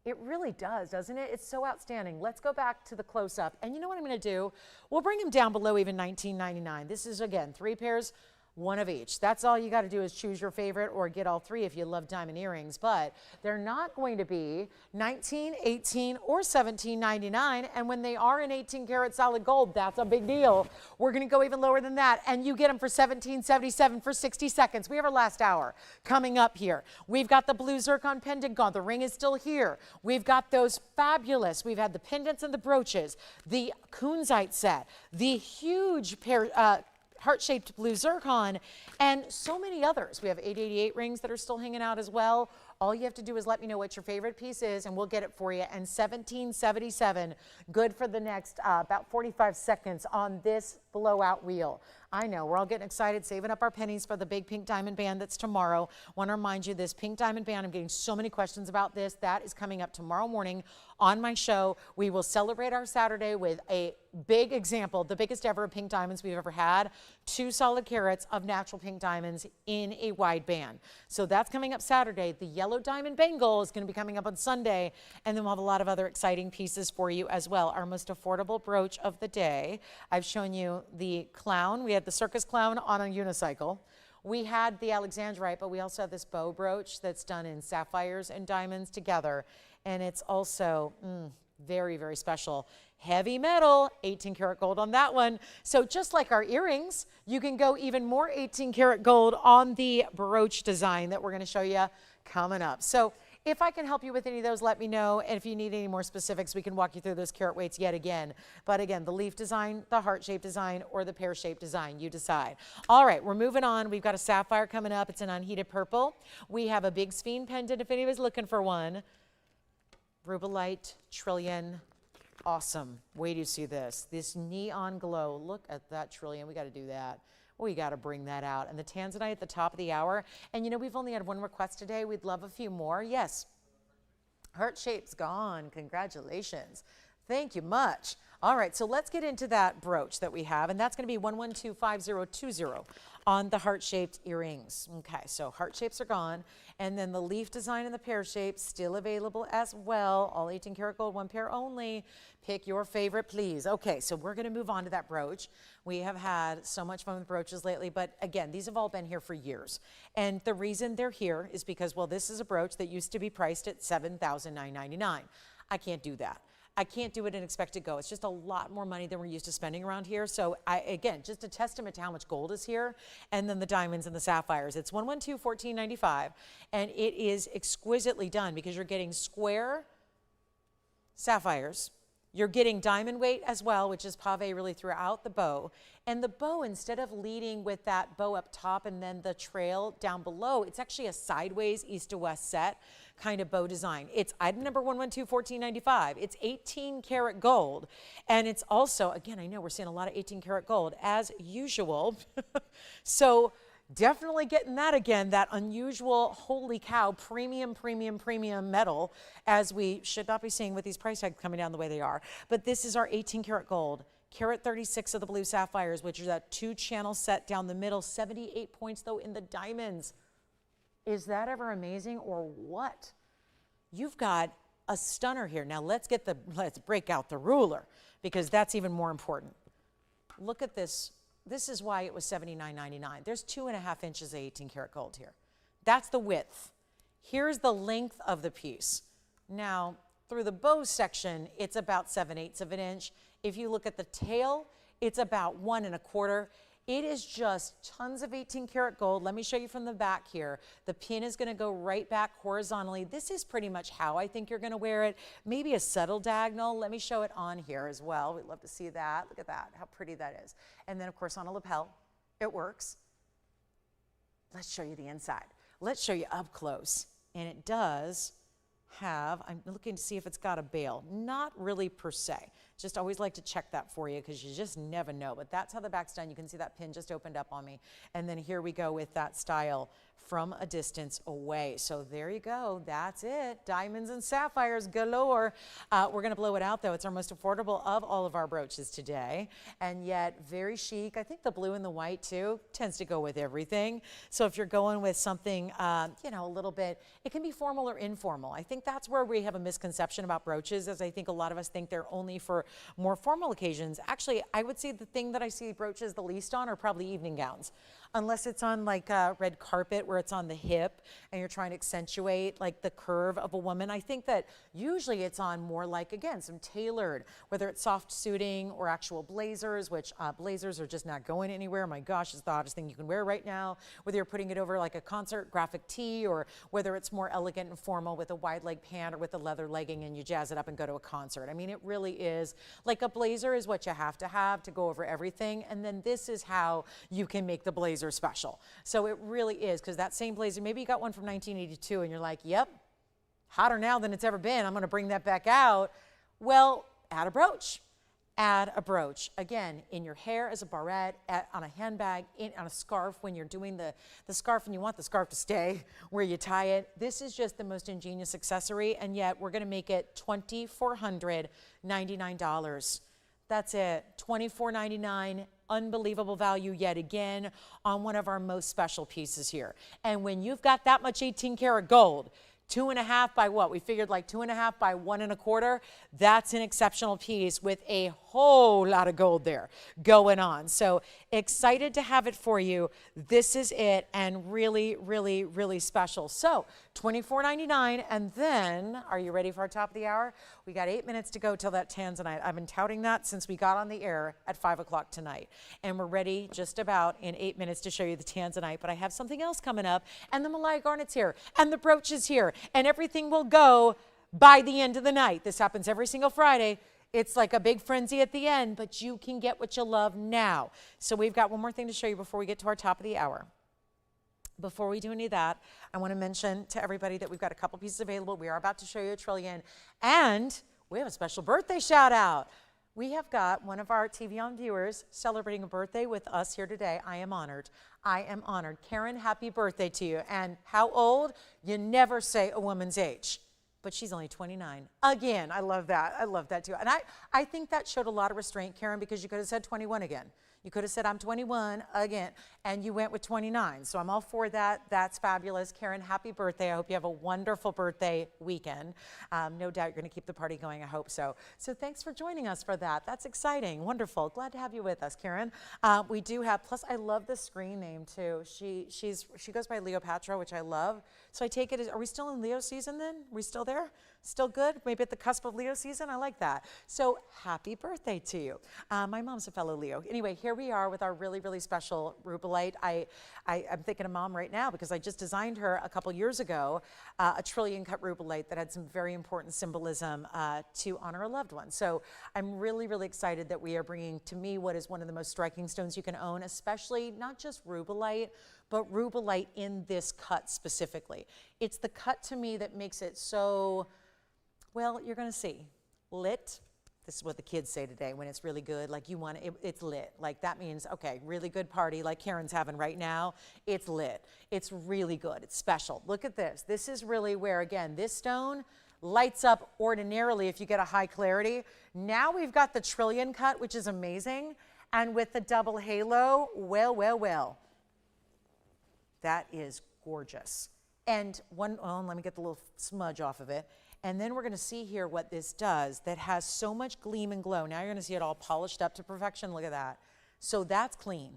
It really does, doesn't it? It's so outstanding. Let's go back to the close-up. And you know what I'm going to do? We'll bring them down below even $19.99. This is, again, 3 pairs, 1 of each. That's all you got to do, is choose your favorite or get all 3 if you love diamond earrings. But they're not going to be $19, $18, or $17.99. And when they are in 18 karat solid gold, that's a big deal. We're going to go even lower than that. And you get them for $17.77 for 60 seconds. We have our last hour coming up here. We've got the blue zircon pendant gone. The ring is still here. We've got those fabulous. We've had the pendants and the brooches, the kunzite set, the huge pair, heart-shaped blue zircon, and so many others. We have 888 rings that are still hanging out as well. All you have to do is let me know what your favorite piece is, and we'll get it for you. And $17.77, good for the next about 45 seconds on this blowout reel. I know, we're all getting excited, saving up our pennies for the big pink diamond band that's tomorrow. Want to remind you, this pink diamond band, I'm getting so many questions about this. That is coming up tomorrow morning on my show. We will celebrate our Saturday with a big example, the biggest ever of pink diamonds we've ever had. 2 solid carats of natural pink diamonds in a wide band. So that's coming up Saturday. The yellow diamond bangle is going to be coming up on Sunday, and then we'll have a lot of other exciting pieces for you as well. Our most affordable brooch of the day. I've shown you the clown. We had the circus clown on a unicycle. We had the alexandrite, but we also have this bow brooch that's done in sapphires and diamonds together, and it's also very, very special. Heavy metal, 18 karat gold on that one. So just like our earrings, you can go even more 18 karat gold on the brooch design that we're going to show you coming up. So If I can help you with any of those, let me know. And if you need any more specifics, we can walk you through those carat weights yet again. But again, the leaf design, the heart-shaped design, or the pear-shaped design, you decide. All right, we're moving on. We've got a sapphire coming up. It's an unheated purple. We have a big sphene pendant if anybody's looking for one. Rubelite, trillion. Awesome. Wait till you see this. This neon glow. Look at that trillion. We got to do that. We got to bring that out. And the tanzanite at the top of the hour. And you know, we've only had one request today. We'd love a few more. Yes. Heart shape's gone. Congratulations. Thank you much. All right, so let's get into that brooch that we have, and that's going to be 1125020 on the heart-shaped earrings. Okay, so heart shapes are gone, and then the leaf design and the pear shape still available as well. All 18 karat gold, one pair only. Pick your favorite, please. Okay, so we're going to move on to that brooch. We have had so much fun with brooches lately, but again, these have all been here for years. And the reason they're here is because, well, this is a brooch that used to be priced at $7,999. I can't do that. I can't do it and expect to go. It's just a lot more money than we're used to spending around here. So again, just a testament to how much gold is here. And then the diamonds and the sapphires. It's 1121495, and it is exquisitely done because you're getting square sapphires. You're getting diamond weight as well, which is pave really throughout the bow. And the bow, instead of leading with that bow up top and then the trail down below, it's actually a sideways east to west set kind of bow design. It's item number 1121495. It's 18 karat gold. And it's also, again, I know we're seeing a lot of 18 karat gold as usual. So definitely getting that again, that unusual, holy cow, premium metal, as we should not be seeing with these price tags coming down the way they are. But this is our 18 karat gold, carat 36 of the blue sapphires, which is that 2-channel set down the middle, 78 points though in the diamonds. Is that ever amazing or what? You've got a stunner here. Now let's break out the ruler, because that's even more important. Look at this. This is why it was $79.99. There's 2.5 inches of 18 karat gold here. That's the width. Here's the length of the piece. Now, through the bow section, it's about 7/8 of an inch. If you look at the tail, it's about 1 1/4. It is just tons of 18 karat gold. Let me show you from the back here. The pin is going to go right back horizontally. This is pretty much how I think you're going to wear it. Maybe a subtle diagonal. Let me show it on here as well. We'd love to see that. Look at that, how pretty that is. And then, of course, on a lapel, it works. Let's show you the inside. Let's show you up close. And it does have, I'm looking to see if it's got a bail. Not really per se. Just always like to check that for you because you just never know. But that's how the back's done. You can see that pin just opened up on me. And then here we go with that style from a distance away. So there you go. That's it. Diamonds and sapphires galore. We're going to blow it out, though. It's our most affordable of all of our brooches today. And yet very chic. I think the blue and the white, too, tends to go with everything. So if you're going with something, you know, a little bit, it can be formal or informal. I think that's where we have a misconception about brooches, as I think a lot of us think they're only for more formal occasions. Actually, I would say the thing that I see brooches the least on are probably evening gowns. Unless it's on like a red carpet where it's on the hip and you're trying to accentuate like the curve of a woman. I think that usually it's on more like, again, some tailored, whether it's soft suiting or actual blazers, which blazers are just not going anywhere. My gosh, it's the hottest thing you can wear right now. Whether you're putting it over like a concert graphic tee, or whether it's more elegant and formal with a wide leg pant or with a leather legging and you jazz it up and go to a concert. I mean, it really is like a blazer is what you have to go over everything. And then this is how you can make the blazer special. So it really is, because that same blazer, maybe you got one from 1982 and you're like, yep, hotter now than it's ever been. I'm going to bring that back out. Well, add a brooch. Add a brooch. Again, in your hair as a barrette, on a handbag, on a scarf when you're doing the scarf and you want the scarf to stay where you tie it. This is just the most ingenious accessory, and yet we're going to make it $2,499. That's it, $24.99. Unbelievable value yet again on one of our most special pieces here. And when you've got that much 18 karat gold, 2.5 by what? We figured like 2.5 by 1 1/4. That's an exceptional piece with a whole lot of gold there going on. So excited to have it for you. This is it, and really, really, really special. So $24.99, and then, are you ready for our top of the hour? We got 8 minutes to go till that tanzanite. I've been touting that since we got on the air at 5 o'clock tonight. And we're ready just about in 8 minutes to show you the tanzanite. But I have something else coming up, and the Malaya garnet's here, and the brooch is here, and everything will go by the end of the night. This happens every single Friday. It's like a big frenzy at the end, but you can get what you love now. So we've got one more thing to show you before we get to our top of the hour. Before we do any of that, I want to mention to everybody that we've got a couple pieces available. We are about to show you a trillion, and we have a special birthday shout out. We have got one of our TVON viewers celebrating a birthday with us here today. I am honored. I am honored. Karen, happy birthday to you. And how old? You never say a woman's age. But she's only 29. Again, I love that. I love that too. And I think that showed a lot of restraint, Karen, because you could have said 21 again. You could have said, I'm 21 again, and you went with 29. So I'm all for that. That's fabulous. Karen, happy birthday. I hope you have a wonderful birthday weekend. No doubt you're going to keep the party going. I hope so. So thanks for joining us for that. That's exciting. Wonderful. Glad to have you with us, Karen. We do have, plus I love the screen name too. She goes by Leopatra, which I love. So I take it as, are we still in Leo season then? Are we still there? Still good? Maybe at the cusp of Leo season? I like that. So happy birthday to you. My mom's a fellow Leo. Anyway, here we are with our really, really special rubellite. I'm thinking of Mom right now because I just designed her a couple years ago a trillion cut rubellite that had some very important symbolism to honor a loved one. So I'm really, really excited that we are bringing to me what is one of the most striking stones you can own, especially not just rubellite, but rubellite in this cut specifically. It's the cut to me that makes it so, well, you're gonna see, lit. This is what the kids say today when it's really good, like you want it, it's lit. Like that means, okay, really good party like Karen's having right now, it's lit. It's really good, it's special. Look at this. This is really where, again, this stone lights up ordinarily if you get a high clarity. Now we've got the trillion cut, which is amazing. And with the double halo, well, well, well. That is gorgeous. And let me get the little smudge off of it. And then we're going to see here what this does that has so much gleam and glow. Now you're going to see it all polished up to perfection. Look at that. So that's clean,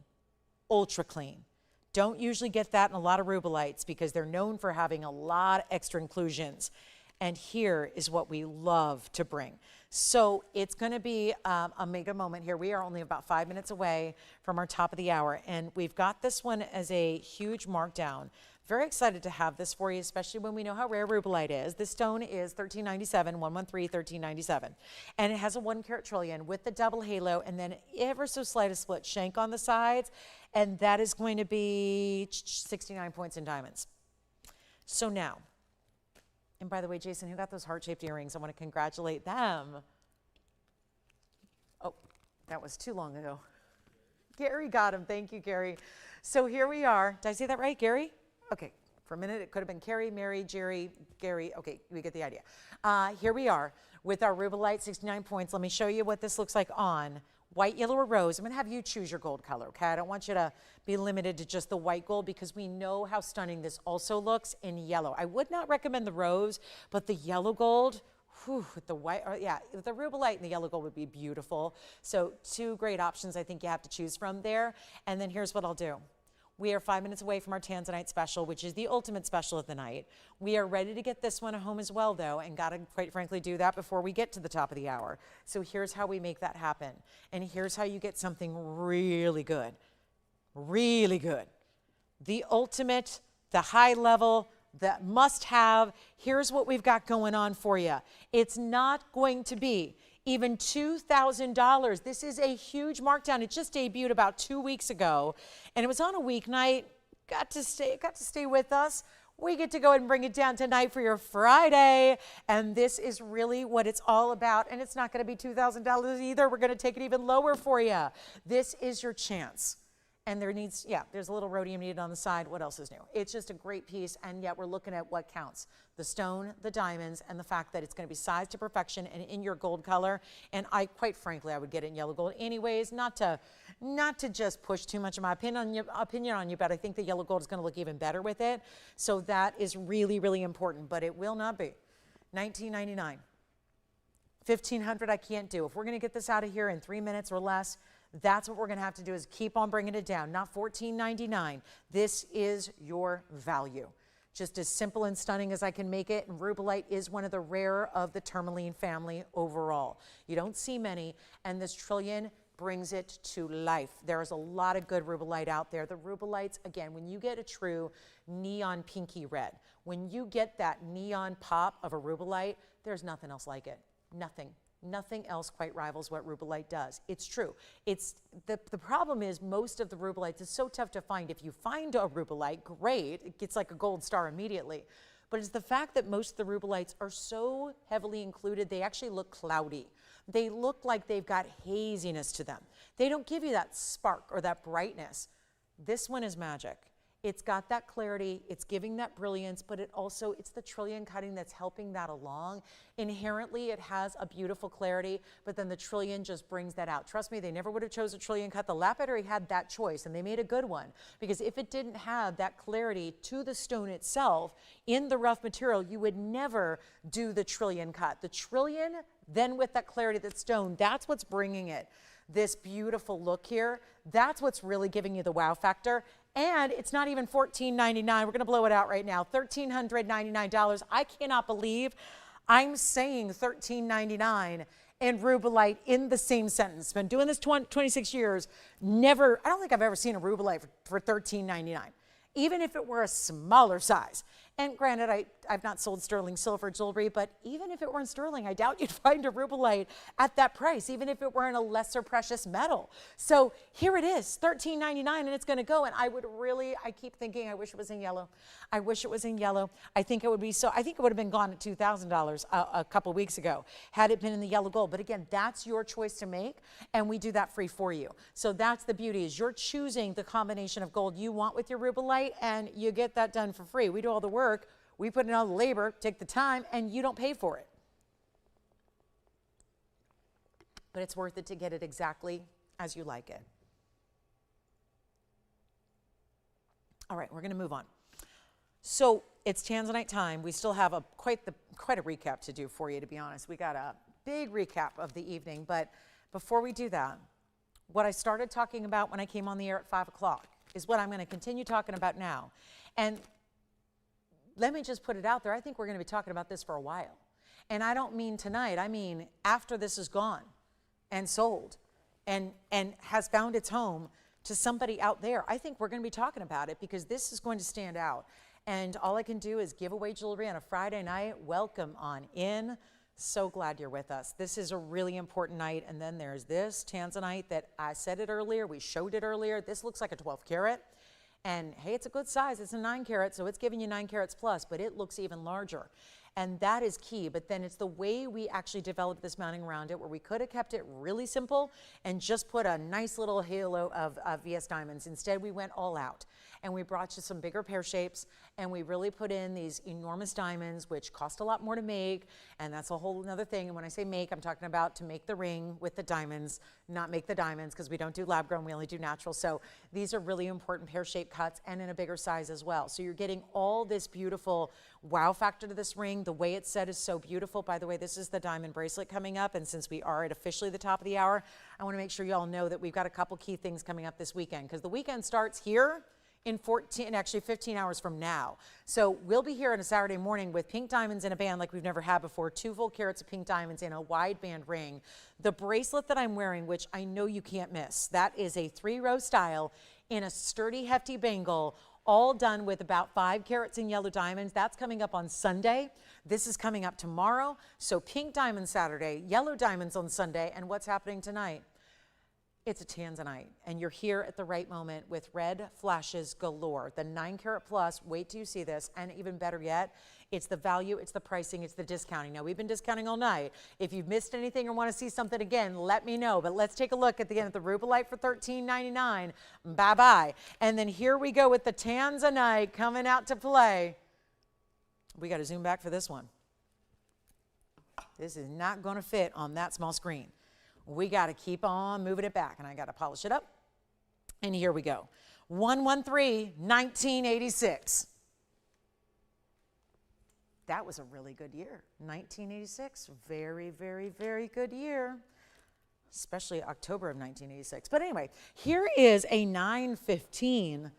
ultra clean. Don't usually get that in a lot of rubellites because they're known for having a lot of extra inclusions. And here is what we love to bring. So it's going to be a mega moment here. We are only about 5 minutes away from our top of the hour. And we've got this one as a huge markdown. Very excited to have this for you, especially when we know how rare rubellite is. This stone is $13.97, 113, $13.97. And it has a 1 carat trillion with the double halo and then ever so slight a split shank on the sides. And that is going to be 69 points in diamonds. So now, and by the way, Jason, who got those heart-shaped earrings? I want to congratulate them. Oh, that was too long ago. Gary got them. Thank you, Gary. So here we are. Did I say that right, Gary? Okay, for a minute it could have been Carrie, Mary, Jerry, Gary. Okay, we get the idea. Here we are with our rubellite, 69 points. Let me show you what this looks like on white, yellow, or rose. I'm going to have you choose your gold color, okay? I don't want you to be limited to just the white gold because we know how stunning this also looks in yellow. I would not recommend the rose, but the yellow gold, whew, with the white, the rubellite and the yellow gold would be beautiful. So 2 great options I think you have to choose from there. And then here's what I'll do. We are 5 minutes away from our Tanzanite special, which is the ultimate special of the night. We are ready to get this one home as well, though, and got to, quite frankly, do that before we get to the top of the hour. So here's how we make that happen. And here's how you get something really good. Really good. The ultimate, the high level, the must-have. Here's what we've got going on for you. It's not going to be even $2,000. This is a huge markdown. It just debuted about 2 weeks ago, and it was on a weeknight. Got to stay with us. We get to go ahead and bring it down tonight for your Friday, and this is really what it's all about. And it's not going to be $2,000 either. We're going to take it even lower for you. This is your chance. And there's a little rhodium needed on the side. What else is new? It's just a great piece, and yet we're looking at what counts. The stone, the diamonds, and the fact that it's going to be sized to perfection and in your gold color. And quite frankly, I would get it in yellow gold anyways, not to just push too much of my opinion on you, but I think the yellow gold is going to look even better with it. So that is really, really important, but it will not be $19.99. $1,500 I can't do. If we're going to get this out of here in 3 minutes or less, that's what we're going to have to do is keep on bringing it down, not $14.99. This is your value. Just as simple and stunning as I can make it, and rubellite is one of the rarer of the tourmaline family overall. You don't see many, and this trillion brings it to life. There's a lot of good rubellite out there. The rubellites, again, when you get a true neon pinky red, When you get that neon pop of a rubellite, there's nothing else like it. Nothing. Nothing else quite rivals what rubellite does. It's true. It's the problem is most of the rubellites is so tough to find. If you find a rubellite, great. It gets like a gold star immediately. But it's the fact that most of the rubellites are so heavily included, they actually look cloudy. They look like they've got haziness to them. They don't give you that spark or that brightness. This one is magic. It's got that clarity, it's giving that brilliance, but it's the trillion cutting that's helping that along. Inherently, it has a beautiful clarity, but then the trillion just brings that out. Trust me, they never would have chosen a trillion cut. The lapidary had that choice, and they made a good one, because if it didn't have that clarity to the stone itself in the rough material, you would never do the trillion cut. The trillion, then with that clarity of that stone, that's what's bringing it. This beautiful look here, that's what's really giving you the wow factor. And it's not even $14.99. We're going to blow it out right now. $1,399. I cannot believe I'm saying $13.99 and rubellite in the same sentence. Been doing this 26 years. Never, I don't think I've ever seen a rubellite for $13.99, even if it were a smaller size. And granted, I've not sold sterling silver jewelry, but even if it were in sterling, I doubt you'd find a rubellite at that price, even if it were in a lesser precious metal. So here it is, $13.99, and it's going to go. And I keep thinking, I wish it was in yellow. I wish it was in yellow. I think it would have been gone at $2,000 a couple weeks ago had it been in the yellow gold. But again, that's your choice to make, and we do that free for you. So that's the beauty, is you're choosing the combination of gold you want with your rubellite, and you get that done for free. We do all the work. We put in all the labor, take the time, and you don't pay for it. But it's worth it to get it exactly as you like it. All right, we're going to move on. So it's Tanzanite time. We still have quite a recap to do for you, to be honest. We got a big recap of the evening, but before we do that, what I started talking about when I came on the air at 5 o'clock is what I'm going to continue talking about now. And let me just put it out there. I think we're going to be talking about this for a while. And I don't mean tonight. I mean after this is gone and sold and has found its home to somebody out there. I think we're going to be talking about it, because this is going to stand out. And all I can do is give away jewelry on a Friday night. Welcome on in. So glad you're with us. This is a really important night. And then there's this Tanzanite that I said it earlier. We showed it earlier. This looks like a 12 karat. And hey, it's a good size. It's a 9 carat, so it's giving you 9 carats plus, but it looks even larger. And that is key. But then it's the way we actually developed this mounting around it, where we could have kept it really simple and just put a nice little halo of VS diamonds. Instead, we went all out. And we brought you some bigger pear shapes, and we really put in these enormous diamonds, which cost a lot more to make, and that's a whole other thing. And when I say make, I'm talking about to make the ring with the diamonds, not make the diamonds, because we don't do lab grown, we only do natural. So these are really important pear shaped cuts, and in a bigger size as well. So you're getting all this beautiful wow factor to this ring. The way it's set is so beautiful. By the way, this is the diamond bracelet coming up, and since we are at officially the top of the hour, I want to make sure you all know that we've got a couple key things coming up this weekend, because the weekend starts here in 15 hours from now. So we'll be here on a Saturday morning with pink diamonds in a band like we've never had before, 2 full carats of pink diamonds in a wide band ring. The bracelet that I'm wearing, which I know you can't miss, that is a 3-row style in a sturdy, hefty bangle, all done with about 5 carats in yellow diamonds. That's coming up on Sunday. This is coming up tomorrow. So pink diamonds Saturday, yellow diamonds on Sunday, and what's happening tonight? It's a Tanzanite, and you're here at the right moment with red flashes galore. The 9 carat plus, wait till you see this, and even better yet, it's the value, it's the pricing, it's the discounting. Now, we've been discounting all night. If you've missed anything or want to see something again, let me know. But let's take a look at the end of the rubellite for $13.99. Bye-bye. And then here we go with the Tanzanite coming out to play. We got to zoom back for this one. This is not going to fit on that small screen. We got to keep on moving it back, and I got to polish it up. And here we go. 1/13/1986. That was a really good year. 1986, very, very, very good year, especially October of 1986. But anyway, here is a 915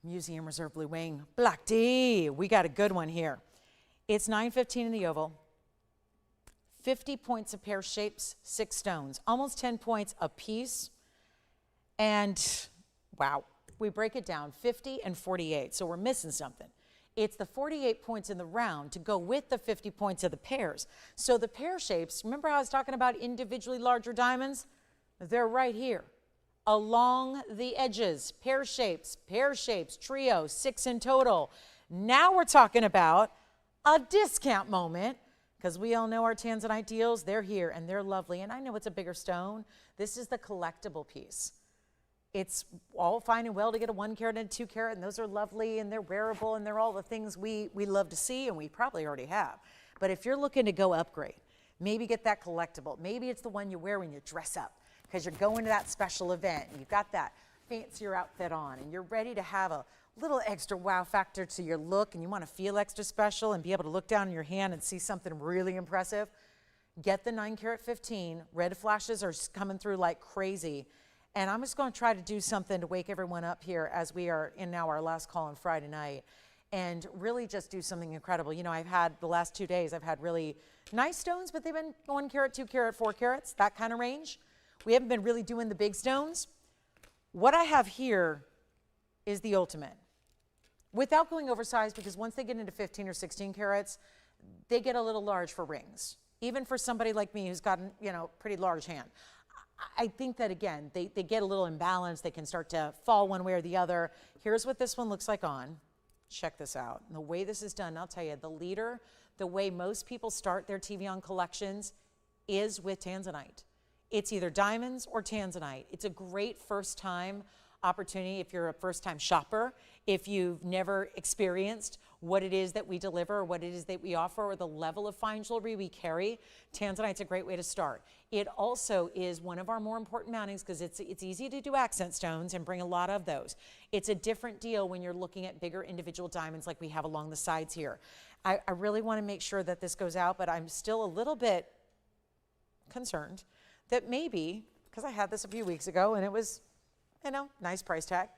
Museum Reserve Blue Wing Black D. We got a good one here. It's 915 in the oval. 50 points of pear shapes, 6 stones, almost 10 points a piece. And wow, we break it down 50 and 48. So we're missing something. It's the 48 points in the round to go with the 50 points of the pairs. So the pear shapes, remember how I was talking about individually larger diamonds? They're right here along the edges. Pear shapes, trio, 6 in total. Now we're talking about a discount moment, because we all know our tanzanite deals. They're here and they're lovely. And I know it's a bigger stone. This is the collectible piece. It's all fine and well to get a 1 carat and a 2 carat, and those are lovely and they're wearable and they're all the things we love to see, and we probably already have. But if you're looking to go upgrade, maybe get that collectible. Maybe it's the one you wear when you dress up because you're going to that special event and you've got that fancier outfit on and you're ready to have a little extra wow factor to your look, and you want to feel extra special and be able to look down in your hand and see something really impressive. Get the 9 carat 15. Red flashes are coming through like crazy. And I'm just going to try to do something to wake everyone up here as we are in now our last call on Friday night, and really just do something incredible. You know, I've had the last 2 days, I've had really nice stones, but they've been 1 carat, 2 carat, 4 carats, that kind of range. We haven't been really doing the big stones. What I have here is the ultimate. Without going oversized, because once they get into 15 or 16 carats, they get a little large for rings. Even for somebody like me who's got, you know, pretty large hand. I think that, again, they get a little imbalanced. They can start to fall one way or the other. Here's what this one looks like on. Check this out. And the way this is done, I'll tell you, the leader, the way most people start their TVON collections is with tanzanite. It's either diamonds or tanzanite. It's a great first-time opportunity if you're a first-time shopper, if you've never experienced what it is that we deliver, what it is that we offer, or the level of fine jewelry we carry. Tanzanite's a great way to start. It also is one of our more important mountings because it's easy to do accent stones and bring a lot of those. It's a different deal when you're looking at bigger individual diamonds like we have along the sides here. I really want to make sure that this goes out, but I'm still a little bit concerned that maybe, because I had this a few weeks ago and it was, you know, nice price tag,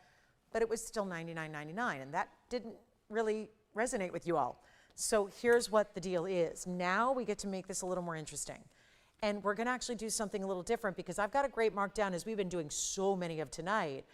but it was still $99.99, and that didn't really resonate with you all. So here's what the deal is. Now we get to make this a little more interesting. And we're going to actually do something a little different because I've got a great markdown, as we've been doing so many of tonight.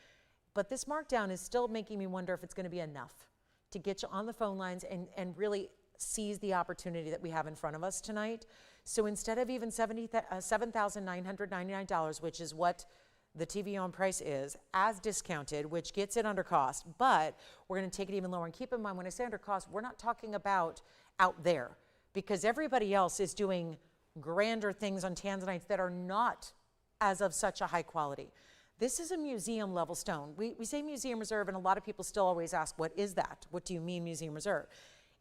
But this markdown is still making me wonder if it's going to be enough to get you on the phone lines and really seize the opportunity that we have in front of us tonight. So instead of even $7,999, which is what the TVON price is, as discounted, which gets it under cost, but we're going to take it even lower. And keep in mind, when I say under cost, we're not talking about out there, because everybody else is doing grander things on tanzanites that are not as of such a high quality. This is a museum level stone. We say museum reserve, and a lot of people still always ask, what is that? What do you mean museum reserve?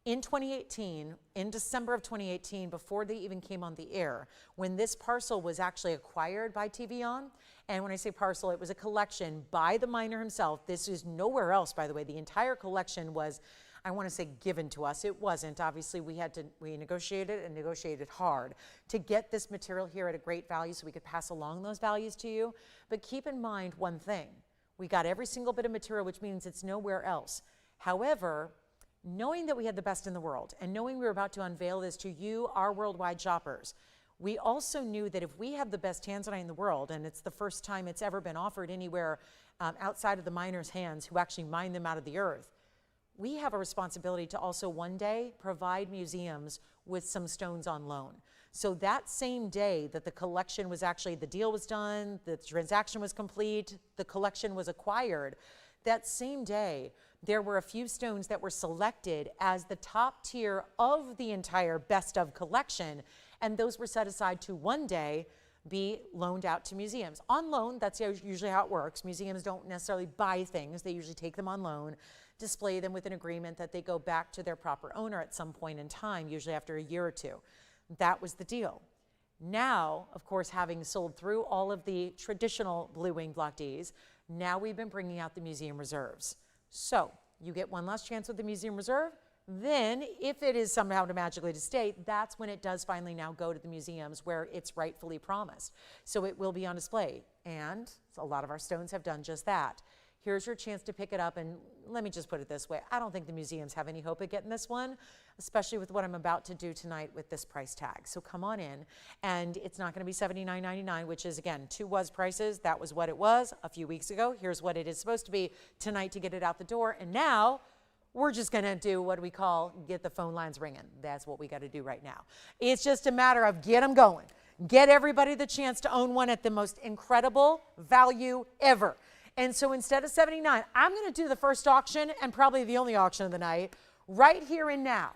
In 2018, in December of 2018, before they even came on the air, when this parcel was actually acquired by TVON, and when I say parcel, it was a collection by the miner himself. This is nowhere else, by the way. The entire collection was, I want to say, given to us. It wasn't. Obviously, we negotiated and negotiated hard to get this material here at a great value so we could pass along those values to you. But keep in mind one thing. We got every single bit of material, which means it's nowhere else. However, knowing that we had the best in the world and knowing we were about to unveil this to you, our worldwide shoppers, we also knew that if we have the best tanzanite in the world, and it's the first time it's ever been offered anywhere outside of the miners' hands who actually mine them out of the earth, we have a responsibility to also one day provide museums with some stones on loan. So that same day that the collection was actually, the deal was done, the transaction was complete, the collection was acquired, that same day, there were a few stones that were selected as the top tier of the entire best of collection, and those were set aside to one day be loaned out to museums. On loan, that's usually how it works. Museums don't necessarily buy things. They usually take them on loan, display them with an agreement that they go back to their proper owner at some point in time, usually after a year or two. That was the deal. Now, of course, having sold through all of the traditional Blue Wing Block Ds, now we've been bringing out the museum reserves. So you get one last chance with the museum reserve. Then, if it is somehow to magically to stay, that's when it does finally now go to the museums where it's rightfully promised. So it will be on display. And a lot of our stones have done just that. Here's your chance to pick it up, and let me just put it this way. I don't think the museums have any hope of getting this one, especially with what I'm about to do tonight with this price tag. So come on in, and it's not going to be $79.99, which is, again, two was prices. That was what it was a few weeks ago. Here's what it is supposed to be tonight to get it out the door. And now we're just going to do what we call get the phone lines ringing. That's what we got to do right now. It's just a matter of get them going. Get everybody the chance to own one at the most incredible value ever. And so instead of $79, I'm going to do the first auction and probably the only auction of the night right here and now,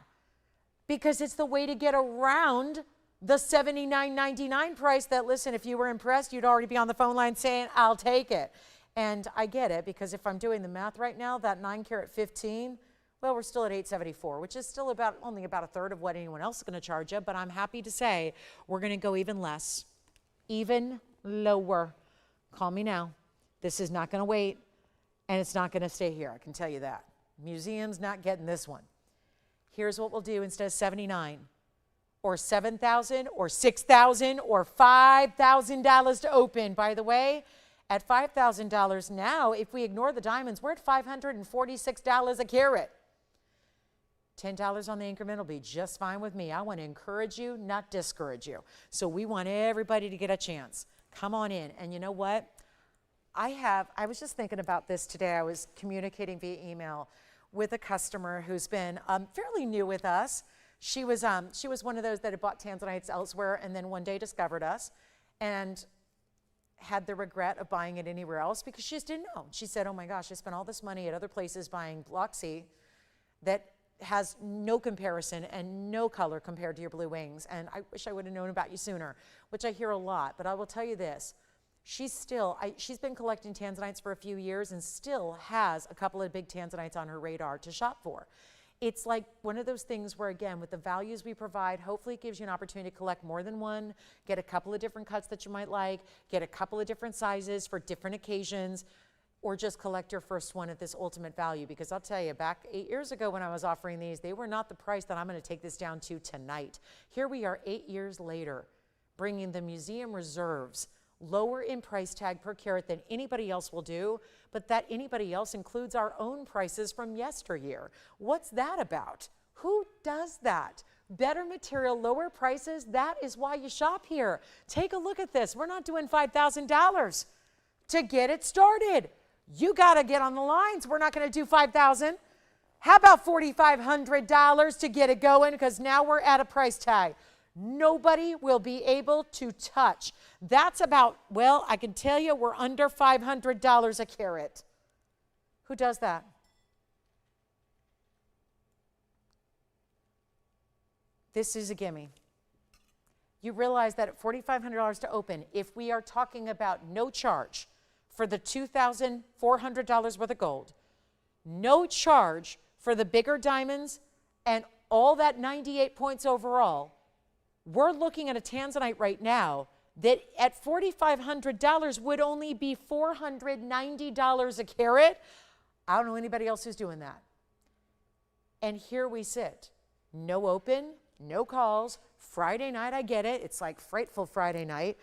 because it's the way to get around the $79.99 price that, listen, if you were impressed, you'd already be on the phone line saying, I'll take it. And I get it, because if I'm doing the math right now, that 9 carat 15, well, we're still at $874, which is still only about a third of what anyone else is going to charge you. But I'm happy to say we're going to go even less, even lower. Call me now. This is not going to wait, and it's not going to stay here. I can tell you that. Museum's not getting this one. Here's what we'll do instead of $79, or $7,000, or $6,000, or $5,000 to open. By the way, at $5,000 now, if we ignore the diamonds, we're at $546 a carat. $10 on the increment will be just fine with me. I want to encourage you, not discourage you. So we want everybody to get a chance. Come on in. And you know what? I was just thinking about this today. I was communicating via email with a customer who's been fairly new with us. She was one of those that had bought tanzanites elsewhere and then one day discovered us and had the regret of buying it anywhere else because she just didn't know. She said, oh my gosh, I spent all this money at other places buying Block C that has no comparison and no color compared to your blue wings. And I wish I would have known about you sooner, which I hear a lot. But I will tell you this. She's been collecting tanzanites for a few years and still has a couple of big tanzanites on her radar to shop for. It's like one of those things where, again, with the values we provide, hopefully it gives you an opportunity to collect more than one, get a couple of different cuts that you might like, get a couple of different sizes for different occasions, or just collect your first one at this ultimate value. Because I'll tell you, back 8 years ago when I was offering these, they were not the price that I'm going to take this down to tonight. Here we are 8 years later, bringing the museum reserves lower in price tag per carat than anybody else will do, but that anybody else includes our own prices from yesteryear. What's that about? Who does that? Better material, lower prices, that is why you shop here. Take a look at this. We're not doing $5,000 to get it started. You got to get on the lines. We're not going to do $5,000. How about $4,500 to get it going? Because now we're at a price tag nobody will be able to touch. That's about, well, I can tell you we're under $500 a carat. Who does that? This is a gimme. You realize that at $4,500 to open, if we are talking about no charge for the $2,400 worth of gold, no charge for the bigger diamonds, and all that 98 points overall, we're looking at a tanzanite right now that at $4,500 would only be $490 a carat. I don't know anybody else who's doing that. And here we sit. No open, no calls. Friday night, I get it. It's like frightful Friday night.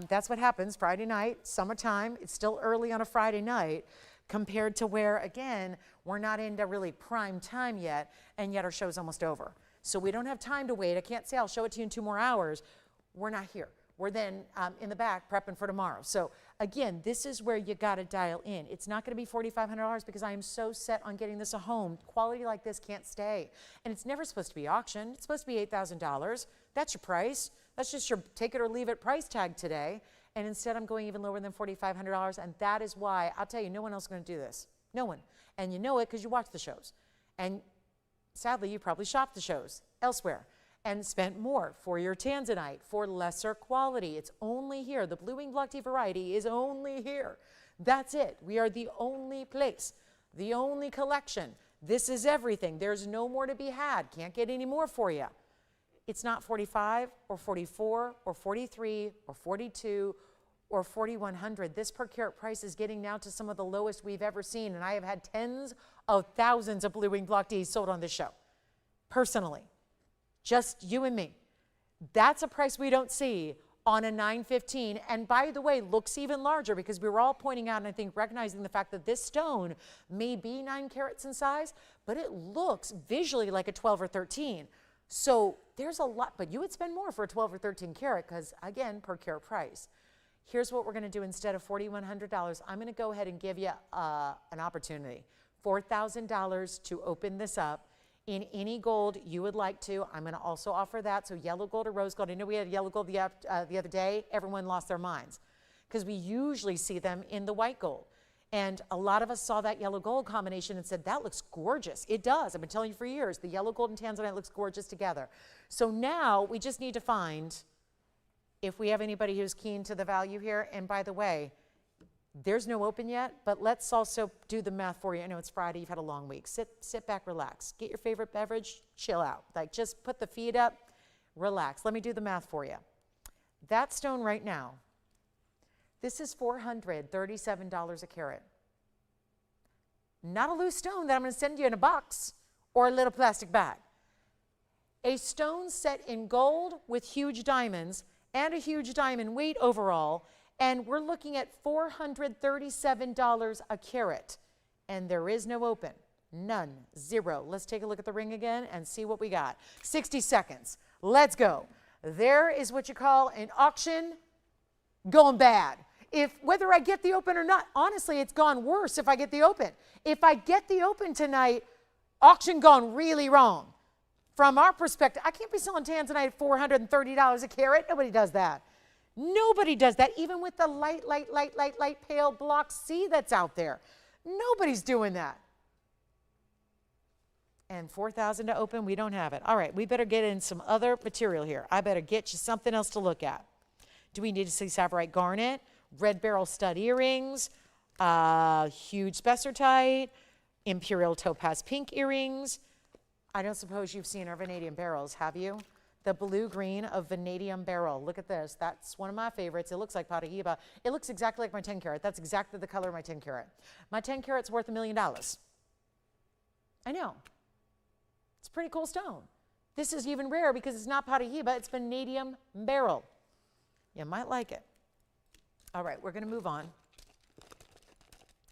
That's what happens Friday night, summertime. It's still early on a Friday night compared to where, again, we're not into really prime time yet, and yet our show's almost over. So we don't have time to wait. I can't say I'll show it to you in 2 more hours. We're not here. We're then in the back prepping for tomorrow. So again, this is where you got to dial in. It's not going to be $4,500 because I am so set on getting this a home. Quality like this can't stay. And it's never supposed to be auctioned. It's supposed to be $8,000. That's your price. That's just your take it or leave it price tag today. And instead I'm going even lower than $4,500. And that is why, I'll tell you, no one else is going to do this. No one. And you know it because you watch the shows. And sadly, you probably shopped the shows elsewhere and spent more for your tanzanite for lesser quality. It's only here. The Blue Wing Block D variety is only here. That's it. We are the only place, the only collection. This is everything. There's no more to be had. Can't get any more for you. It's not 45 or 44 or 43 or 42 or 4,100. This per carat price is getting now to some of the lowest we've ever seen. And I have had tens of thousands of Blue Wing Block Ds sold on this show, personally. Just you and me. That's a price we don't see on a 915. And by the way, looks even larger because we were all pointing out and I think recognizing the fact that this stone may be 9 carats in size, but it looks visually like a 12 or 13. So there's a lot, but you would spend more for a 12 or 13 carat because, again, per carat price. Here's what we're going to do instead of $4,100. I'm going to go ahead and give you an opportunity. $4,000 to open this up in any gold you would like to. I'm going to also offer that. So yellow gold or rose gold. I know we had yellow gold the other day. Everyone lost their minds because we usually see them in the white gold. And a lot of us saw that yellow gold combination and said, that looks gorgeous. It does. I've been telling you for years, the yellow gold and tanzanite looks gorgeous together. So now we just need to find if we have anybody who's keen to the value here. And by the way, there's no open yet, but let's also do the math for you. I know it's Friday, you've had a long week. Sit back, relax. Get your favorite beverage, chill out. Like just put the feet up, relax. Let me do the math for you. That stone right now, this is $437 a carat. Not a loose stone that I'm going to send you in a box or a little plastic bag. A stone set in gold with huge diamonds and a huge diamond weight overall, and we're looking at $437 a carat. And there is no open. None. Zero. Let's take a look at the ring again and see what we got. 60 seconds. Let's go. There is what you call an auction going bad. Whether I get the open or not, honestly, it's gone worse if I get the open. If I get the open tonight, auction gone really wrong. From our perspective, I can't be selling tanzanite at $430 a carat. Nobody does that. Nobody does that, even with the light pale block C that's out there. Nobody's doing that. And $4,000 to open, we don't have it. All right, we better get in some other material here. I better get you something else to look at. Do we need to see Savorite garnet, red beryl stud earrings, huge spessartite, imperial topaz pink earrings? I don't suppose you've seen our vanadium beryls, have you? The blue-green of vanadium beryl. Look at this. That's one of my favorites. It looks like Parahiba. It looks exactly like my 10 carat. That's exactly the color of my 10 carat. My 10 carat's worth $1 million. I know. It's a pretty cool stone. This is even rare because it's not Parahiba. It's vanadium beryl. You might like it. All right, we're going to move on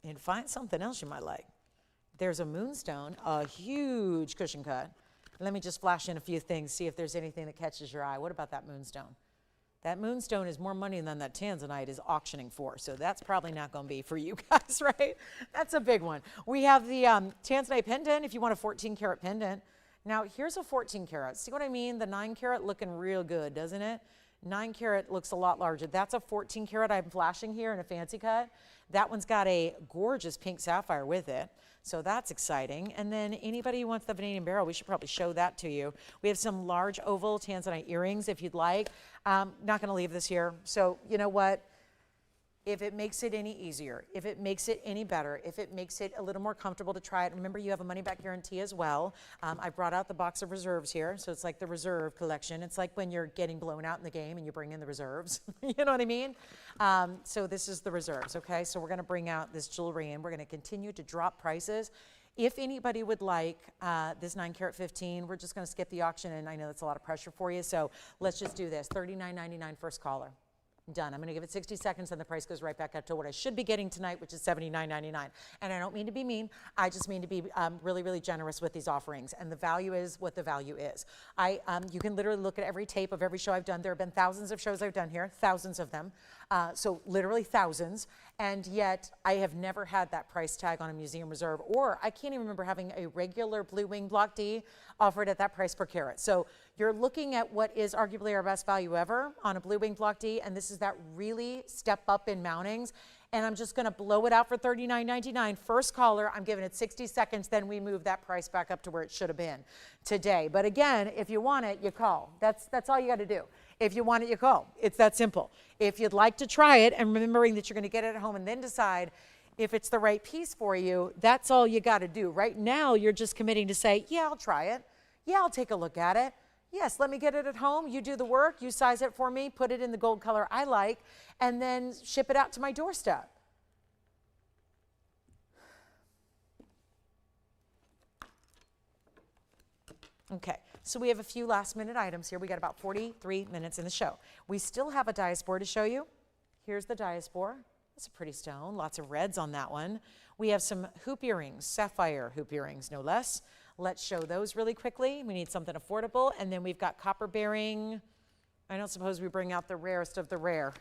and find something else you might like. There's a moonstone, a huge cushion cut. Let me just flash in a few things, see if there's anything that catches your eye. What about that moonstone? That moonstone is more money than that tanzanite is auctioning for, so that's probably not going to be for you guys, right? That's a big one. We have the tanzanite pendant if you want a 14 karat pendant. Now, here's a 14 karat. See what I mean? The 9 karat looking real good, doesn't it? 9 karat looks a lot larger. That's a 14 karat I'm flashing here in a fancy cut. That one's got a gorgeous pink sapphire with it. So that's exciting. And then anybody who wants the vanadium beryl, we should probably show that to you. We have some large oval tanzanite earrings if you'd like. Not going to leave this here. So you know what? If it makes it any easier, if it makes it any better, if it makes it a little more comfortable to try it, remember you have a money-back guarantee as well. I brought out the box of reserves here, so it's like the reserve collection. It's like when you're getting blown out in the game and you bring in the reserves. You know what I mean? So this is the reserves, okay? So we're going to bring out this jewelry and we're going to continue to drop prices. If anybody would like this 9 karat 15, we're just going to skip the auction, and I know that's a lot of pressure for you, so let's just do this. $39.99 first caller. Done. I'm going to give it 60 seconds and the price goes right back up to what I should be getting tonight, which is $79.99. And I don't mean to be mean. I just mean to be really, really generous with these offerings. And the value is what the value is. You can literally look at every tape of every show I've done. There have been thousands of shows I've done here, thousands of them. So literally thousands. And yet I have never had that price tag on a museum reserve, or I can't even remember having a regular blue wing block D offered at that price per carat. So you're looking at what is arguably our best value ever on a blue wing block D, and this is that really step up in mountings. And I'm just going to blow it out for $39.99. First caller, I'm giving it 60 seconds, then we move that price back up to where it should have been today. But again, if you want it, you call. That's all you got to do. If you want it, you call. It's that simple. If you'd like to try it, and remembering that you're going to get it at home and then decide if it's the right piece for you, that's all you got to do. Right now, you're just committing to say, yeah, I'll try it. Yeah, I'll take a look at it. Yes, let me get it at home. You do the work. You size it for me. Put it in the gold color I like, and then ship it out to my doorstep. Okay, so we have a few last minute items here. We got about 43 minutes in the show. We still have a diaspora to show you. Here's the diaspora. That's a pretty stone. Lots of reds on that one. We have some hoop earrings, sapphire hoop earrings, no less. Let's show those really quickly. We need something affordable. And then we've got copper bearing. I don't suppose we bring out the rarest of the rare.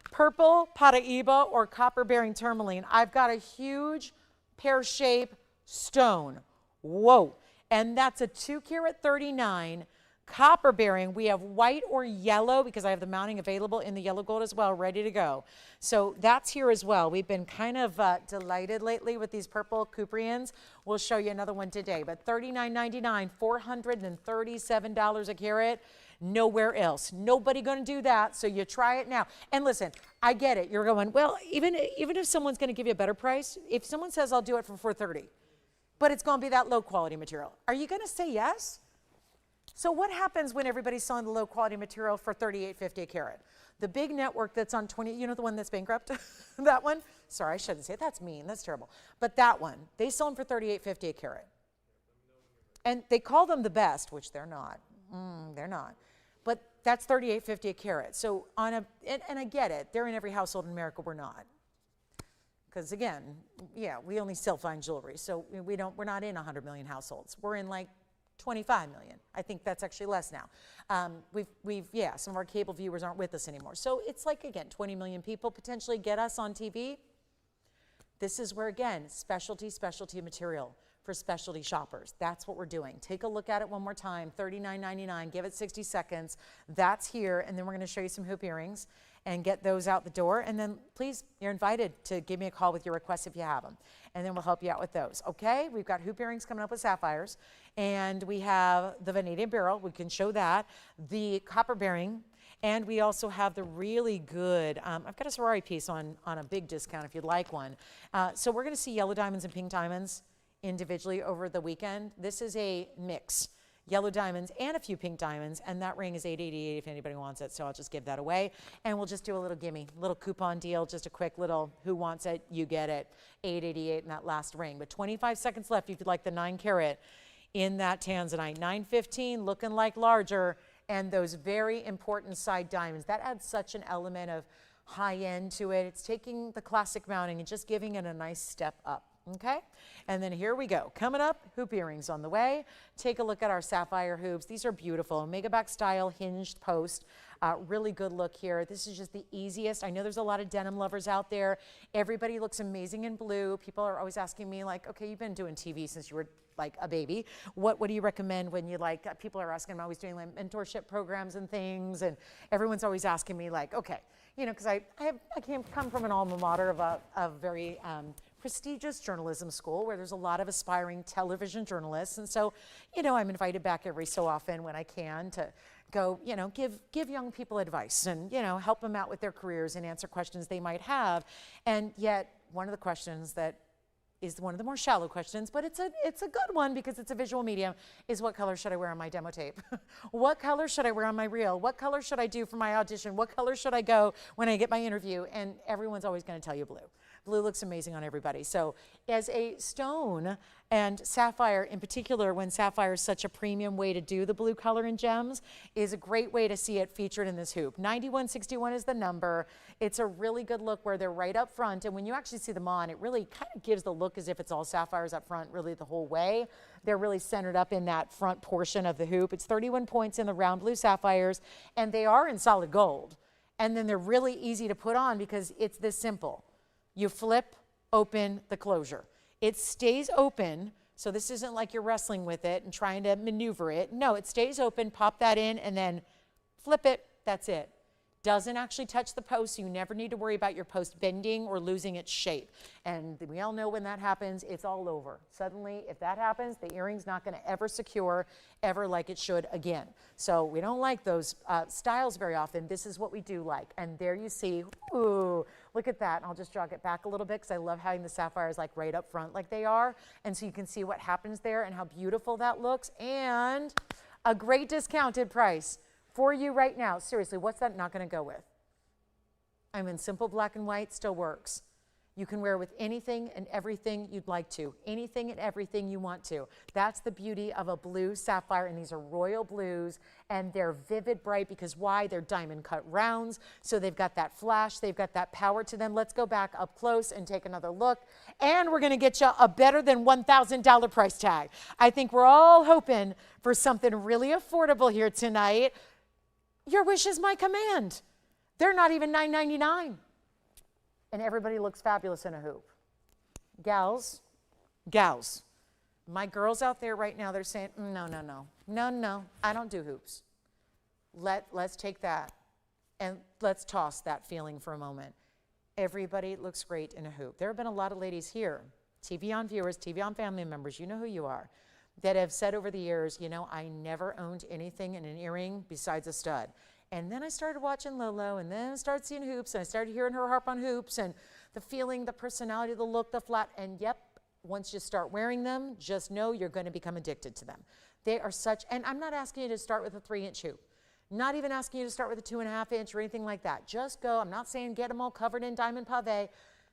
Purple Paraíba or copper bearing tourmaline. I've got a huge pear shape stone. Whoa. And that's a 2 karat 39 copper bearing. We have white or yellow because I have the mounting available in the yellow gold as well, ready to go. So that's here as well. We've been kind of delighted lately with these purple Cuprians. We'll show you another one today, but $39.99, $437 a carat. Nowhere else. Nobody going to do that, so you try it now. And listen, I get it. You're going, well, even if someone's going to give you a better price, if someone says I'll do it for $430, but it's going to be that low quality material, are you going to say yes? So what happens when everybody's selling the low quality material for $38.50 a carat? The big network that's on 20, you know the one that's bankrupt? That one? Sorry, I shouldn't say it. That's mean. That's terrible. But that one, they sell them for $38.50 a carat. And they call them the best, which they're not. They're not. But that's $38.50 a carat. So on a, and I get it. They're in every household in America. We're not. Because again, yeah, we only sell fine jewelry. So we're not in 100 million households. We're in like 25 million. I think that's actually less now. Yeah, some of our cable viewers aren't with us anymore. So it's like, again, 20 million people potentially get us on TV. This is where, again, specialty material for specialty shoppers. That's what we're doing. Take a look at it one more time, $39.99, give it 60 seconds. That's here, and then we're gonna show you some hoop earrings and get those out the door. And then please, you're invited to give me a call with your requests if you have them. And then we'll help you out with those, okay? We've got hoop earrings coming up with sapphires. And we have the vanadium beryl, we can show that. The copper bearing, and we also have the really good, I've got a sorority piece on a big discount if you'd like one. So we're gonna see yellow diamonds and pink diamonds individually over the weekend. This is a mix. Yellow diamonds and a few pink diamonds, and that ring is $888 if anybody wants it, so I'll just give that away. And we'll just do a little gimme, little coupon deal, just a quick little who wants it, you get it, $888 in that last ring. But 25 seconds left if you'd like the 9 carat in that tanzanite. 915, looking like larger, and those very important side diamonds. That adds such an element of high end to it. It's taking the classic mounting and just giving it a nice step up. Okay, and then here we go. Coming up, hoop earrings on the way. Take a look at our sapphire hoops. These are beautiful. Omega back style hinged post. Really good look here. This is just the easiest. I know there's a lot of denim lovers out there. Everybody looks amazing in blue. People are always asking me like, okay, you've been doing TV since you were like a baby. What do you recommend when you like, people are asking, I'm always doing like mentorship programs and things, and everyone's always asking me like, okay, you know, because I come from an alma mater of a very prestigious journalism school where there's a lot of aspiring television journalists. And so, you know, I'm invited back every so often when I can to go, you know, give young people advice and, you know, help them out with their careers and answer questions they might have. And yet one of the questions that is one of the more shallow questions, but it's a good one because it's a visual medium, is what color should I wear on my demo tape? What color should I wear on my reel? What color should I do for my audition? What color should I go when I get my interview? And everyone's always gonna tell you blue. Blue looks amazing on everybody. So as a stone, and sapphire in particular, when sapphire is such a premium way to do the blue color in gems, is a great way to see it featured in this hoop. 9161 is the number. It's a really good look where they're right up front, and when you actually see them on, it really kind of gives the look as if it's all sapphires up front really the whole way. They're really centered up in that front portion of the hoop. It's 31 points in the round blue sapphires, and they are in solid gold. And then they're really easy to put on because it's this simple. You flip, open the closure. It stays open, so this isn't like you're wrestling with it and trying to maneuver it. No, it stays open, pop that in, and then flip it, that's it. Doesn't actually touch the post, so you never need to worry about your post bending or losing its shape. And we all know when that happens, it's all over. Suddenly, if that happens, the earring's not gonna ever secure, ever like it should again. So we don't like those styles very often. This is what we do like. And there you see, ooh, look at that. And I'll just jog it back a little bit because I love having the sapphires like right up front like they are. And so you can see what happens there and how beautiful that looks. And a great discounted price for you right now. Seriously, what's that not gonna go with? I mean, simple black and white still works. You can wear with anything and everything you'd like to. Anything and everything you want to. That's the beauty of a blue sapphire, and these are royal blues, and they're vivid bright because why? They're diamond cut rounds, so they've got that flash, they've got that power to them. Let's go back up close and take another look, and we're gonna get you a better than $1,000 price tag. I think we're all hoping for something really affordable here tonight. Your wish is my command. They're not even $9.99. And everybody looks fabulous in a hoop. Gals, Gals, my girls out there right now, they're saying, no, no, no, no, no, I don't do hoops. Let's take that and let's toss that feeling for a moment. Everybody looks great in a hoop. There have been a lot of ladies here, TVON viewers, TVON family members, you know who you are, that have said over the years, you know, I never owned anything in an earring besides a stud. And then I started watching Lolo, and then I started seeing hoops, and I started hearing her harp on hoops, and the feeling, the personality, the look, the flat, and yep, once you start wearing them, just know you're going to become addicted to them. They are such, and I'm not asking you to start with a 3-inch hoop. Not even asking you to start with a 2.5-inch or anything like that. Just go, I'm not saying get them all covered in diamond pave.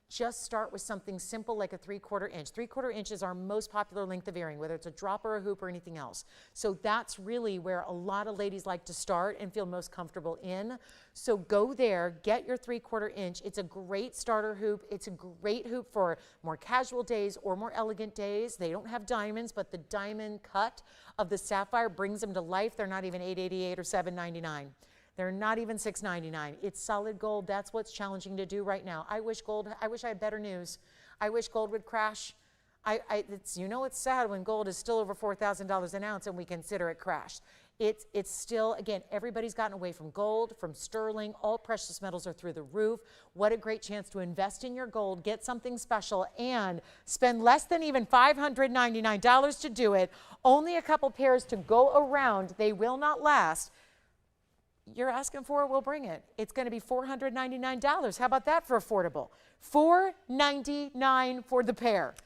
Just start with something simple like a 3/4 inch. 3/4 inch is our most popular length of earring, whether it's a drop or a hoop or anything else. So that's really where a lot of ladies like to start and feel most comfortable in. So go there, get your 3/4 inch. It's a great starter hoop. It's a great hoop for more casual days or more elegant days. They don't have diamonds, but the diamond cut of the sapphire brings them to life. They're not even $888 or $799. They're not even $699. It's solid gold. That's what's challenging to do right now. I wish I had better news. I wish gold would crash. You know, it's sad when gold is still over $4,000 an ounce and we consider it crashed. It's still, again, everybody's gotten away from gold, from sterling. All precious metals are through the roof. What a great chance to invest in your gold, get something special, and spend less than even $599 to do it. Only a couple pairs to go around. They will not last. You're asking for it, we'll bring it. It's going to be $499. How about that for affordable? $499 for the pair.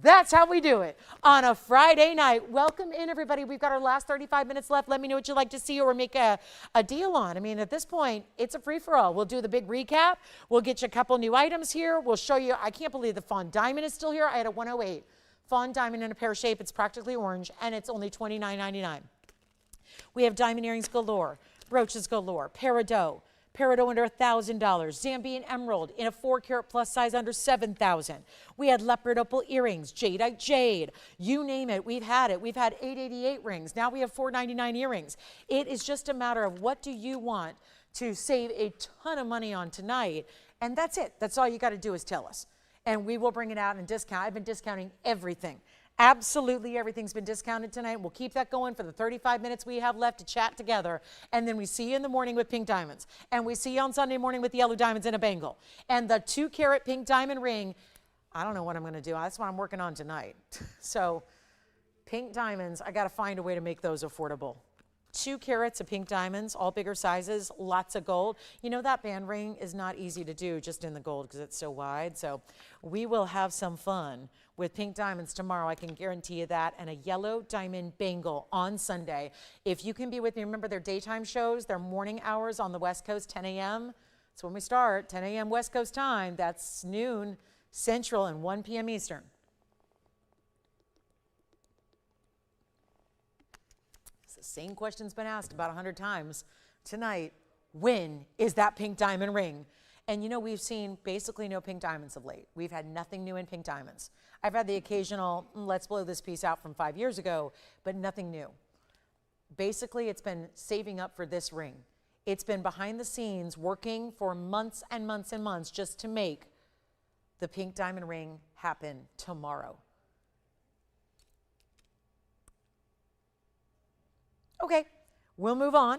That's how we do it on a Friday night. Welcome in, everybody. We've got our last 35 minutes left. Let me know what you'd like to see or make a deal on. I mean, at this point, it's a free-for-all. We'll do the big recap. We'll get you a couple new items here. We'll show you. I can't believe the fawn diamond is still here. I had a 108 fawn diamond in a pear shape. It's practically orange, and it's only $29.99. We have diamond earrings galore. Brooches galore, peridot under $1,000, Zambian emerald in a 4-carat plus size under $7,000. We had leopard opal earrings, jadeite jade, you name it, we've had it. We've had $888 rings, now we have $499 earrings. It is just a matter of what do you want to save a ton of money on tonight, and that's it. That's all you got to do is tell us, and we will bring it out and discount. I've been discounting everything. Absolutely everything's been discounted tonight. We'll keep that going for the 35 minutes we have left to chat together. And then we see you in the morning with pink diamonds. And we see you on Sunday morning with yellow diamonds and a bangle. And the 2-carat pink diamond ring, I don't know what I'm going to do. That's what I'm working on tonight. So pink diamonds, I got to find a way to make those affordable. 2 carats of pink diamonds, all bigger sizes, lots of gold. You know, that band ring is not easy to do just in the gold because it's so wide. So we will have some fun with pink diamonds tomorrow. I can guarantee you that. And a yellow diamond bangle on Sunday. If you can be with me, remember their daytime shows, their morning hours on the West Coast, 10 a.m. That's when we start, 10 a.m. West Coast time. That's noon Central and 1 p.m. Eastern. The same question's been asked about 100 times tonight. When is that pink diamond ring? And you know, we've seen basically no pink diamonds of late. We've had nothing new in pink diamonds. I've had the occasional, let's blow this piece out from 5 years ago, but nothing new. Basically, it's been saving up for this ring. It's been behind the scenes working for months and months and months just to make the pink diamond ring happen tomorrow. Okay, we'll move on.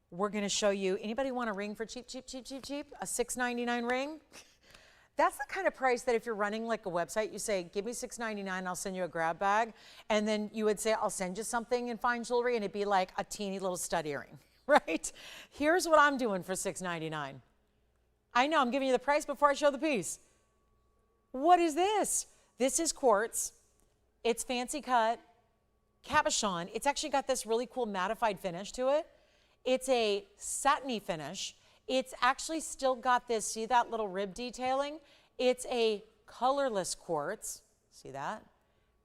We're going to show you, anybody want a ring for cheap, cheap, cheap, cheap, cheap? A $6.99 ring? That's the kind of price that if you're running like a website, you say, give me $6.99, I'll send you a grab bag. And then you would say, I'll send you something in fine jewelry, and it'd be like a teeny little stud earring, right? Here's what I'm doing for $6.99. I know, I'm giving you the price before I show the piece. What is this? This is quartz. It's fancy cut. Cabochon. It's actually got this really cool mattified finish to it. It's a satiny finish. It's actually still got this, see that little rib detailing? It's a colorless quartz, see that?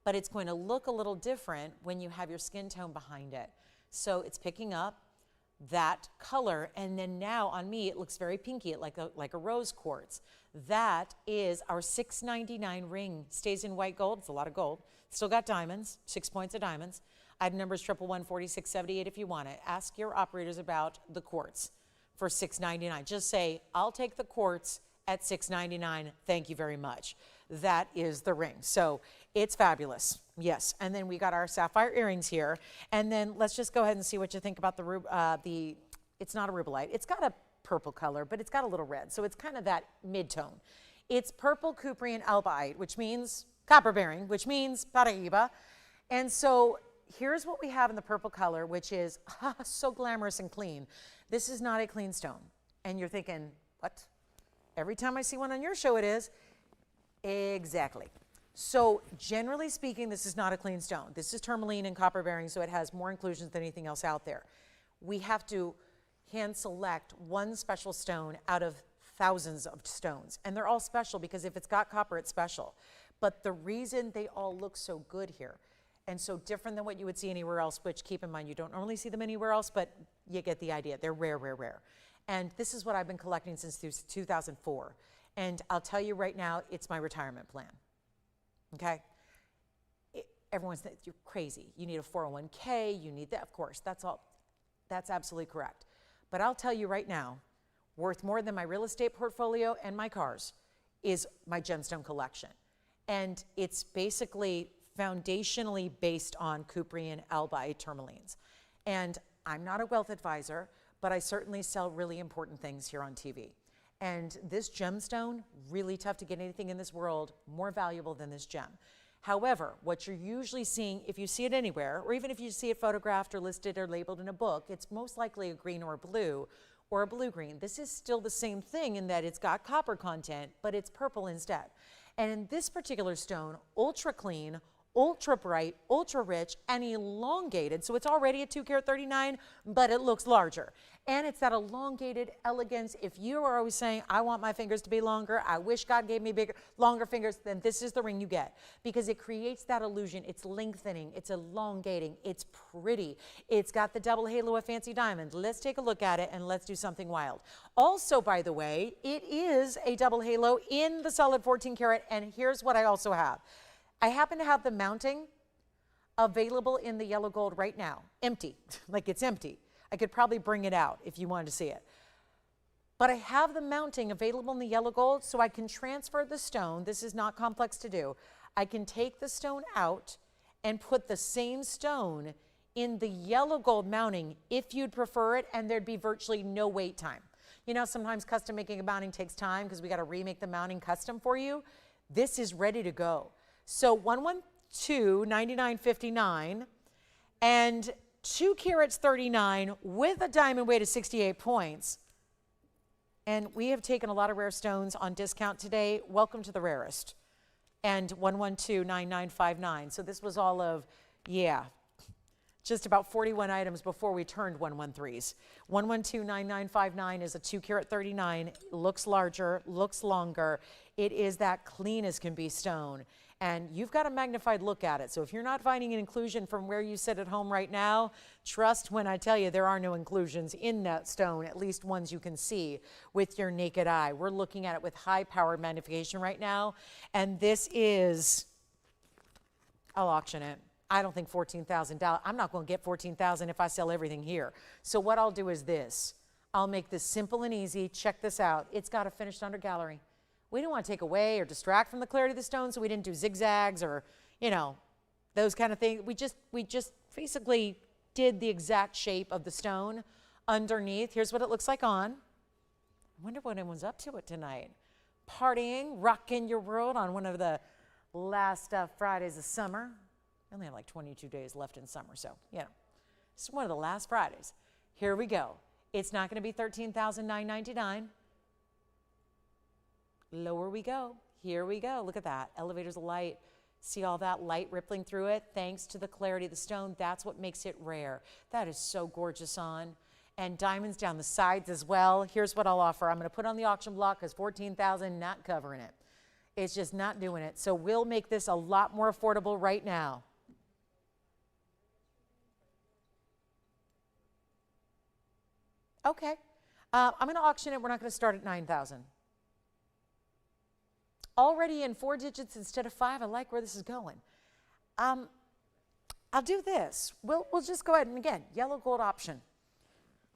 But it's going to look a little different when you have your skin tone behind it. So it's picking up that color, and then now on me it looks very pinky, like a rose quartz. That is our $6.99 ring. Stays in white gold. It's a lot of gold. Still got diamonds, 6 points of diamonds. Item number is 111-4678 if you want it. Ask your operators about the quartz for $6.99. Just say, I'll take the quartz at $6.99. Thank you very much. that is the ring. So it's fabulous. Yes. And then we got our sapphire earrings here. And then let's just go ahead and see what you think about the it's not a rubellite. It's got a purple color, but it's got a little red. So it's kind of that mid-tone. It's purple Cuprian albaite, which means copper bearing, which means Paraíba. And so here's what we have in the purple color, which is so glamorous and clean. This is not a clean stone. And you're thinking, what? Every time I see one on your show, it is. Exactly. So generally speaking, this is not a clean stone. This is tourmaline and copper bearing, so it has more inclusions than anything else out there. We have to hand select one special stone out of thousands of stones. And they're all special because if it's got copper, it's special. But the reason they all look so good here and so different than what you would see anywhere else, which keep in mind, you don't normally see them anywhere else, but you get the idea. They're rare, rare, rare. And this is what I've been collecting since 2004. And I'll tell you right now, it's my retirement plan. Okay? Everyone's saying, you're crazy. You need a 401k, you need that. Of course, that's all. That's absolutely correct. But I'll tell you right now, worth more than my real estate portfolio and my cars is my gemstone collection. And it's basically foundationally based on Cuprian albaite tourmalines. And I'm not a wealth advisor, but I certainly sell really important things here on TV. And this gemstone, really tough to get anything in this world more valuable than this gem. However, what you're usually seeing, if you see it anywhere, or even if you see it photographed or listed or labeled in a book, it's most likely a green or a blue-green. This is still the same thing in that it's got copper content, but it's purple instead. And in this particular stone, ultra clean, ultra bright, ultra rich, and elongated. So it's already a 2 carat 39, but it looks larger. And it's that elongated elegance. If you are always saying, I want my fingers to be longer, I wish God gave me longer fingers, then this is the ring you get. Because it creates that illusion. It's lengthening, it's elongating, it's pretty. It's got the double halo of fancy diamonds. Let's take a look at it and let's do something wild. Also, by the way, it is a double halo in the solid 14 karat, and here's what I also have. I happen to have the mounting available in the yellow gold right now, empty, like it's empty. I could probably bring it out if you wanted to see it. But I have the mounting available in the yellow gold so I can transfer the stone. This is not complex to do. I can take the stone out and put the same stone in the yellow gold mounting if you'd prefer it, and there'd be virtually no wait time. You know, sometimes custom making a mounting takes time because we got to remake the mounting custom for you. This is ready to go. So 112, 99.59, and 2 carats 39 with a diamond weight of 68 points. And we have taken a lot of rare stones on discount today. Welcome to the rarest. And 112.9959. So this was all of, just about 41 items before we turned 113s. 112.9959 is a 2 carat 39. Looks larger, looks longer. It is that clean as can be stone. And you've got a magnified look at it. So if you're not finding an inclusion from where you sit at home right now, trust when I tell you there are no inclusions in that stone, at least ones you can see with your naked eye. We're looking at it with high-powered magnification right now. And this is, I'll auction it. I don't think $14,000. I'm not going to get $14,000 if I sell everything here. So what I'll do is this. I'll make this simple and easy. Check this out. It's got a finished under gallery. We didn't want to take away or distract from the clarity of the stone, so we didn't do zigzags or, you know, those kind of things. We just basically did the exact shape of the stone underneath. Here's what it looks like on. I wonder what anyone's up to it tonight. Partying, rocking your world on one of the last Fridays of summer. We only have like 22 days left in summer, so, you know, it's one of the last Fridays. Here we go. It's not going to be $13,999. Lower we go. Here we go. Look at that. Elevators of light. See all that light rippling through it? Thanks to the clarity of the stone. That's what makes it rare. That is so gorgeous on. And diamonds down the sides as well. Here's what I'll offer. I'm going to put on the auction block because $14,000 not covering it. It's just not doing it. So we'll make this a lot more affordable right now. Okay. I'm going to auction it. We're not going to start at $9,000. Already in 4 digits instead of 5. I like where this is going. I'll do this. We'll just go ahead and again, yellow gold option.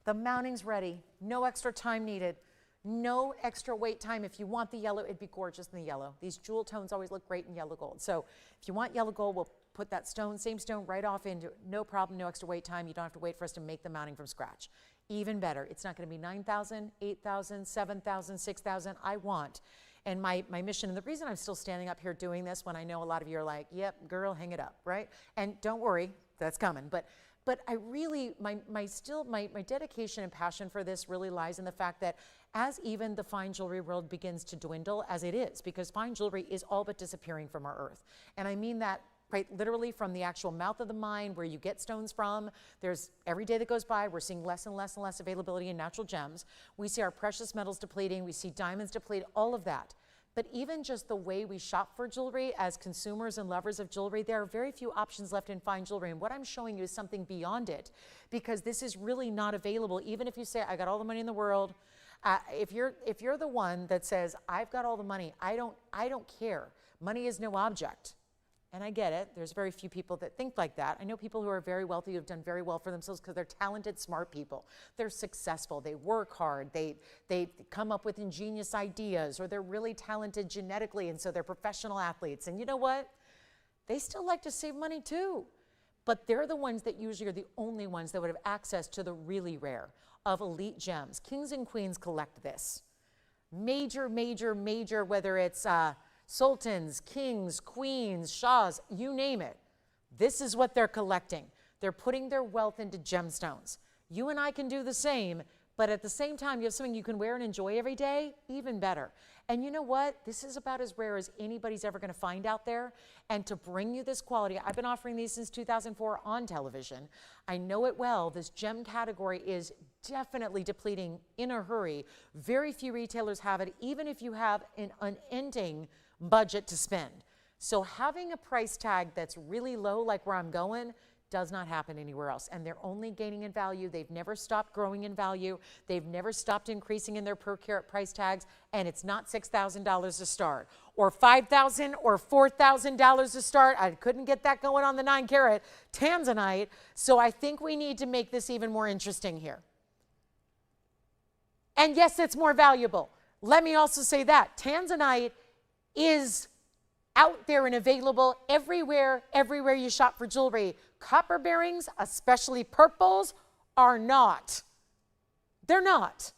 The mounting's ready. No extra time needed. No extra wait time. If you want the yellow, it'd be gorgeous in the yellow. These jewel tones always look great in yellow gold. So if you want yellow gold, we'll put that stone, same stone, right off into it. No problem, no extra wait time. You don't have to wait for us to make the mounting from scratch. Even better, it's not going to be 9,000, 8,000, 7,000, 6,000. I want. And my mission, and the reason I'm still standing up here doing this when I know a lot of you are like, yep, girl, hang it up, right? And don't worry, that's coming. But I really, my dedication and passion for this really lies in the fact that as even the fine jewelry world begins to dwindle, as it is, because fine jewelry is all but disappearing from our earth. And I mean that quite literally from the actual mouth of the mine where you get stones from. There's every day that goes by, we're seeing less and less and less availability in natural gems. We see our precious metals depleting, we see diamonds deplete, all of that. But even just the way we shop for jewelry as consumers and lovers of jewelry, there are very few options left in fine jewelry. And what I'm showing you is something beyond it, because this is really not available. Even if you say, I got all the money in the world, if you're the one that says, I've got all the money, I don't care. Money is no object. And I get it. There's very few people that think like that. I know people who are very wealthy who have done very well for themselves because they're talented, smart people. They're successful. They work hard. They come up with ingenious ideas, or they're really talented genetically, and so they're professional athletes. And you know what? They still like to save money too. But they're the ones that usually are the only ones that would have access to the really rare of elite gems. Kings and queens collect this. Major, whether it's sultans, kings, queens, shahs, you name it. This is what they're collecting. They're putting their wealth into gemstones. You and I can do the same, but at the same time, you have something you can wear and enjoy every day, even better. And you know what? This is about as rare as anybody's ever going to find out there. And to bring you this quality, I've been offering these since 2004 on television. I know it well. This gem category is definitely depleting in a hurry. Very few retailers have it, even if you have an unending budget to spend. So having a price tag that's really low, like where I'm going, does not happen anywhere else. And they're only gaining in value. They've never stopped growing in value. They've never stopped increasing in their per carat price tags. And it's not $6,000 to start, or $5,000 or $4,000 to start. I couldn't get that going on the 9 carat tanzanite. So I think we need to make this even more interesting here. And yes, it's more valuable. Let me also say that tanzanite is out there and available everywhere you shop for jewelry. Copper bearings, especially purples, are not. They're not.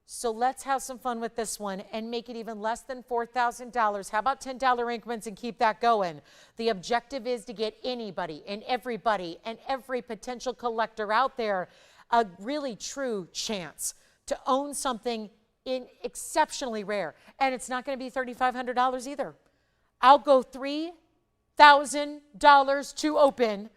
So let's have some fun with this one and make it even less than $4,000. How about $10 increments and keep that going? The objective is to get anybody and everybody and every potential collector out there a really true chance to own something exceptionally rare. And it's not going to be $3,500 either. I'll go $3,000 to open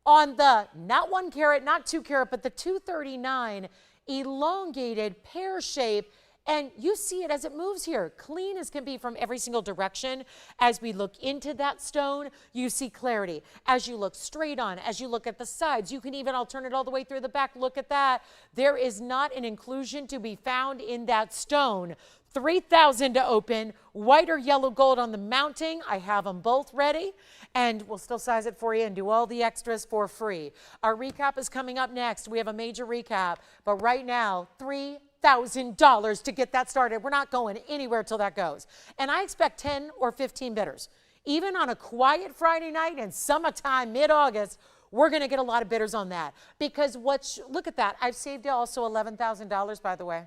on the not 1 carat, not 2 carat, but the 239 elongated pear shape. And you see it as it moves here, clean as can be from every single direction. As we look into that stone, you see clarity. As you look straight on, as you look at the sides, you can even, I'll turn it all the way through the back, look at that. There is not an inclusion to be found in that stone. $3,000 to open, white or yellow gold on the mounting. I have them both ready, and we'll still size it for you and do all the extras for free. Our recap is coming up next. We have a major recap, but right now, $3,000 to get that started. We're not going anywhere till that goes. And I expect 10 or 15 bidders. Even on a quiet Friday night in summertime, mid-August, we're going to get a lot of bidders on that. Because look at that. I've saved you also $11,000, by the way.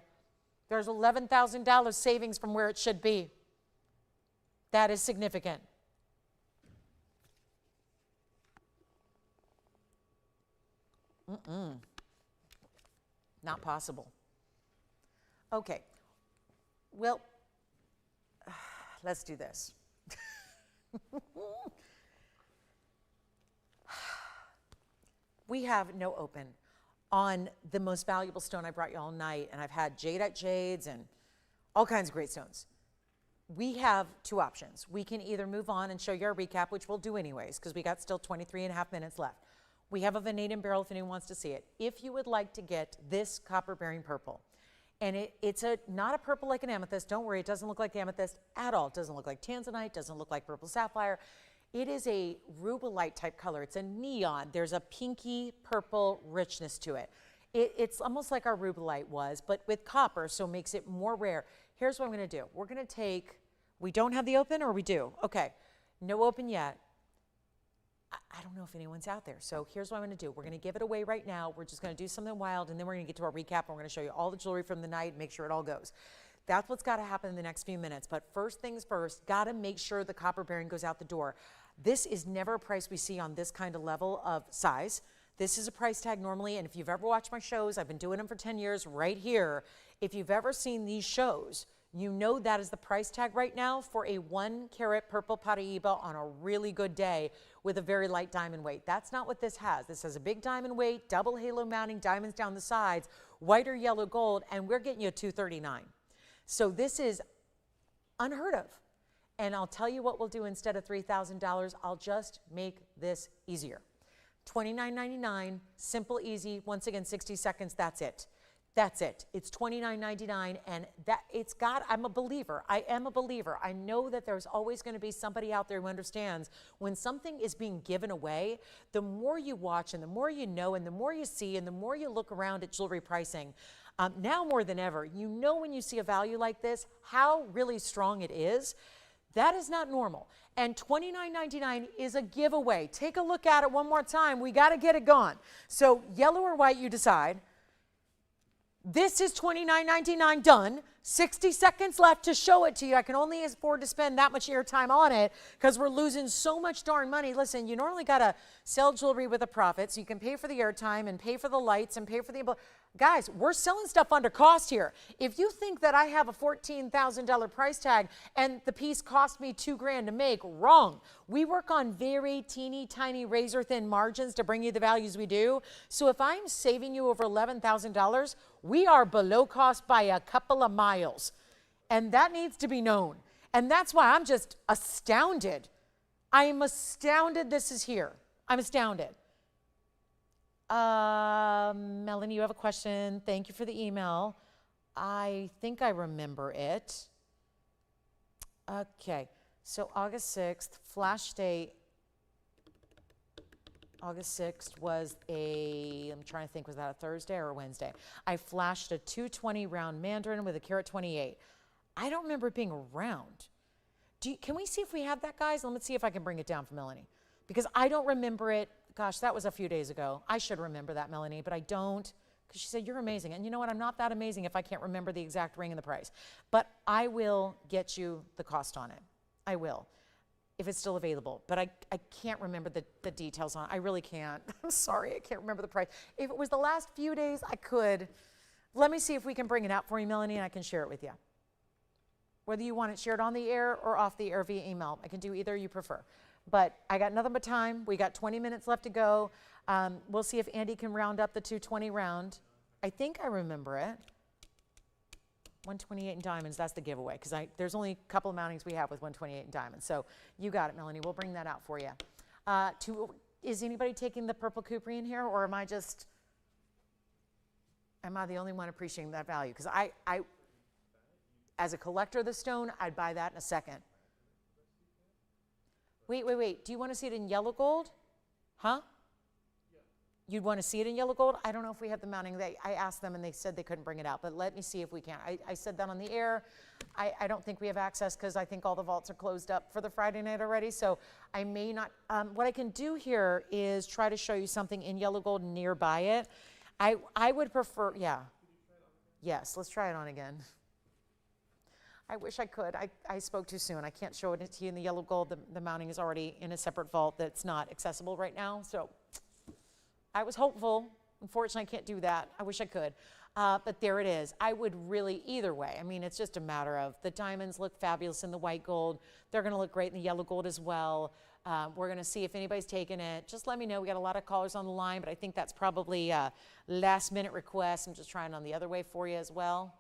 There's $11,000 savings from where it should be. That is significant. Not possible. Okay. Well, let's do this. We have no open on the most valuable stone I brought you all night, and I've had jadeite jades and all kinds of great stones. We have 2 options. We can either move on and show you our recap, which we'll do anyways, because we got still 23.5 minutes left. We have a vanadium beryl if anyone wants to see it. If you would like to get this copper bearing purple, and it's not a purple like an amethyst, don't worry, it doesn't look like amethyst at all. It doesn't look like tanzanite, doesn't look like purple sapphire. It is a rubellite type color. It's a neon. There's a pinky purple richness to it. It's almost like our rubellite was, but with copper, so it makes it more rare. Here's what I'm going to do. We're going to take, we don't have the open, or we do? Okay, no open yet. I don't know if anyone's out there. So here's what I'm going to do. We're going to give it away right now. We're just going to do something wild, and then we're going to get to our recap, and we're going to show you all the jewelry from the night and make sure it all goes. That's what's got to happen in the next few minutes. But first things first, got to make sure the copper bearing goes out the door. This is never a price we see on this kind of level of size. This is a price tag normally, and if you've ever watched my shows, I've been doing them for 10 years right here. If you've ever seen these shows, you know that is the price tag right now for a 1 carat purple Paraiba on a really good day with a very light diamond weight. That's not what this has. This has a big diamond weight, double halo mounting, diamonds down the sides, white or yellow gold, and we're getting you a $239. So this is unheard of. And I'll tell you what we'll do instead of $3,000. I'll just make this easier. $29.99, simple, easy. Once again, 60 seconds, that's it. That's it. It's $29.99, and that it's got, I'm a believer. I am a believer. I know that there's always going to be somebody out there who understands when something is being given away, the more you watch and the more you know and the more you see and the more you look around at jewelry pricing, now more than ever, you know when you see a value like this, how really strong it is. That is not normal. And $29.99 is a giveaway. Take a look at it one more time. We got to get it gone. So yellow or white, you decide. This is $29.99 done. 60 seconds left to show it to you. I can only afford to spend that much airtime on it because we're losing so much darn money. Listen, you normally got to sell jewelry with a profit so you can pay for the airtime and pay for the lights and pay for the... Guys, we're selling stuff under cost here. If you think that I have a $14,000 price tag and the piece cost me $2,000 to make, wrong. We work on very teeny tiny razor thin margins to bring you the values we do. So if I'm saving you over $11,000, we are below cost by a couple of miles. And that needs to be known. And that's why I'm just astounded. I'm astounded this is here. I'm astounded. Melanie, you have a question. Thank you for the email. I think I remember it. Okay, so August 6th, flash date. August 6th was I'm trying to think, was that a Thursday or a Wednesday? I flashed a 220 round Mandarin with a carat 28. I don't remember it being around. Can we see if we have that, guys? Let me see if I can bring it down for Melanie. Because I don't remember it. Gosh, that was a few days ago. I should remember that, Melanie, but I don't, because she said, you're amazing. And you know what? I'm not that amazing if I can't remember the exact ring and the price. But I will get you the cost on it. I will, if it's still available. But I can't remember the details on it. I really can't. I'm sorry, I can't remember the price. If it was the last few days, I could. Let me see if we can bring it out for you, Melanie, and I can share it with you. Whether you want it shared on the air or off the air via email, I can do either you prefer. But I got nothing but time. We got 20 minutes left to go. We'll see if Andy can round up the 220 round. I think I remember it. 128 in diamonds, that's the giveaway, because there's only a couple of mountings we have with 128 in diamonds. So you got it, Melanie. We'll bring that out for you. Is anybody taking the purple Cooper in here, or am I the only one appreciating that value? Because I, as a collector of the stone, I'd buy that in a second. Wait. Do you want to see it in yellow gold? Huh? You'd want to see it in yellow gold? I don't know if we have the mounting. I asked them and they said they couldn't bring it out, but let me see if we can. I said that on the air. I don't think we have access because I think all the vaults are closed up for the Friday night already, so I may not. What I can do here is try to show you something in yellow gold nearby it. I would prefer, yeah. Yes, let's try it on again. I wish I could. I spoke too soon. I can't show it to you in the yellow gold. The mounting is already in a separate vault that's not accessible right now. So I was hopeful. Unfortunately, I can't do that. I wish I could. But there it is. I would really, either way. I mean, it's just a matter of the diamonds look fabulous in the white gold. They're going to look great in the yellow gold as well. We're going to see if anybody's taken it. Just let me know. We got a lot of callers on the line, but I think that's probably a last minute request. I'm just trying on the other way for you as well.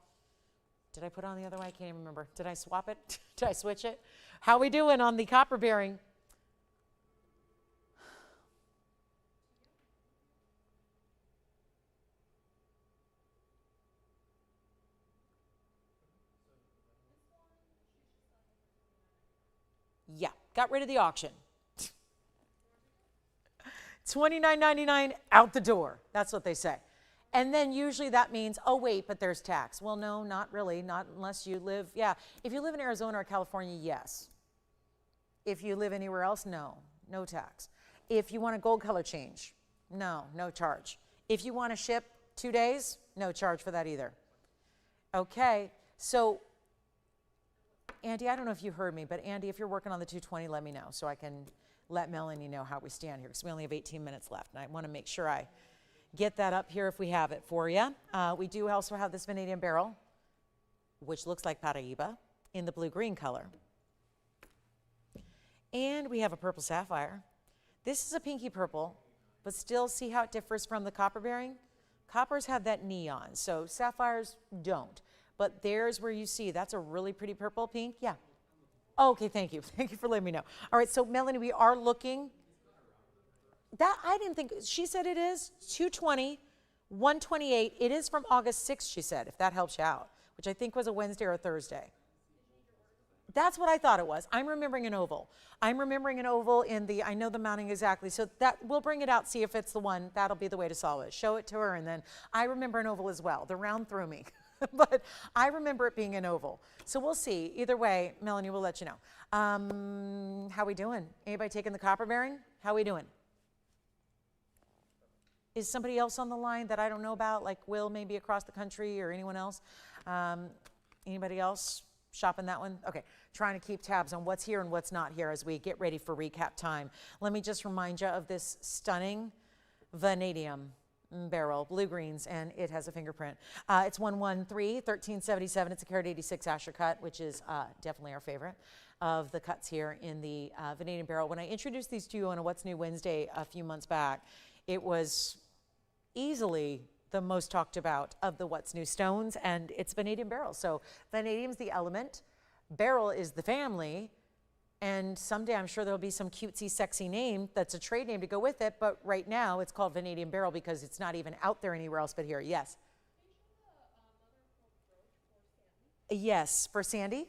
Did I put it on the other way? I can't even remember. Did I swap it? Did I switch it? How we doing on the copper bearing? Yeah, got rid of the auction. $29.99 out the door. That's what they say. And then usually that means, oh wait, but there's tax. Well, no, not really, not unless you live, yeah. If you live in Arizona or California, yes. If you live anywhere else, no, no tax. If you want a gold color change, no, no charge. If you want to ship 2 days, no charge for that either. Okay, so Andy, I don't know if you heard me, but Andy, if you're working on the 220, let me know so I can let Melanie know how we stand here because we only have 18 minutes left, and I want to make sure I get that up here if we have it for you. We do also have this vanadium barrel, which looks like Paraíba in the blue-green color. And we have a purple sapphire. This is a pinky purple, but still see how it differs from the copper bearing? Coppers have that neon, so sapphires don't. But there's where you see, that's a really pretty purple pink. Yeah. Okay, thank you. Thank you for letting me know. All right, so Melanie, we are looking. That I didn't think, she said it is 220, 128. It is from August 6th, she said, if that helps you out, which I think was a Wednesday or a Thursday. That's what I thought it was. I'm remembering an oval. I'm remembering an oval in the, I know the mounting exactly. So that, we'll bring it out, see if it's the one. That'll be the way to solve it. Show it to her, and then I remember an oval as well. The round threw me, but I remember it being an oval. So we'll see. Either way, Melanie, we'll let you know. How we doing? Anybody taking the copper bearing? How we doing? Is somebody else on the line that I don't know about, like Will maybe across the country or anyone else? Anybody else shopping that one? Okay, trying to keep tabs on what's here and what's not here as we get ready for recap time. Let me just remind you of this stunning vanadium barrel, blue greens, and it has a fingerprint. It's 113-1377. It's a carat 86 Asher cut, which is definitely our favorite of the cuts here in the vanadium barrel. When I introduced these to you on a What's New Wednesday a few months back, it was easily the most talked about of the What's New stones, and it's vanadium barrel. So vanadium's the element, barrel is the family, and someday I'm sure there'll be some cutesy, sexy name that's a trade name to go with it, but right now it's called vanadium barrel because it's not even out there anywhere else but here. Yes? Yes, for Sandy?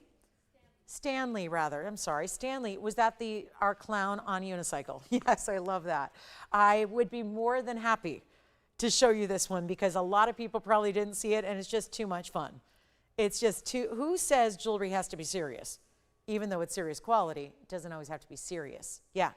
Stanley, rather. I'm sorry. Stanley, was that our clown on unicycle? Yes, I love that. I would be more than happy to show you this one because a lot of people probably didn't see it, and it's just too much fun. It's just who says jewelry has to be serious? Even though it's serious quality, it doesn't always have to be serious. Yeah.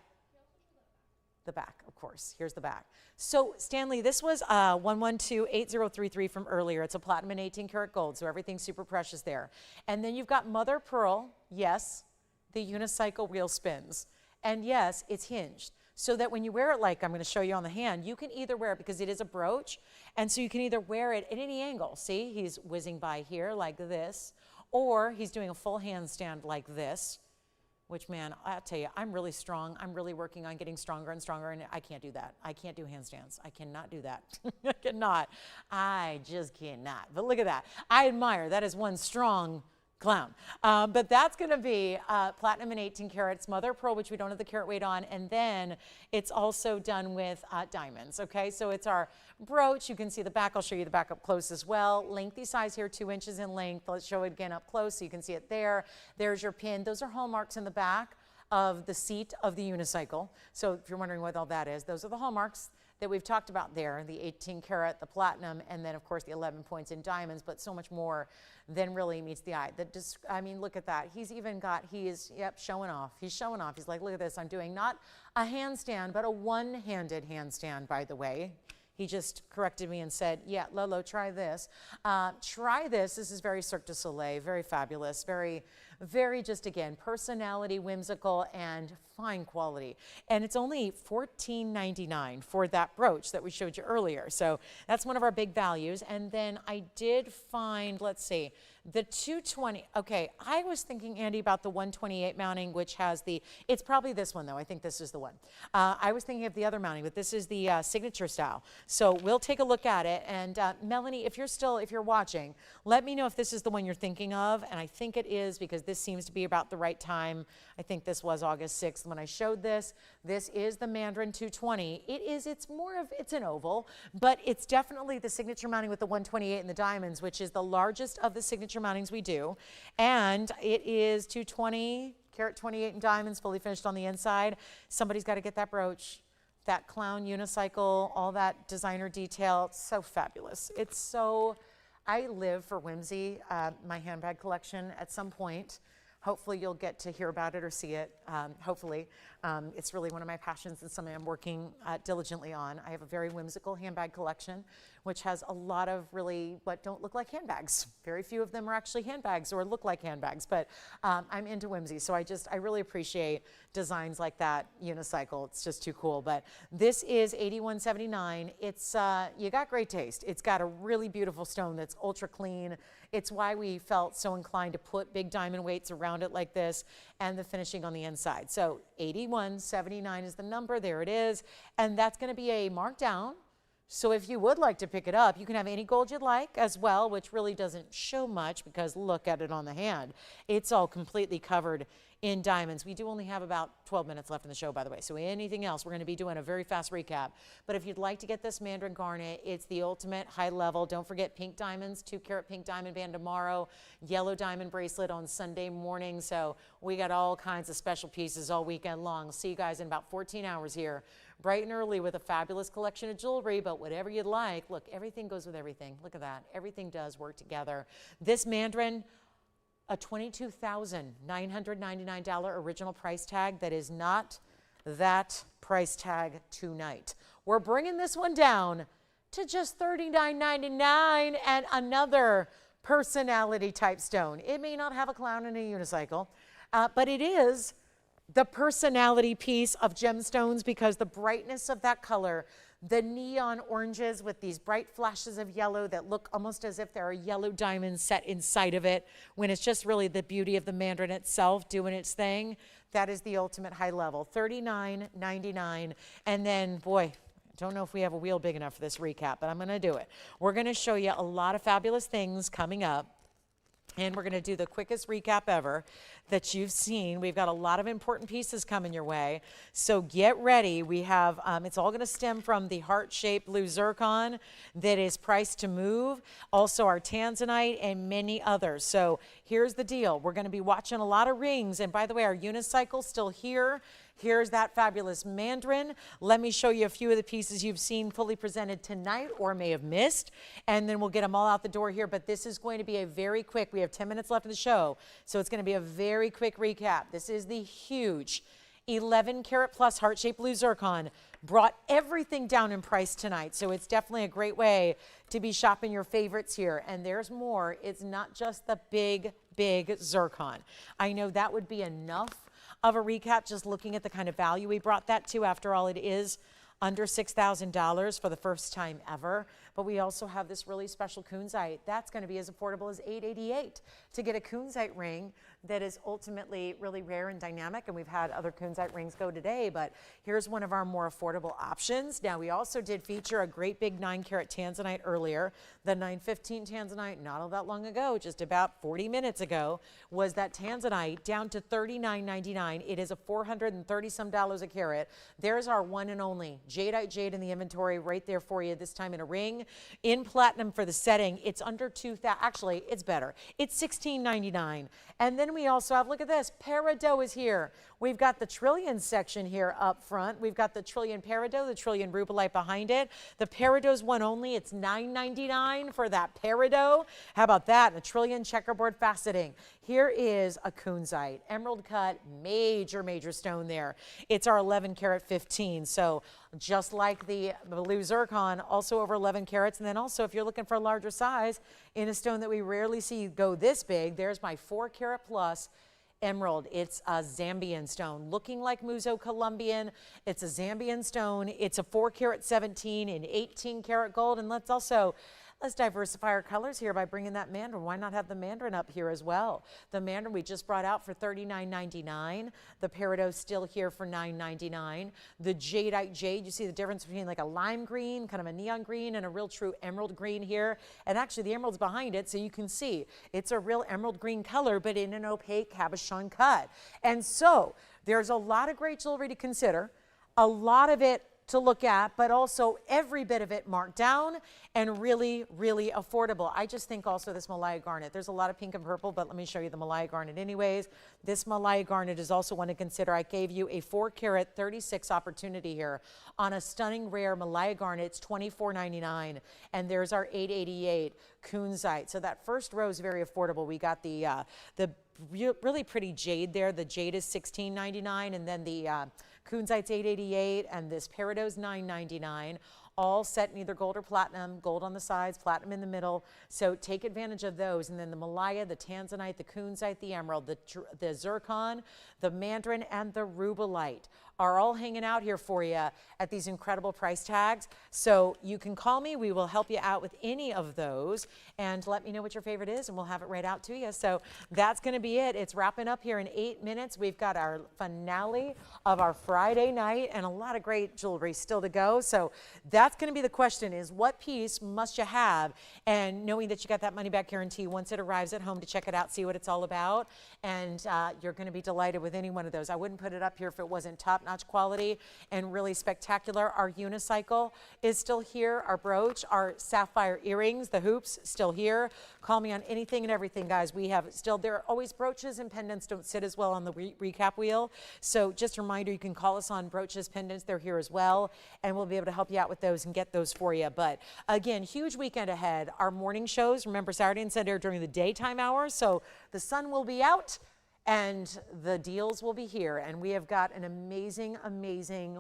The back, of course. Here's the back. So, Stanley, this was 112-8033 from earlier. It's a platinum and 18 karat gold, so everything's super precious there. And then you've got mother pearl, yes, the unicycle wheel spins. And yes, it's hinged. So that when you wear it, like I'm going to show you on the hand, you can either wear it because it is a brooch, and so you can either wear it at any angle. See, he's whizzing by here like this, or he's doing a full handstand like this. Which, man, I'll tell you, I'm really strong. I'm really working on getting stronger and stronger, and I can't do that. I can't do handstands. I cannot do that. I cannot. I just cannot. But look at that. I admire. That is one strong clown. But that's going to be platinum and 18 carats, mother pearl, which we don't have the carat weight on, and then it's also done with diamonds, okay? So it's our brooch. You can see the back. I'll show you the back up close as well. Lengthy size here, 2 inches in length. Let's show it again up close so you can see it there. There's your pin. Those are hallmarks in the back of the seat of the unicycle. So if you're wondering what all that is, those are the hallmarks that we've talked about there, the 18 karat, the platinum, and then of course the 11 points in diamonds, but so much more than really meets the eye. I mean, look at that. He's even got, yep, showing off. He's showing off. He's like, look at this. I'm doing not a handstand, but a one-handed handstand, by the way. He just corrected me and said, yeah, Lolo, try this. Try this. This is very Cirque du Soleil, very fabulous, very, very just, again, personality, whimsical, and fine quality. And it's only $14.99 for that brooch that we showed you earlier. So that's one of our big values. And then I did find, let's see, the 220. Okay, I was thinking, Andy, about the 128 mounting, which has it's probably this one, though. I think this is the one. I was thinking of the other mounting, but this is the signature style. So we'll take a look at it. And Melanie, if you're watching, let me know if this is the one you're thinking of. And I think it is because this seems to be about the right time. I think this was August 6th when I showed this. This is the Mandarin 220. It's an oval, but it's definitely the signature mounting with the 128 and the diamonds, which is the largest of the signature mountings we do. And it is 220 karat 28 in diamonds, fully finished on the inside. Somebody's got to get that brooch. that clown unicycle, all that designer detail, it's so fabulous. It's so, I live for whimsy, my handbag collection at some point. Hopefully you'll get to hear about it or see it, hopefully. It's really one of my passions and something I'm working diligently on. I have a very whimsical handbag collection, which has a lot of really what don't look like handbags. Very few of them are actually handbags or look like handbags, but I'm into whimsy. So I really appreciate designs like that unicycle. It's just too cool. But this is $81.79. It's, you got great taste. It's got a really beautiful stone that's ultra clean. It's why we felt so inclined to put big diamond weights around it like this and the finishing on the inside. So $81.79 is the number. There it is. And that's going to be a markdown. So if you would like to pick it up, you can have any gold you'd like as well, which really doesn't show much because look at it on the hand. It's all completely covered in diamonds. We do only have about 12 minutes left in the show, by the way. So anything else, we're going to be doing a very fast recap. But if you'd like to get this mandarin garnet, it's the ultimate high level. Don't forget pink diamonds, 2-carat pink diamond band tomorrow, yellow diamond bracelet on Sunday morning. So we got all kinds of special pieces all weekend long. See you guys in about 14 hours here, bright and early with a fabulous collection of jewelry. But whatever you'd like, look, everything goes with everything. Look at that. Everything does work together. This mandarin, a $22,999 original price tag. That is not that price tag tonight. We're bringing this one down to just $39.99 and another personality type stone. It may not have a clown and a unicycle, but it is the personality piece of gemstones because the brightness of that color, the neon oranges with these bright flashes of yellow that look almost as if there are yellow diamonds set inside of it when it's just really the beauty of the mandarin itself doing its thing. That is the ultimate high level, $39.99. And then, boy, I don't know if we have a wheel big enough for this recap, but I'm going to do it. We're going to show you a lot of fabulous things coming up. And we're going to do the quickest recap ever that you've seen. We've got a lot of important pieces coming your way. So get ready. We have, it's all going to stem from the heart-shaped blue zircon that is priced to move. Also our tanzanite and many others. So here's the deal. We're going to be watching a lot of rings. And by the way, our unicycle's still here. Here's that fabulous mandarin. Let me show you a few of the pieces you've seen fully presented tonight or may have missed, and then we'll get them all out the door here. But this is going to be a very quick, we have 10 minutes left in the show, so it's going to be a very quick recap. This is the huge 11-carat plus heart-shaped blue zircon. Brought everything down in price tonight, so it's definitely a great way to be shopping your favorites here. And there's more. It's not just the big, big zircon. I know that would be enough of a recap just looking at the kind of value we brought that to. After all, it is under $6,000 for the first time ever. But we also have this really special kunzite. That's going to be as affordable as $888 to get a kunzite ring that is ultimately really rare and dynamic. And we've had other kunzite rings go today, but here's one of our more affordable options. Now, we also did feature a great big 9-carat tanzanite earlier. The 915 tanzanite, not all that long ago, just about 40 minutes ago, was that tanzanite down to $39.99. It is a $430-some a carat. There's our one and only jadeite jade in the inventory right there for you, this time in a ring. In platinum for the setting, it's under $2,000. Actually, it's better. It's $16.99. And then we also have, look at this, peridot is here. We've got the trillion section here up front. We've got the trillion peridot, the trillion rubellite behind it. The peridot's one only. It's $9.99 for that peridot. How about that? And a trillion checkerboard faceting. Here is a kunzite, emerald cut, major, major stone there. It's our 11-carat 15. So just like the blue zircon, also over 11 carats. And then also, if you're looking for a larger size in a stone that we rarely see go this big, there's my 4-carat plus emerald. It's a Zambian stone, looking like Muzo Colombian. It's a Zambian stone. It's a 4-carat 17 and 18-carat gold. And let's diversify our colors here by bringing that mandarin. Why not have the mandarin up here as well? The mandarin we just brought out for $39.99. The peridot's still here for $9.99. The jadeite jade, you see the difference between like a lime green, kind of a neon green, and a real true emerald green here. And actually the emerald's behind it, so you can see it's a real emerald green color, but in an opaque cabochon cut. And so there's a lot of great jewelry to consider. A lot of it to look at, but also every bit of it marked down and really, really affordable. I just think also this Malaya garnet, there's a lot of pink and purple, but let me show you the Malaya garnet anyways. This Malaya garnet is also one to consider. I gave you a 4 carat 36 opportunity here on a stunning rare Malaya garnet. It's $24.99, and there's our 888 kunzite. So that first row is very affordable. We got the really pretty jade there. The jade is $16.99, and then the kunzite's $888, and this perido's $9.99. All set in either gold or platinum, gold on the sides, platinum in the middle. So take advantage of those. And then the Malaya, the tanzanite, the kunzite, the emerald, the zircon, the mandarin, and the rubellite are all hanging out here for you at these incredible price tags. So you can call me. We will help you out with any of those, and let me know what your favorite is, and we'll have it right out to you. So that's going to be it. It's wrapping up here in 8 minutes. We've got our finale of our Friday night and a lot of great jewelry still to go. So that's going to be the question, is what piece must you have? And knowing that you got that money back guarantee once it arrives at home, to check it out, see what it's all about. And you're going to be delighted with any one of those. I wouldn't put it up here if it wasn't top-notch quality and really spectacular. Our unicycle is still here. Our brooch, our sapphire earrings, the hoops, still here. Call me on anything and everything, guys. We have still, there are always brooches and pendants don't sit as well on the recap wheel. So just a reminder, you can call us on brooches, pendants. They're here as well, and we'll be able to help you out with those and get those for you. But again, huge weekend ahead. Our morning shows, remember, Saturday and Sunday are during the daytime hours, so the sun will be out and the deals will be here, and we have got an amazing, amazing,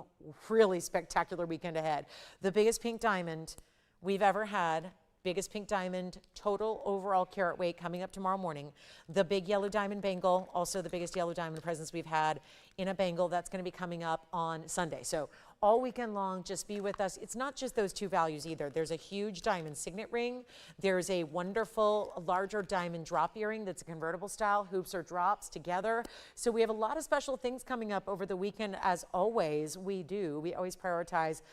really spectacular weekend ahead. The biggest pink diamond we've ever had, biggest pink diamond, total overall carat weight, coming up tomorrow morning. The big yellow diamond bangle, also the biggest yellow diamond presence we've had in a bangle. That's going to be coming up on Sunday. So all weekend long, just be with us. It's not just those two values either. There's a huge diamond signet ring. There's a wonderful larger diamond drop earring that's a convertible style, hoops or drops together. So we have a lot of special things coming up over the weekend. As always, we always prioritize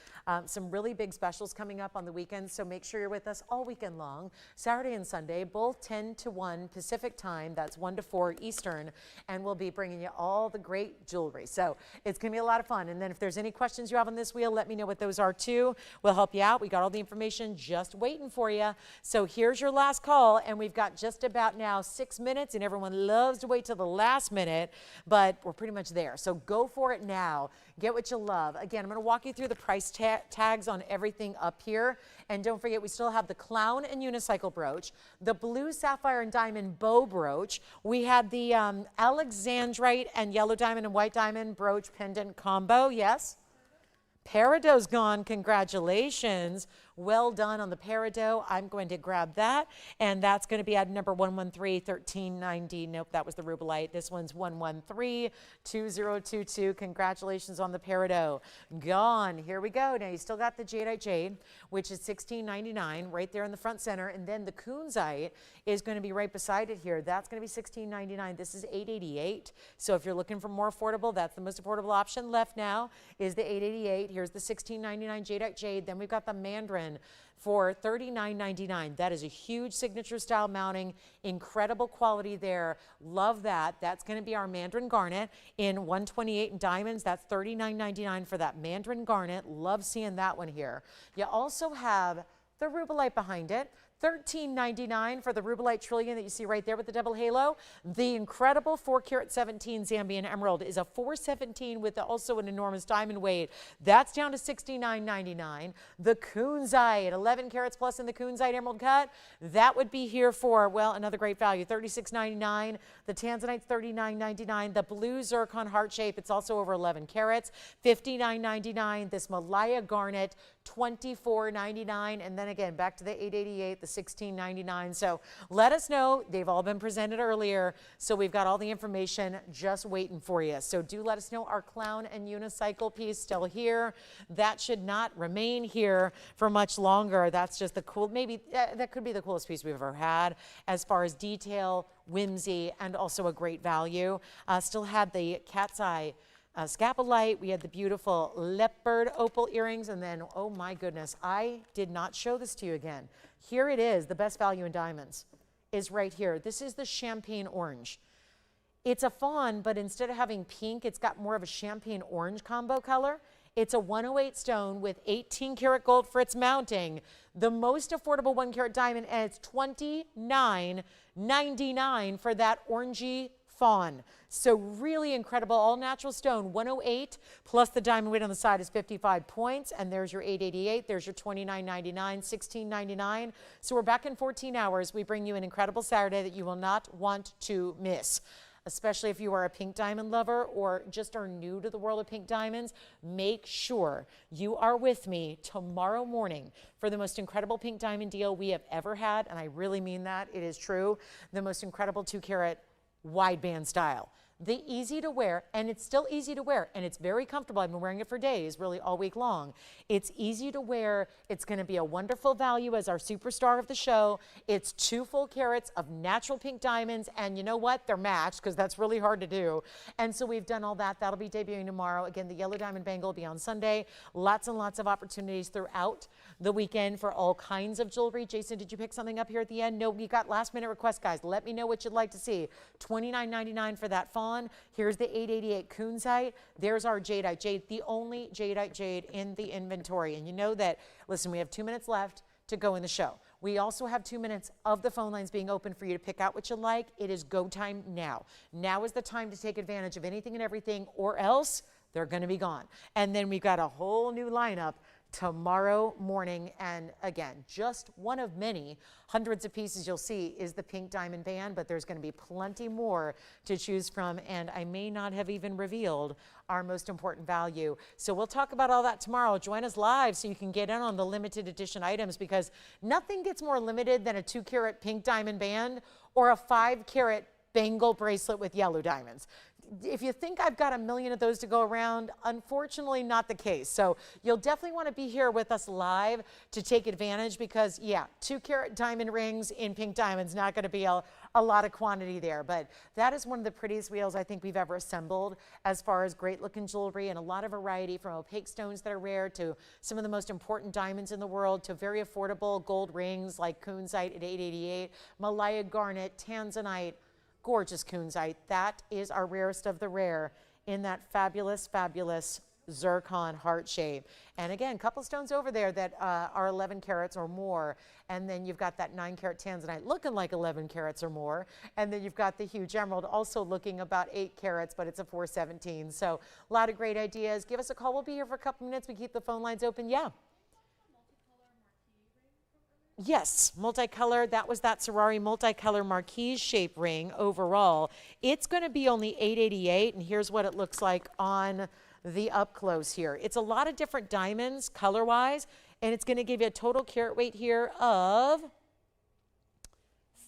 some really big specials coming up on the weekend. So make sure you're with us all weekend long, Saturday and Sunday, both 10 to 1 Pacific time. That's 1 to 4 Eastern. And we'll be bringing you all the great jewelry. So it's going to be a lot of fun. And then if there's any questions you have on this wheel, let me know what those are too. We'll help you out. We got all the information just waiting for you. So here's your last call, and we've got just about now 6 minutes, and everyone loves to wait till the last minute, but we're pretty much there. So go for it now. Get what you love. Again, I'm going to walk you through the price tags on everything up here. And don't forget, we still have the clown and unicycle brooch, the blue sapphire and diamond bow brooch. We had the alexandrite and yellow diamond and white diamond brooch pendant combo. Yes? Perido's gone. Congratulations. Well done on the peridot. I'm going to grab that, and that's going to be at number 113-1390. Nope, that was the rubellite. This one's 113-2022. Congratulations on the peridot. Gone. Here we go. Now you still got the jadeite jade, which is $16.99 right there in the front center, and then the kunzite is going to be right beside it here. That's going to be $16.99. This is $888. So if you're looking for more affordable, that's the most affordable option left now is the $888. Here's the $16.99 jadeite jade. Then we've got the mandarin for $39.99. That is a huge signature style mounting, incredible quality there. Love that. That's going to be our mandarin garnet in 128 in diamonds. That's $39.99 for that mandarin garnet. Love seeing that one here. You also have the rubellite behind it. $13.99 for the rubellite trillion that you see right there with the double halo. The incredible 4 carat 17 Zambian emerald is a 417 with also an enormous diamond weight. That's down to $69.99. The kunzite, 11 carats plus in the kunzite emerald cut, that would be here for, well, another great value, $36.99. The tanzanite's $39.99. The blue zircon heart shape, it's also over 11 carats, $59.99. This Malaya garnet, $24.99. And then again, back to the $888, the $16.99. So let us know. They've all been presented earlier. So we've got all the information just waiting for you. So do let us know. Our clown and unicycle piece still here. That should not remain here for much longer. That's just the cool, maybe that could be the coolest piece we've ever had as far as detail, whimsy, and also a great value. Still had the cat's eye scapulite. We had the beautiful leopard opal earrings, and then, oh my goodness, I did not show this to you again. Here it is. The best value in diamonds is right here. This is the champagne orange. It's a fawn, but instead of having pink, it's got more of a champagne orange combo color. It's a 108 stone with 18 karat gold for its mounting. The most affordable 1 carat diamond, and it's $29.99 for that orangey fawn. So really incredible, all natural stone, 108 plus the diamond weight on the side is 55 points, and there's your 888, there's your $29.99, $16.99. So we're back in 14 hours. We bring you an incredible Saturday that you will not want to miss. Especially if you are a pink diamond lover or just are new to the world of pink diamonds, make sure you are with me tomorrow morning for the most incredible pink diamond deal we have ever had. And I really mean that. It is true. The most incredible 2 carat wide band style. The easy to wear, and it's still easy to wear, and it's very comfortable. I've been wearing it for days, really all week long. It's easy to wear. It's going to be a wonderful value as our superstar of the show. It's 2 full carats of natural pink diamonds, and you know what? They're matched because that's really hard to do. And so we've done all that. That'll be debuting tomorrow. Again, the yellow diamond bangle will be on Sunday. Lots and lots of opportunities throughout the weekend for all kinds of jewelry. Jason, did you pick something up here at the end? No, we got last minute requests, guys. Let me know what you'd like to see. $29.99 for that fawn. Here's the 888 kunzite. There's our jadeite jade, the only jadeite jade in the inventory. And you know that, listen, we have 2 minutes left to go in the show. We also have 2 minutes of the phone lines being open for you to pick out what you like. It is go time now. Now is the time to take advantage of anything and everything, or else they're going to be gone. And then we've got a whole new lineup tomorrow morning, and again, just one of many hundreds of pieces you'll see is the pink diamond band, but there's going to be plenty more to choose from, and I may not have even revealed our most important value. So we'll talk about all that tomorrow. Join us live so you can get in on the limited edition items, because nothing gets more limited than a 2 carat pink diamond band or a 5 carat bangle bracelet with yellow diamonds. If you think I've got a million of those to go around, unfortunately not the case. So you'll definitely want to be here with us live to take advantage, because yeah, 2 carat diamond rings in pink diamonds, not going to be a lot of quantity there. But that is one of the prettiest wheels I think we've ever assembled as far as great looking jewelry, and a lot of variety from opaque stones that are rare to some of the most important diamonds in the world to very affordable gold rings like kunzite at $888, Malaya garnet, tanzanite, gorgeous kunzite. That is our rarest of the rare in that fabulous, fabulous zircon heart shape. And again, couple stones over there that are 11 carats or more. And then you've got that 9 carat tanzanite looking like 11 carats or more. And then you've got the huge emerald also looking about 8 carats, but it's a 417. So a lot of great ideas. Give us a call. We'll be here for a couple minutes. We keep the phone lines open. Yeah. Yes, multicolor. That was that Ferrari multicolor marquise shape ring overall. It's going to be only $888, and here's what it looks like on the up close here. It's a lot of different diamonds color-wise, and it's going to give you a total carat weight here of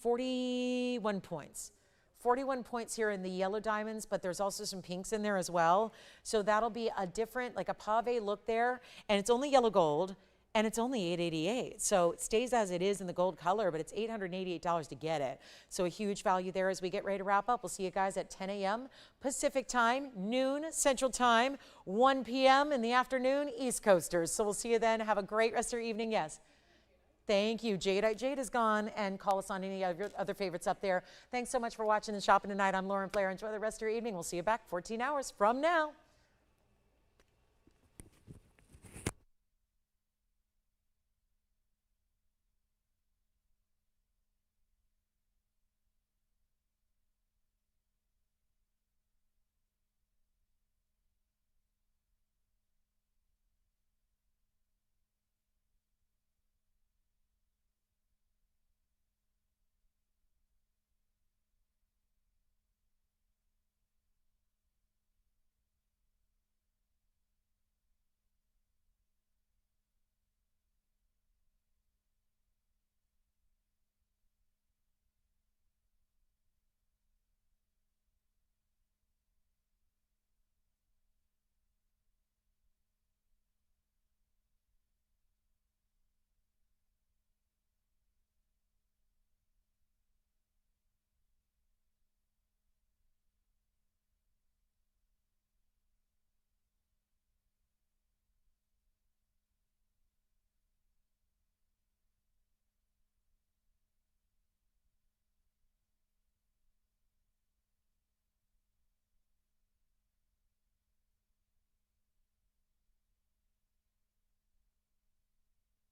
41 points. 41 points here in the yellow diamonds, but there's also some pinks in there as well. So that'll be a different, like a pave look there, and it's only yellow gold. And it's only $888. So it stays as it is in the gold color, but it's $888 to get it. So a huge value there as we get ready to wrap up. We'll see you guys at 10 a.m. Pacific time, noon Central time, 1 p.m. in the afternoon, East Coasters. So we'll see you then. Have a great rest of your evening. Yes. Thank you. Jadeite Jade is gone, and call us on any of your other favorites up there. Thanks so much for watching and shopping tonight. I'm Lauren Blair. Enjoy the rest of your evening. We'll see you back 14 hours from now.